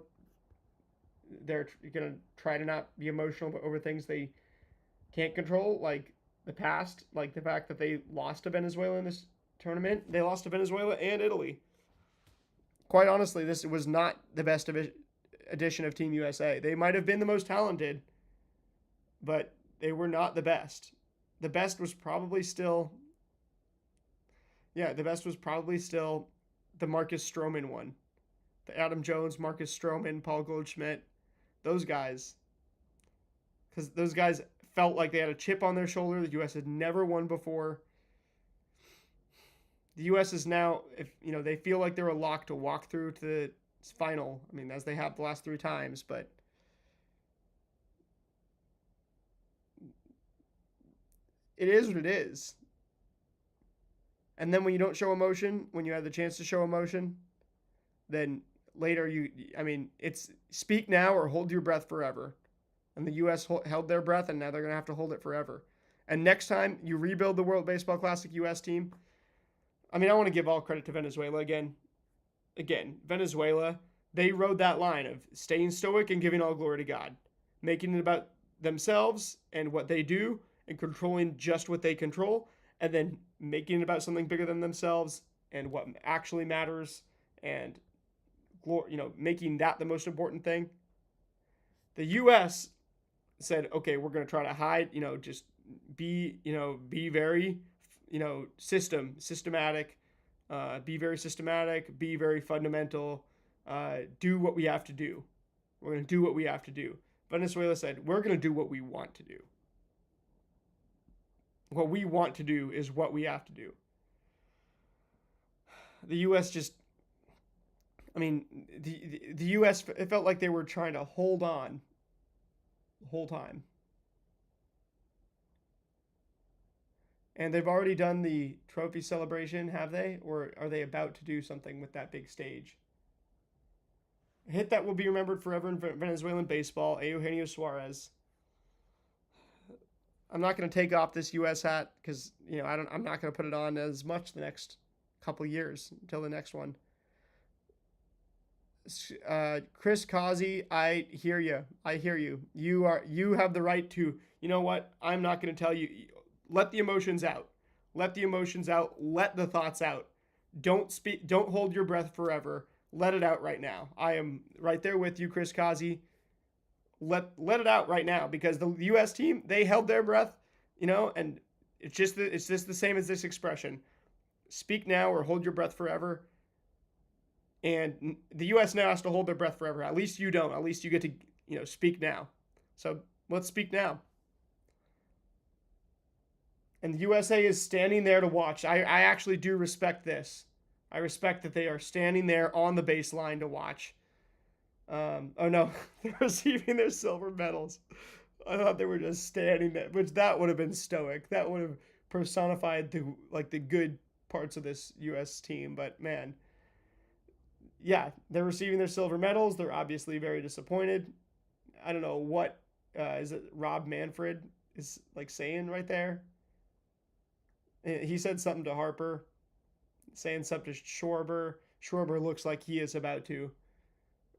they're going to try to not be emotional over things they can't control, like the past, like the fact that they lost to Venezuela in this tournament. They lost to Venezuela and Italy. Quite honestly, this was not the best edition of Team USA. They might have been the most talented, but they were not the best. The best was probably still, yeah, the best was probably still the Marcus Stroman one. The Adam Jones, Marcus Stroman, Paul Goldschmidt, those guys. Because those guys felt like they had a chip on their shoulder. The U.S. had never won before. The U.S. is now, if they feel like they're a lock to walk through to the final. I mean, as they have the last 3 times, but it is what it is. And then when you don't show emotion, when you have the chance to show emotion, then later it's speak now or hold your breath forever. And the U.S. held their breath, and now they're going to have to hold it forever. And next time you rebuild the World Baseball Classic U.S. team, I want to give all credit to Venezuela again. Venezuela, they rode that line of staying stoic and giving all glory to God, making it about themselves and what they do and controlling just what they control, and then making it about something bigger than themselves and what actually matters, and making that the most important thing. The U.S. said, okay, we're going to try to hide, just be very, systematic, be very systematic, be very fundamental, do what we have to do. We're going to do what we have to do. Venezuela said, we're going to do what we want to do. What we want to do is what we have to do. The U.S. just, the U.S., it felt like they were trying to hold on the whole time. And they've already done the trophy celebration, have they? Or are they about to do something with that big stage? A hit that will be remembered forever in Venezuelan baseball, Eugenio Suarez. I'm not going to take off this U.S. hat because, I'm not going to put it on as much the next couple years until the next one. Chris Causey, I hear you. You have the right to, you know what? I'm not going to tell you. Let the emotions out. Let the emotions out. Let the thoughts out. Don't hold your breath forever. Let it out right now. I am right there with you, Chris Causey. Let it out right now, because the U.S. team, they held their breath, and it's just the same as this expression. Speak now or hold your breath forever. And the U.S. now has to hold their breath forever. At least you don't. At least you get to, speak now. So let's speak now. And the USA is standing there to watch. I actually do respect this. I respect that they are standing there on the baseline to watch. Oh no, they're receiving their silver medals. I thought they were just standing there, which that would have been stoic. That would have personified the good parts of this U.S. team. But man, yeah, they're receiving their silver medals. They're obviously very disappointed. I don't know what is it Rob Manfred is saying right there. He said something to Harper, saying something to Schwarber. Schwarber looks like he is about to.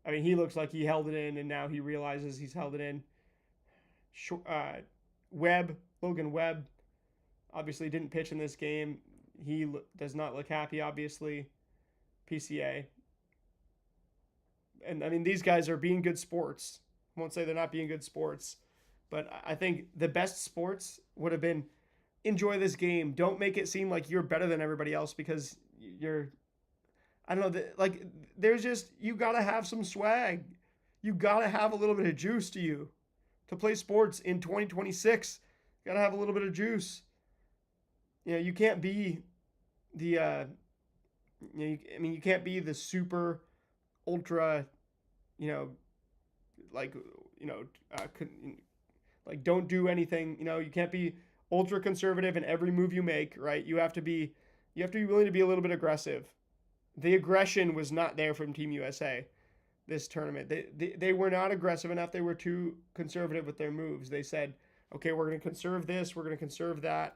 He looks like he held it in, and now he realizes he's held it in. Logan Webb, obviously didn't pitch in this game. He does not look happy, obviously. PCA. And these guys are being good sports. I won't say they're not being good sports, but I think the best sports would have been enjoy this game. Don't make it seem like you're better than everybody else because you're, I don't know, there's just, you got to have some swag. You got to have a little bit of juice to you. To play sports in 2026, you got to have a little bit of juice. You can't be the, you can't be the super, ultra, don't do anything. You can't be ultra conservative in every move you make, right? You have to be willing to be a little bit aggressive. The aggression was not there from Team USA this tournament. They were not aggressive enough. They were too conservative with their moves. They said, okay, we're going to conserve this, we're going to conserve that.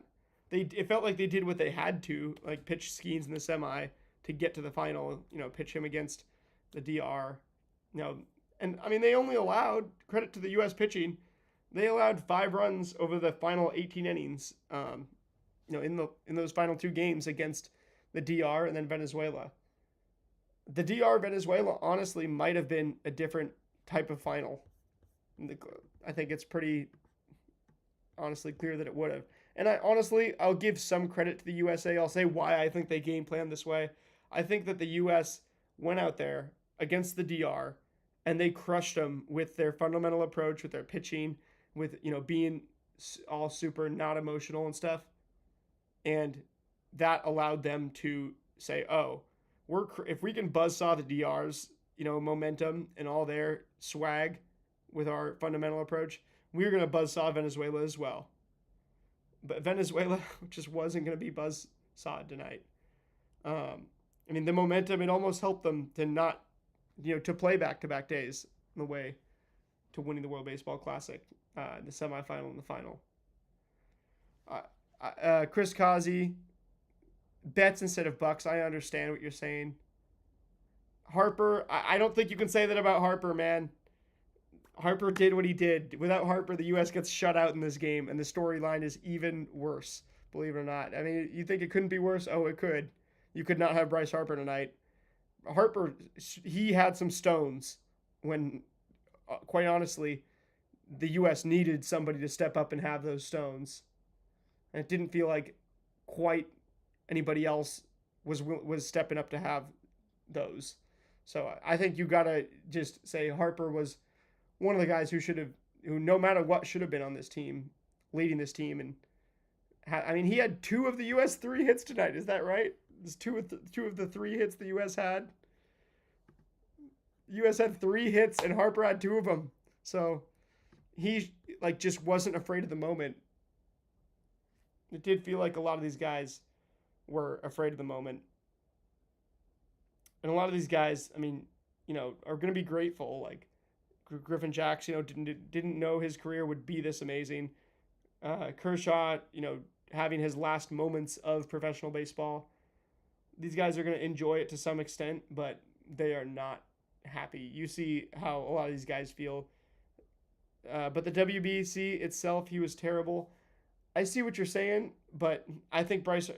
It felt like they did what they had to, like pitch Skeens in the semi to get to the final. Pitch him against the DR. And I mean they only allowed, credit to the U.S. pitching, they allowed 5 runs over the final 18 innings. In those final 2 games against the DR and then Venezuela. The DR Venezuela honestly might have been a different type of final. I think it's pretty honestly clear that it would have. And I'll give some credit to the USA. I'll say why I think they game planned this way. I think that the US went out there against the DR and they crushed them with their fundamental approach, with their pitching, with being all super not emotional and stuff. And that allowed them to say, "Oh, if we can buzzsaw the DR's momentum and all their swag with our fundamental approach, we're going to buzzsaw Venezuela as well." But Venezuela just wasn't going to be buzzsawed tonight. I mean, the momentum, it almost helped them to not, to play back-to-back days on the way to winning the World Baseball Classic, the semifinal and the final. Chris Kazi, bets instead of bucks. I understand what you're saying. Harper, I don't think you can say that about Harper, man. Harper did what he did. Without Harper, the U.S. gets shut out in this game, and the storyline is even worse, believe it or not. I mean, you think it couldn't be worse? Oh, it could. You could not have Bryce Harper tonight. Harper, he had some stones when, quite honestly, the U.S. needed somebody to step up and have those stones. And it didn't feel like quite anybody else was stepping up to have those. So I think you got to just say Harper was one of the guys who no matter what should have been on this team, leading this team. And he had 2 of the U.S. 3 hits tonight. Is that right? It's two of the 3 hits the U.S. had. The U.S. had 3 hits and Harper had 2 of them. So he just wasn't afraid of the moment. It did feel like a lot of these guys were afraid of the moment. And a lot of these guys, are going to be grateful. Like Griffin Jacks, didn't know his career would be this amazing. Kershaw, having his last moments of professional baseball. These guys are going to enjoy it to some extent, but they are not happy. You see how a lot of these guys feel. But the WBC itself, he was terrible. I see what you're saying, but I think Bryce,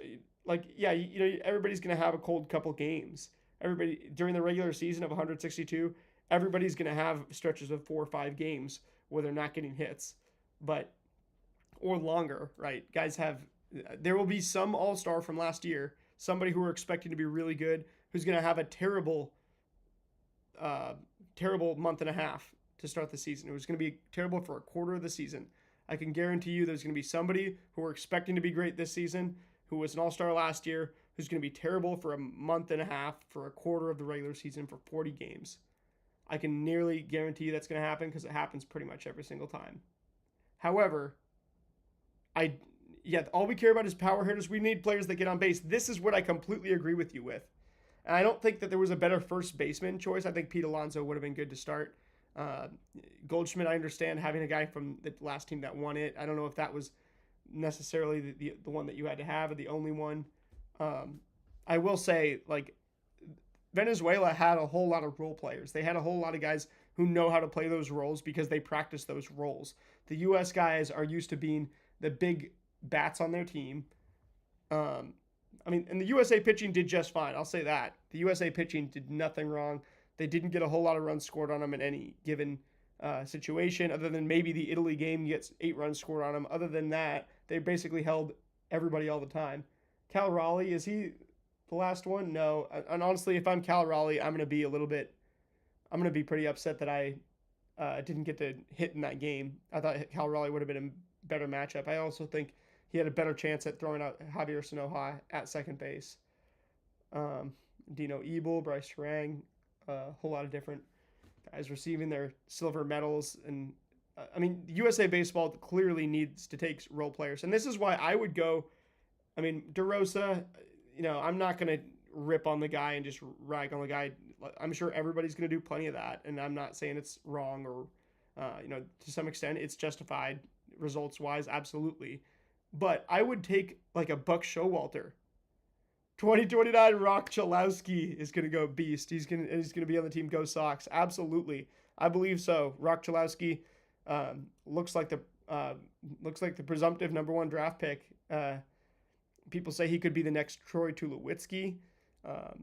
everybody's going to have a cold couple games. Everybody, during the regular season of 162, everybody's going to have stretches of 4 or 5 games where they're not getting hits, or longer, right? There will be some all-star from last year, somebody who we're expecting to be really good, who's going to have a terrible month and a half to start the season. It was going to be terrible for a quarter of the season. I can guarantee you there's going to be somebody who we're expecting to be great this season, who was an all-star last year, who's going to be terrible for a month and a half, for a quarter of the regular season, for 40 games. I can nearly guarantee that's going to happen because it happens pretty much every single time. However, all we care about is power hitters. We need players that get on base. This is what I completely agree with you with. And I don't think that there was a better first baseman choice. I think Pete Alonso would have been good to start. Goldschmidt, I understand having a guy from the last team that won it. I don't know if that was necessarily the one that you had to have or the only one. I will say, Venezuela had a whole lot of role players. They had a whole lot of guys who know how to play those roles because they practice those roles. The U.S. guys are used to being the big bats on their team. And the USA pitching did just fine. I'll say that. The USA pitching did nothing wrong. They didn't get a whole lot of runs scored on them in any given situation, other than maybe the Italy game gets 8 runs scored on them. Other than that, they basically held everybody all the time. Cal Raleigh, is he the last one? No. And honestly, if I'm Cal Raleigh, I'm going to be pretty upset that I didn't get to hit in that game. I thought Cal Raleigh would have been a better matchup. I also think he had a better chance at throwing out Javier Sanoja at second base. Dino Ebel, Bryce Harang, a whole lot of different guys receiving their silver medals. And USA Baseball clearly needs to take role players. And this is why I would go, DeRosa, I'm not going to rip on the guy and just rag on the guy. I'm sure everybody's going to do plenty of that. And I'm not saying it's wrong or, to some extent it's justified. results wise, absolutely. But I would take like a Buck Showalter. 2029 Rock Chalowski is going to go beast. He's going to be on the team. Go Sox. Absolutely. I believe so. Rock Chalowski looks like the presumptive number one draft pick. People say he could be the next Troy Tulowitzki.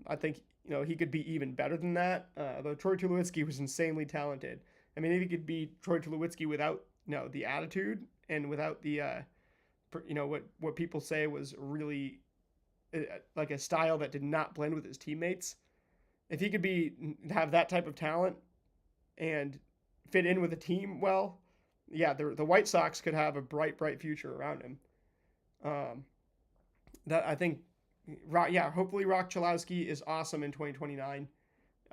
I think he could be even better than that. Though Troy Tulowitzki was insanely talented. I mean, if he could be Troy Tulowitzki without the attitude and without the what people say was really like a style that did not blend with his teammates. If he could have that type of talent and fit in with the team well, yeah, the White Sox could have a bright future around him. That I think, hopefully Rock Chalowski is awesome in 2029.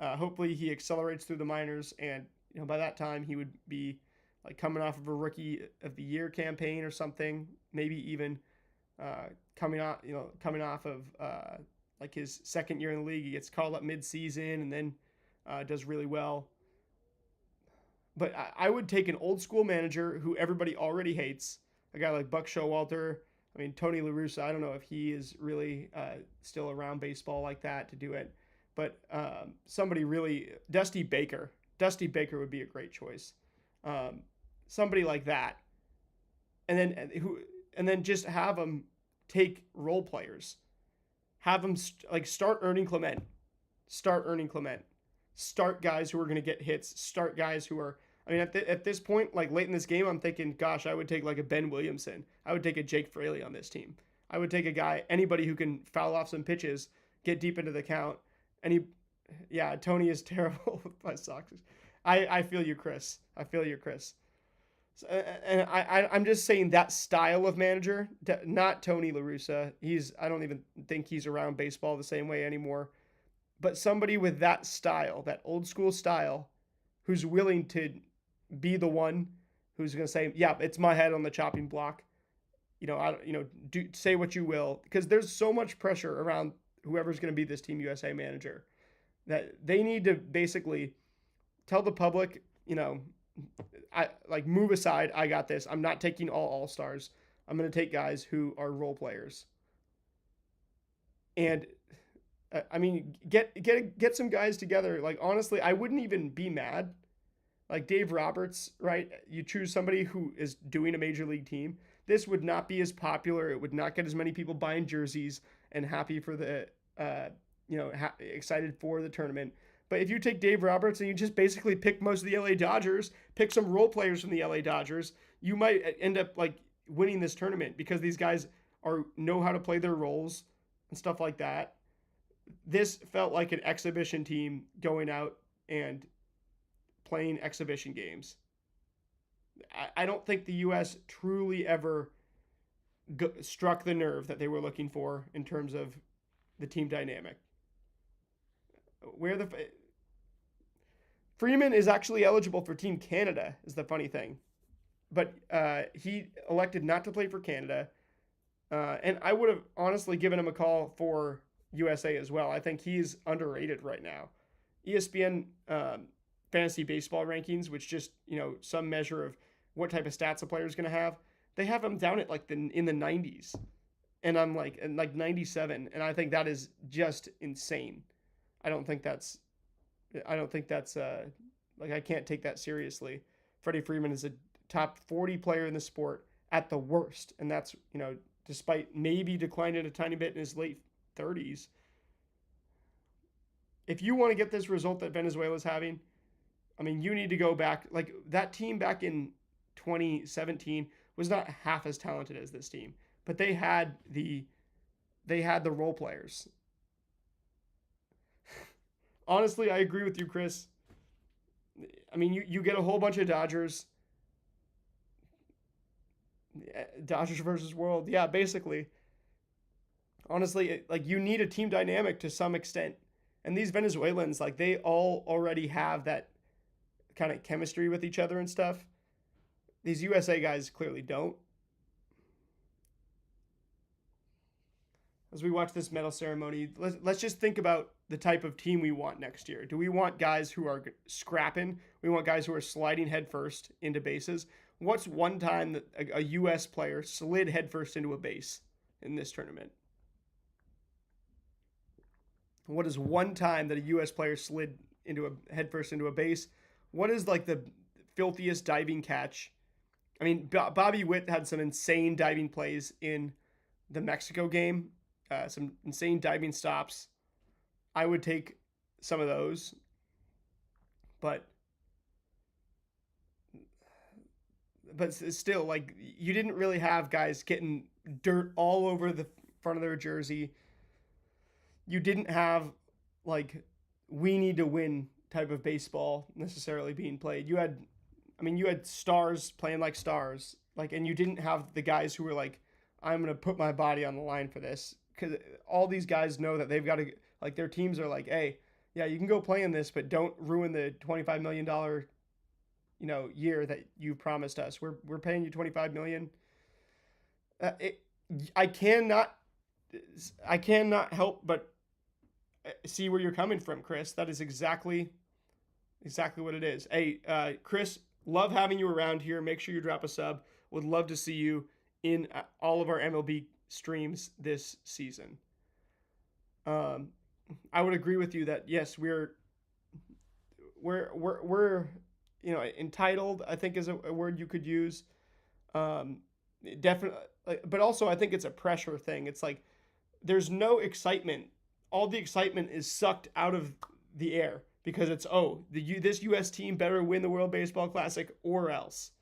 Hopefully he accelerates through the minors, and by that time he would be like coming off of a Rookie of the Year campaign or something, maybe even coming off of like his second year in the league. He gets called up mid-season and then does really well. But I would take an old school manager who everybody already hates, a guy like Buck Showalter. I mean, Tony La Russa, I don't know if he is really still around baseball like that to do it. But somebody really, Dusty Baker. Dusty Baker would be a great choice. Somebody like that. And then just have them take role players. Have them start Ernie Clement. Start guys who are going to get hits. Start guys who are, I mean, at this point, like late in this game, I'm thinking, gosh, I would take like a Ben Williamson. I would take a Jake Fraley on this team. I would take anybody who can foul off some pitches, get deep into the count. Tony is terrible by Sox. I feel you, Chris. So, and I'm just saying that style of manager, not Tony La Russa. I don't even think he's around baseball the same way anymore. But somebody with that style, that old school style, who's willing to be the one who's going to say, yeah, it's my head on the chopping block. Say what you will, because there's so much pressure around whoever's going to be this Team USA manager that they need to basically tell the public, move aside. I got this. I'm not taking all stars. I'm going to take guys who are role players. And I mean, get some guys together. Like, honestly, I wouldn't even be mad. Like Dave Roberts, right? You choose somebody who is doing a major league team. This would not be as popular. It would not get as many people buying jerseys and happy for the, excited for the tournament. But if you take Dave Roberts and you just basically pick most of the LA Dodgers, pick some role players from the LA Dodgers, you might end up like winning this tournament because these guys know how to play their roles and stuff like that. This felt like an exhibition team going out and playing exhibition games. I don't think the U.S. truly ever struck the nerve that they were looking for in terms of the team dynamic. Freeman is actually eligible for Team Canada, is the funny thing. But he elected not to play for Canada. And I would have honestly given him a call for USA as well. I think he's underrated right now. ESPN fantasy baseball rankings, which just, some measure of what type of stats a player is going to have, they have him down at in the 90s. And I'm like 97. And I think that is just insane. I don't think that's I can't take that seriously. Freddie Freeman is a top 40 player in the sport at the worst. And that's, despite maybe declining a tiny bit in his late 30s. If you want to get this result that Venezuela's having, I mean, you need to go back. Like, that team back in 2017 was not half as talented as this team, but they had the role players. Honestly, I agree with you, Chris. I mean, you get a whole bunch of Dodgers versus world. Yeah, basically. Honestly, you need a team dynamic to some extent. And these Venezuelans, they all already have that kind of chemistry with each other and stuff. These USA guys clearly don't. As we watch this medal ceremony, let's just think about the type of team we want next year. Do we want guys who are scrapping? We want guys who are sliding headfirst into bases? What's one time that a U.S. player slid headfirst into a base in this tournament? What is one time that a U.S. player slid into a headfirst into a base? What is like the filthiest diving catch? I mean, Bobby Witt had some insane diving plays in the Mexico game, some insane diving stops. I would take some of those, but still, like you didn't really have guys getting dirt all over the front of their jersey. You didn't have like we need to win type of baseball necessarily being played. You had stars playing like stars, like, and you didn't have the guys who were like, I'm gonna put my body on the line for this, because all these guys know that they've got to, like, their teams are like, hey, yeah, you can go play in this, but don't ruin the $25 million year that you promised us. We're paying you 25 million. It, I cannot I cannot help but see where you're coming from, Chris. That is exactly what it is. Hey, Chris, love having you around here. Make sure you drop a sub. Would love to see you in all of our MLB streams this season. I would agree with you that yes, we're entitled, I think is a word you could use. Um, Definitely, but also I think it's a pressure thing. It's like there's no excitement. All the excitement is sucked out of the air because it's this U.S. team better win the World Baseball Classic or else,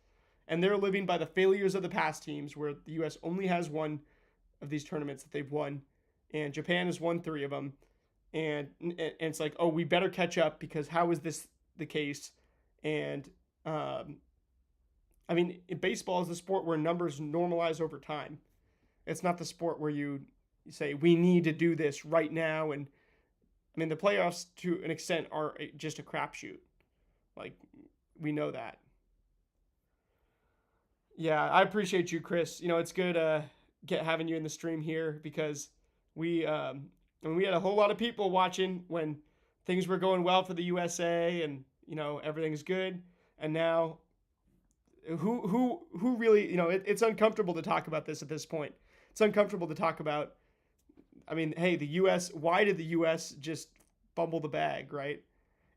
and they're living by the failures of the past teams where the U.S. only has one of these tournaments that they've won, and Japan has won 3 of them, and it's like, oh, we better catch up because how is this the case? And baseball is the sport where numbers normalize over time. It's not the sport where you say we need to do this right now. And I mean, the playoffs to an extent are just a crapshoot. Like, we know that. Yeah, I appreciate you, Chris. It's good having you in the stream here because we had a whole lot of people watching when things were going well for the USA and everything's good, and now who really it's uncomfortable to talk about this at this point. It's uncomfortable to talk about. I mean, hey, the U.S. Why did the U.S. just fumble the bag, right?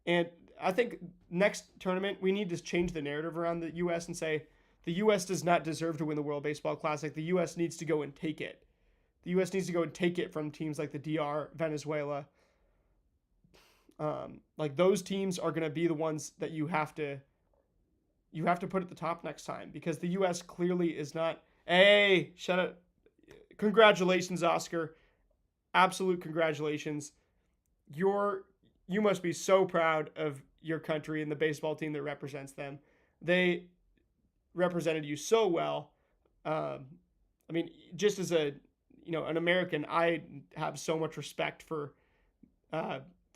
And I think next tournament we need to change the narrative around the U.S. and say the U.S. does not deserve to win the World Baseball Classic. The U.S. needs to go and take it. The U.S. needs to go and take it from teams like the DR, Venezuela. Like those teams are going to be the ones that you have to put at the top next time because the U.S. clearly is not. Hey, shut up! Congratulations, Oscar. Absolute congratulations. You must be so proud of your country and the baseball team that represents them. They represented you so well. Just as an American, I have so much respect for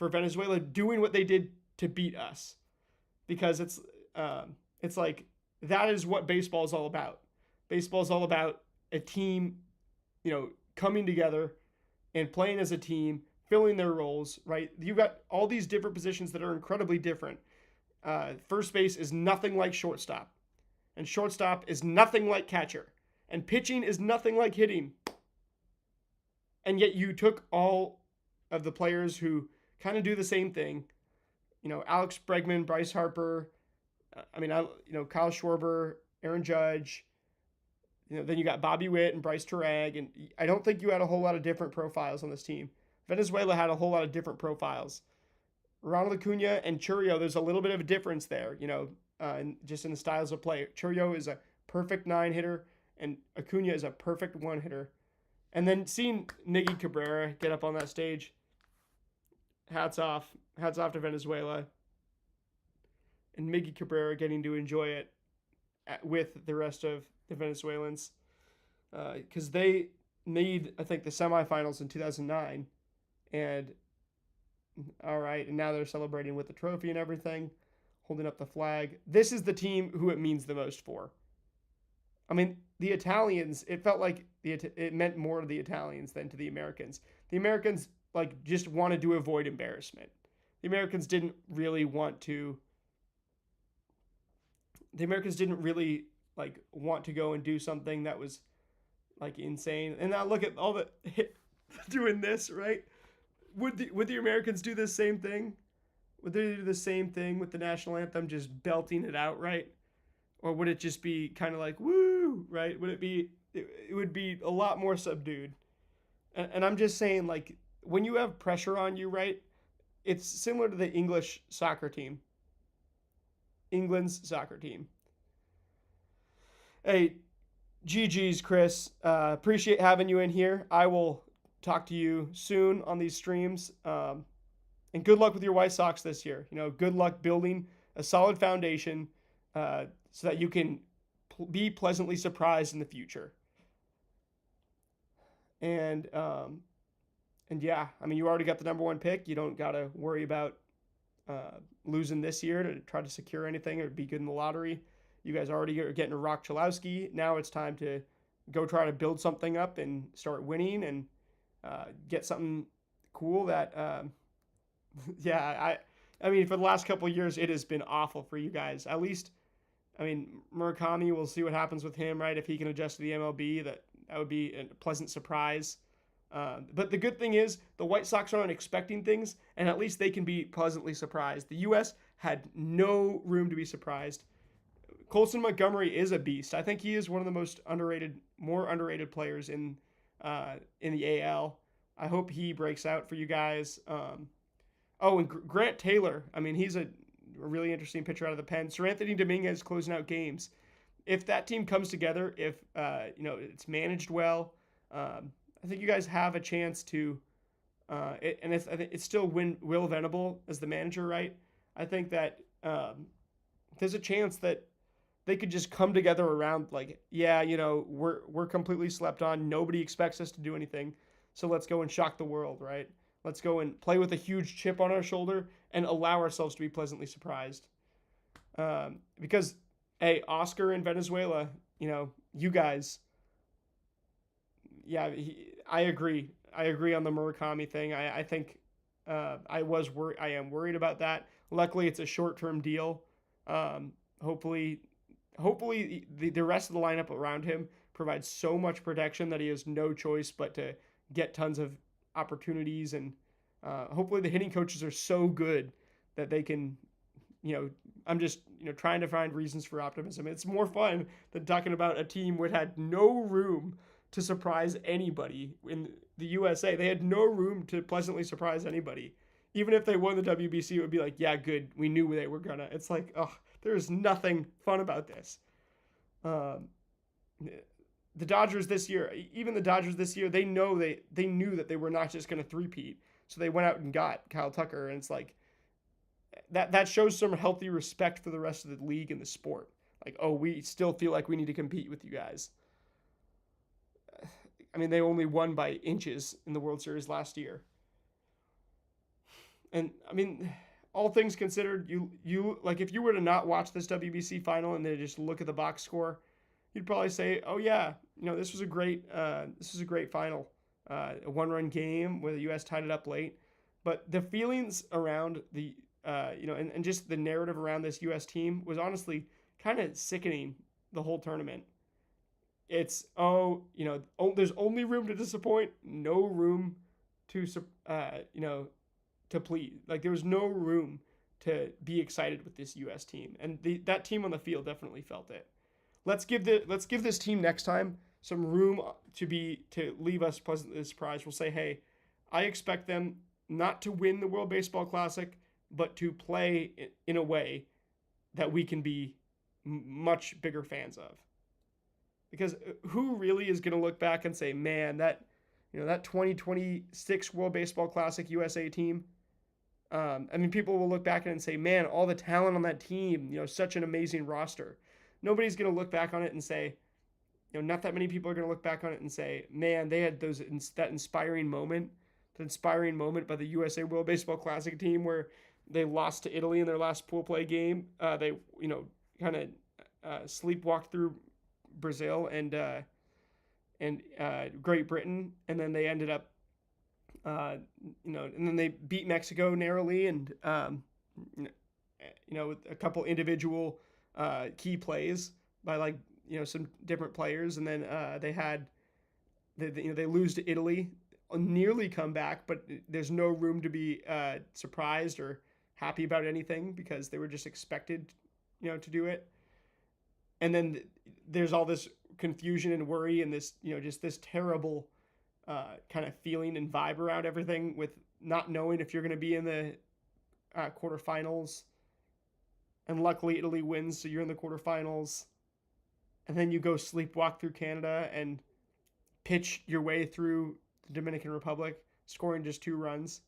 Venezuela doing what they did to beat us, because it's like that is what baseball is all about. Baseball is all about a team, coming together and playing as a team, filling their roles, right? You've got all these different positions that are incredibly different. First base is nothing like shortstop, and shortstop is nothing like catcher, and pitching is nothing like hitting. And yet you took all of the players who kind of do the same thing, Alex Bregman, Bryce Harper, Kyle Schwarber, Aaron Judge. Then you got Bobby Witt and Bryce Turang, and I don't think you had a whole lot of different profiles on this team. Venezuela had a whole lot of different profiles. Ronald Acuna and Churio, there's a little bit of a difference there, just in the styles of play. Churio is a perfect 9 hitter, and Acuna is a perfect 1 hitter. And then seeing Miggy Cabrera get up on that stage, hats off to Venezuela, and Miggy Cabrera getting to enjoy it with the rest of the Venezuelans, because they made, I think, the semifinals in 2009, and all right, and now they're celebrating with the trophy and everything, holding up the flag. This is the team who it means the most for. I mean, the Italians, it felt like it meant more to the Italians than to the Americans. The Americans just wanted to avoid embarrassment. The Americans didn't really like want to go and do something that was like insane. And now look at all the doing this, right? Would the Americans do the same thing? Would they do the same thing with the national anthem, just belting it out, right? Or would it just be kind of like woo, right? Would it be? It would be a lot more subdued. And I'm just saying, like, when you have pressure on you, right? It's similar to the English soccer team. England's soccer team. Hey, GG's, Chris. Appreciate having you in here. I will talk to you soon on these streams. And good luck with your White Sox this year. Good luck building a solid foundation so that you can be pleasantly surprised in the future. And yeah, I mean, you already got the number one pick. You don't got to worry about losing this year to try to secure anything or be good in the lottery. You guys already are getting a Rock Chalowski. Now it's time to go try to build something up and start winning and get something cool that, yeah, I mean, for the last couple of years, it has been awful for you guys. At least, I mean, Murakami, we'll see what happens with him, right? If he can adjust to the MLB, that would be a pleasant surprise. But the good thing is the White Sox aren't expecting things, and at least they can be pleasantly surprised. The U.S. had no room to be surprised. Colson Montgomery is a beast. I think he is one of the more underrated players in the AL. I hope he breaks out for you guys. And Grant Taylor. I mean, he's a really interesting pitcher out of the pen. Sir Anthony Dominguez closing out games. If that team comes together, if it's managed well, I think you guys have a chance to. I think it's still Will Venable as the manager, right? I think that there's a chance that they could just come together around we're completely slept on. Nobody expects us to do anything. So let's go and shock the world, right? Let's go and play with a huge chip on our shoulder and allow ourselves to be pleasantly surprised. Because, hey, Oscar in Venezuela, you guys, yeah, I agree. I agree on the Murakami thing. I think I am worried about that. Luckily, it's a short-term deal. Hopefully the rest of the lineup around him provides so much protection that he has no choice but to get tons of opportunities, and hopefully the hitting coaches are so good that they can, I'm just, trying to find reasons for optimism. It's more fun than talking about a team which had no room to surprise anybody in the USA. They had no room to pleasantly surprise anybody. Even if they won the WBC, it would be like, yeah, good. We knew they were gonna. It's like, there's nothing fun about this. The Dodgers this year, they knew that they were not just going to three-peat. So they went out and got Kyle Tucker, and it's like that shows some healthy respect for the rest of the league and the sport. Like, we still feel like we need to compete with you guys. I mean, they only won by inches in the World Series last year. And I mean, all things considered, you like if you were to not watch this WBC final and then just look at the box score, you'd probably say, "Oh yeah, this was a great final, a one-run game where the U.S. tied it up late." But the feelings around the and just the narrative around this U.S. team was honestly kind of sickening the whole tournament. It's there's only room to disappoint, no room to to please. Like there was no room to be excited with this U.S. team, and that team on the field definitely felt it. Let's give this team next time some room to leave us pleasantly surprised. We'll say, hey, I expect them not to win the World Baseball Classic, but to play in a way that we can be much bigger fans of. Because who really is going to look back and say, man, that 2026 World Baseball Classic USA team. I mean, people will look back at it and say, man, all the talent on that team, such an amazing roster. Nobody's going to look back on it and say, not that many people are going to look back on it and say, man, they had that inspiring moment by the USA World Baseball Classic team where they lost to Italy in their last pool play game. They, kind of sleepwalked through Brazil and Great Britain, and then they ended up, and then they beat Mexico narrowly, and with a couple individual key plays by like some different players, and then they lose to Italy, nearly come back, but there's no room to be surprised or happy about anything because they were just expected, to do it. And then there's all this confusion and worry and this, just this terrible kind of feeling and vibe around everything with not knowing if you're going to be in the quarterfinals. And luckily, Italy wins, so you're in the quarterfinals. And then you go sleepwalk through Canada and pitch your way through the Dominican Republic, scoring just 2 runs.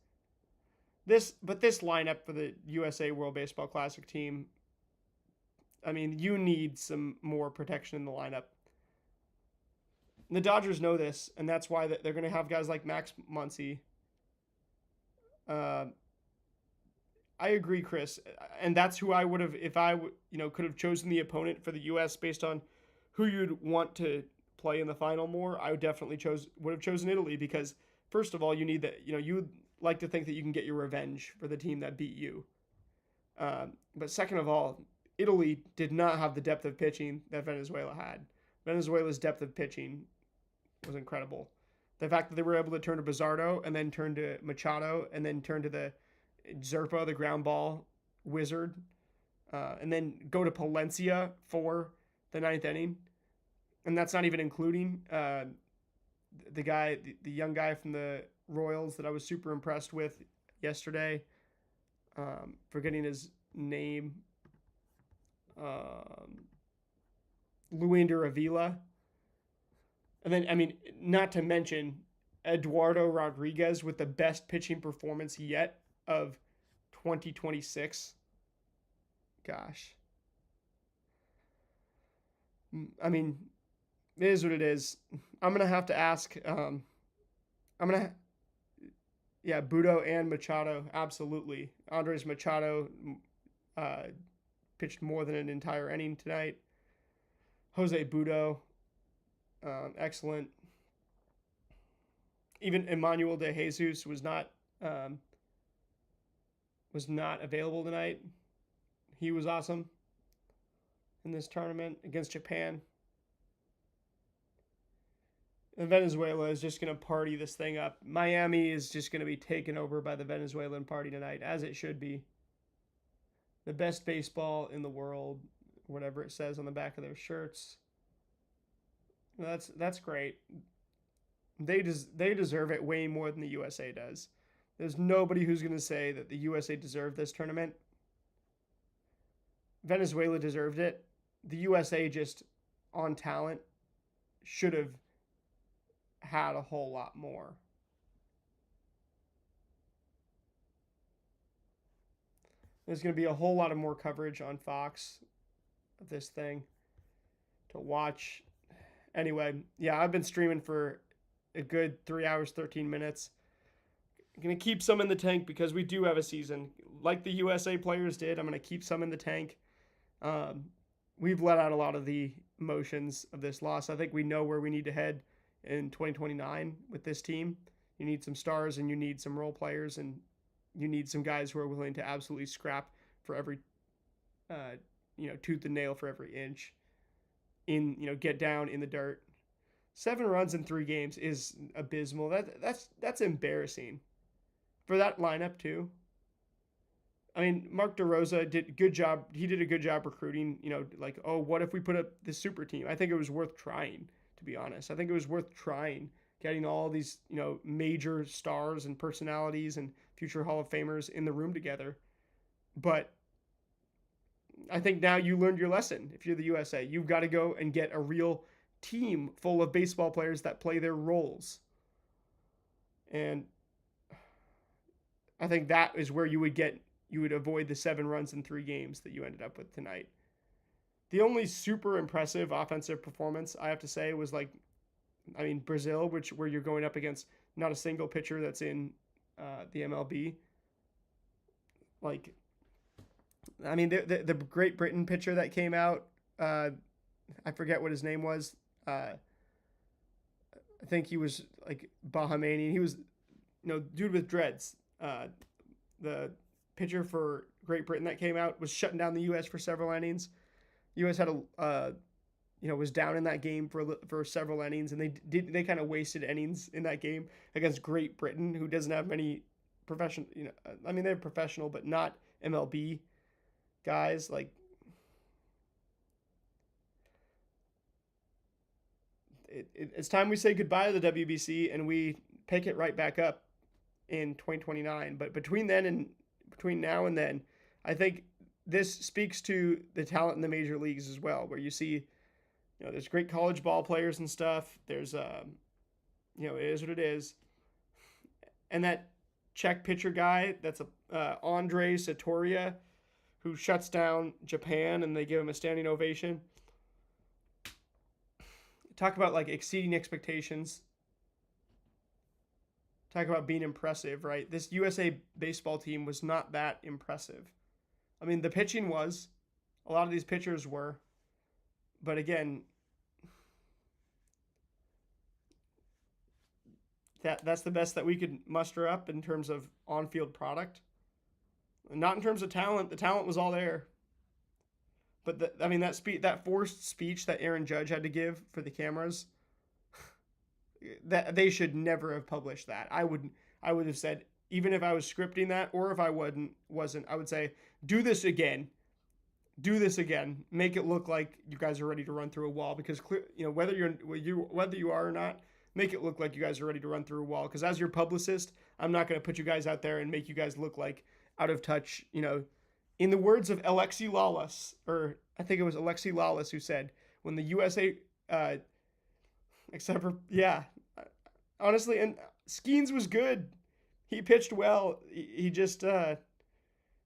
This lineup for the USA World Baseball Classic team, I mean, you need some more protection in the lineup. And the Dodgers know this, and that's why they're going to have guys like Max Muncy. I agree, Chris, and that's who I would have if I could have chosen the opponent for the U.S. based on who you'd want to play in the final more. I would definitely would have chosen Italy because first of all, you need that. You would like to think that you can get your revenge for the team that beat you. But second of all, Italy did not have the depth of pitching that Venezuela had. Venezuela's depth of pitching was incredible. The fact that they were able to turn to Bizardo and then turn to Machado and then turn to the Zerpa, the ground ball wizard, and then go to Palencia for the 9th inning. And that's not even including the young guy from the Royals that I was super impressed with yesterday. Forgetting his name. Luinder Avila. And then, I mean, not to mention Eduardo Rodriguez with the best pitching performance yet of 2026. Gosh. I mean, it is what it is. I'm going to have to ask. Budo and Machado, absolutely. Andres Machado pitched more than an entire inning tonight. Jose Budo, excellent. Even Emmanuel De Jesus was not available tonight. He was awesome in this tournament against Japan. And Venezuela is just going to party this thing up. Miami is just going to be taken over by the Venezuelan party tonight, as it should be. The best baseball in the world, whatever it says on the back of their shirts. That's great. They deserve it way more than the USA does. There's nobody who's going to say that the USA deserved this tournament. Venezuela deserved it. The USA just, on talent, should have had a whole lot more. There's going to be a whole lot of more coverage on Fox of this thing to watch. Anyway, yeah, I've been streaming for a good 3 hours, 13 minutes. I'm going to keep some in the tank because we do have a season. Like the USA players did, I'm going to keep some in the tank. We've let out a lot of the emotions of this loss. I think we know where we need to head in 2029 with this team. You need some stars and you need some role players and you need some guys who are willing to absolutely scrap for every, tooth and nail for every inch get down in the dirt. 7 runs in 3 games is abysmal. That's embarrassing for that lineup too. I mean, Mark DeRosa did a good job. He did a good job recruiting, what if we put up this super team? I think it was worth trying, to be honest. I think it was worth trying, getting all these, major stars and personalities and future Hall of Famers in the room together. But I think now you learned your lesson. If you're the USA, you've got to go and get a real team full of baseball players that play their roles. And I think that is where you would avoid the 7 runs in 3 games that you ended up with tonight. The only super impressive offensive performance, I have to say, was Brazil, where you're going up against not a single pitcher that's in the MLB. The Great Britain pitcher that came out, I forget what his name was. I think he was Bahamian. He was, dude with dreads. The pitcher for Great Britain that came out was shutting down the U.S. for several innings. U.S. had was down in that game for several innings, and they kind of wasted innings in that game against Great Britain, who doesn't have many professional. I mean, they're professional, but not MLB guys. Like, it's time we say goodbye to the WBC and we pick it right back up in 2029. But between now and then, I think this speaks to the talent in the major leagues as well, where you see, there's great college ball players and stuff. There's, it is what it is. And that Czech pitcher guy, that's Andre Satoria, who shuts down Japan, and they give him a standing ovation. Talk about like exceeding expectations. Talk about being impressive, right? This USA baseball team was not that impressive. I mean, the pitching was. A lot of these pitchers were. But again, that's the best that we could muster up in terms of on-field product. Not in terms of talent. The talent was all there. But that forced speech that Aaron Judge had to give for the cameras, that they should never have published that. I would have said, even if I was scripting that, or if I wasn't, I would say, do this again. Do this again. Make it look like you guys are ready to run through a wall, because whether you are or not, make it look like you guys are ready to run through a wall. Because as your publicist, I'm not going to put you guys out there and make you guys look like out of touch. In the words of Alexi Lawless, or I think it was Alexi Lawless who said, when the USA, except for, honestly, and Skeens was good. He pitched well. He just,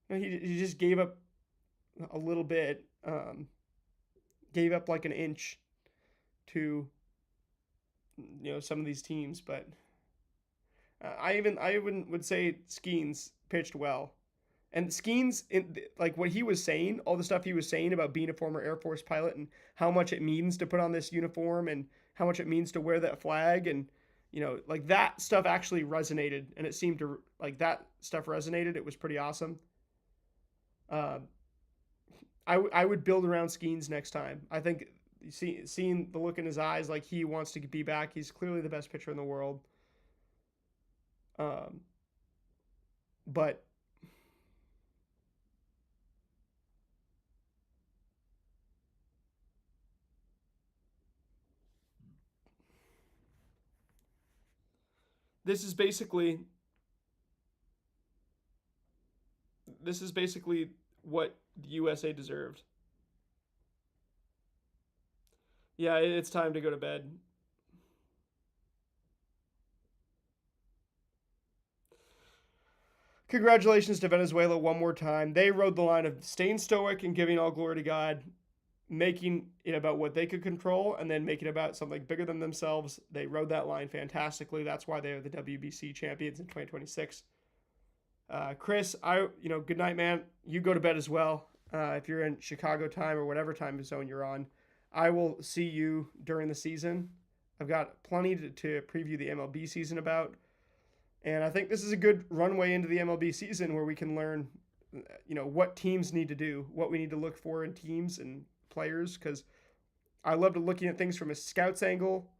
he just gave up a little bit, gave up like an inch to, some of these teams. But I would say Skeens pitched well. And Skeens, like what he was saying, all the stuff he was saying about being a former Air Force pilot and how much it means to put on this uniform and how much it means to wear that flag, and like that stuff actually resonated, and it seemed to like that stuff resonated. It was pretty awesome. I would build around Skeens next time. I think seeing the look in his eyes, like he wants to be back. He's clearly the best pitcher in the world. But this is basically what the USA deserved. Yeah, it's time to go to bed. Congratulations to Venezuela one more time. They rode the line of staying stoic and giving all glory to God, making it about what they could control, and then making it about something bigger than themselves. They rode that line fantastically. That's why they are the WBC champions in 2026. Chris, good night, man. You go to bed as well. If you're in Chicago time or whatever time zone you're on, I will see you during the season. I've got plenty to preview the MLB season about. And I think this is a good runway into the MLB season where we can learn, what teams need to do, what we need to look for in teams and players, because I love looking at things from a scout's angle.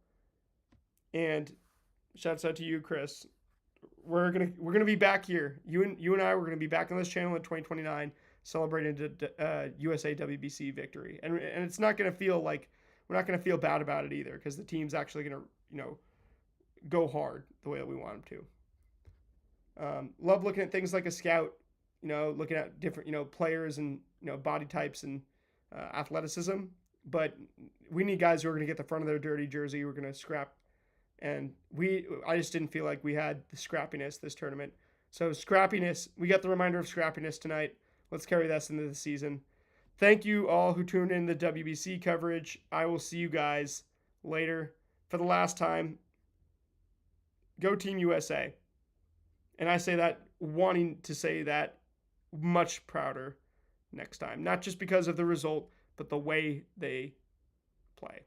And shouts out to you, Chris. We're gonna be back here. You and I, we're gonna be back on this channel in 2029, celebrating the USA WBC victory. And it's not gonna feel like we're not gonna feel bad about it either, because the team's actually gonna go hard the way that we want them to. Love looking at things like a scout, looking at different, players and, body types and athleticism. But we need guys who are going to get the front of their dirty jersey, who are going to scrap. And I just didn't feel like we had the scrappiness this tournament. So scrappiness, we got the reminder of scrappiness tonight. Let's carry this into the season. Thank you all who tuned in the WBC coverage. I will see you guys later. For the last time, go Team USA. And I say that wanting to say that much prouder next time. Not just because of the result, but the way they play.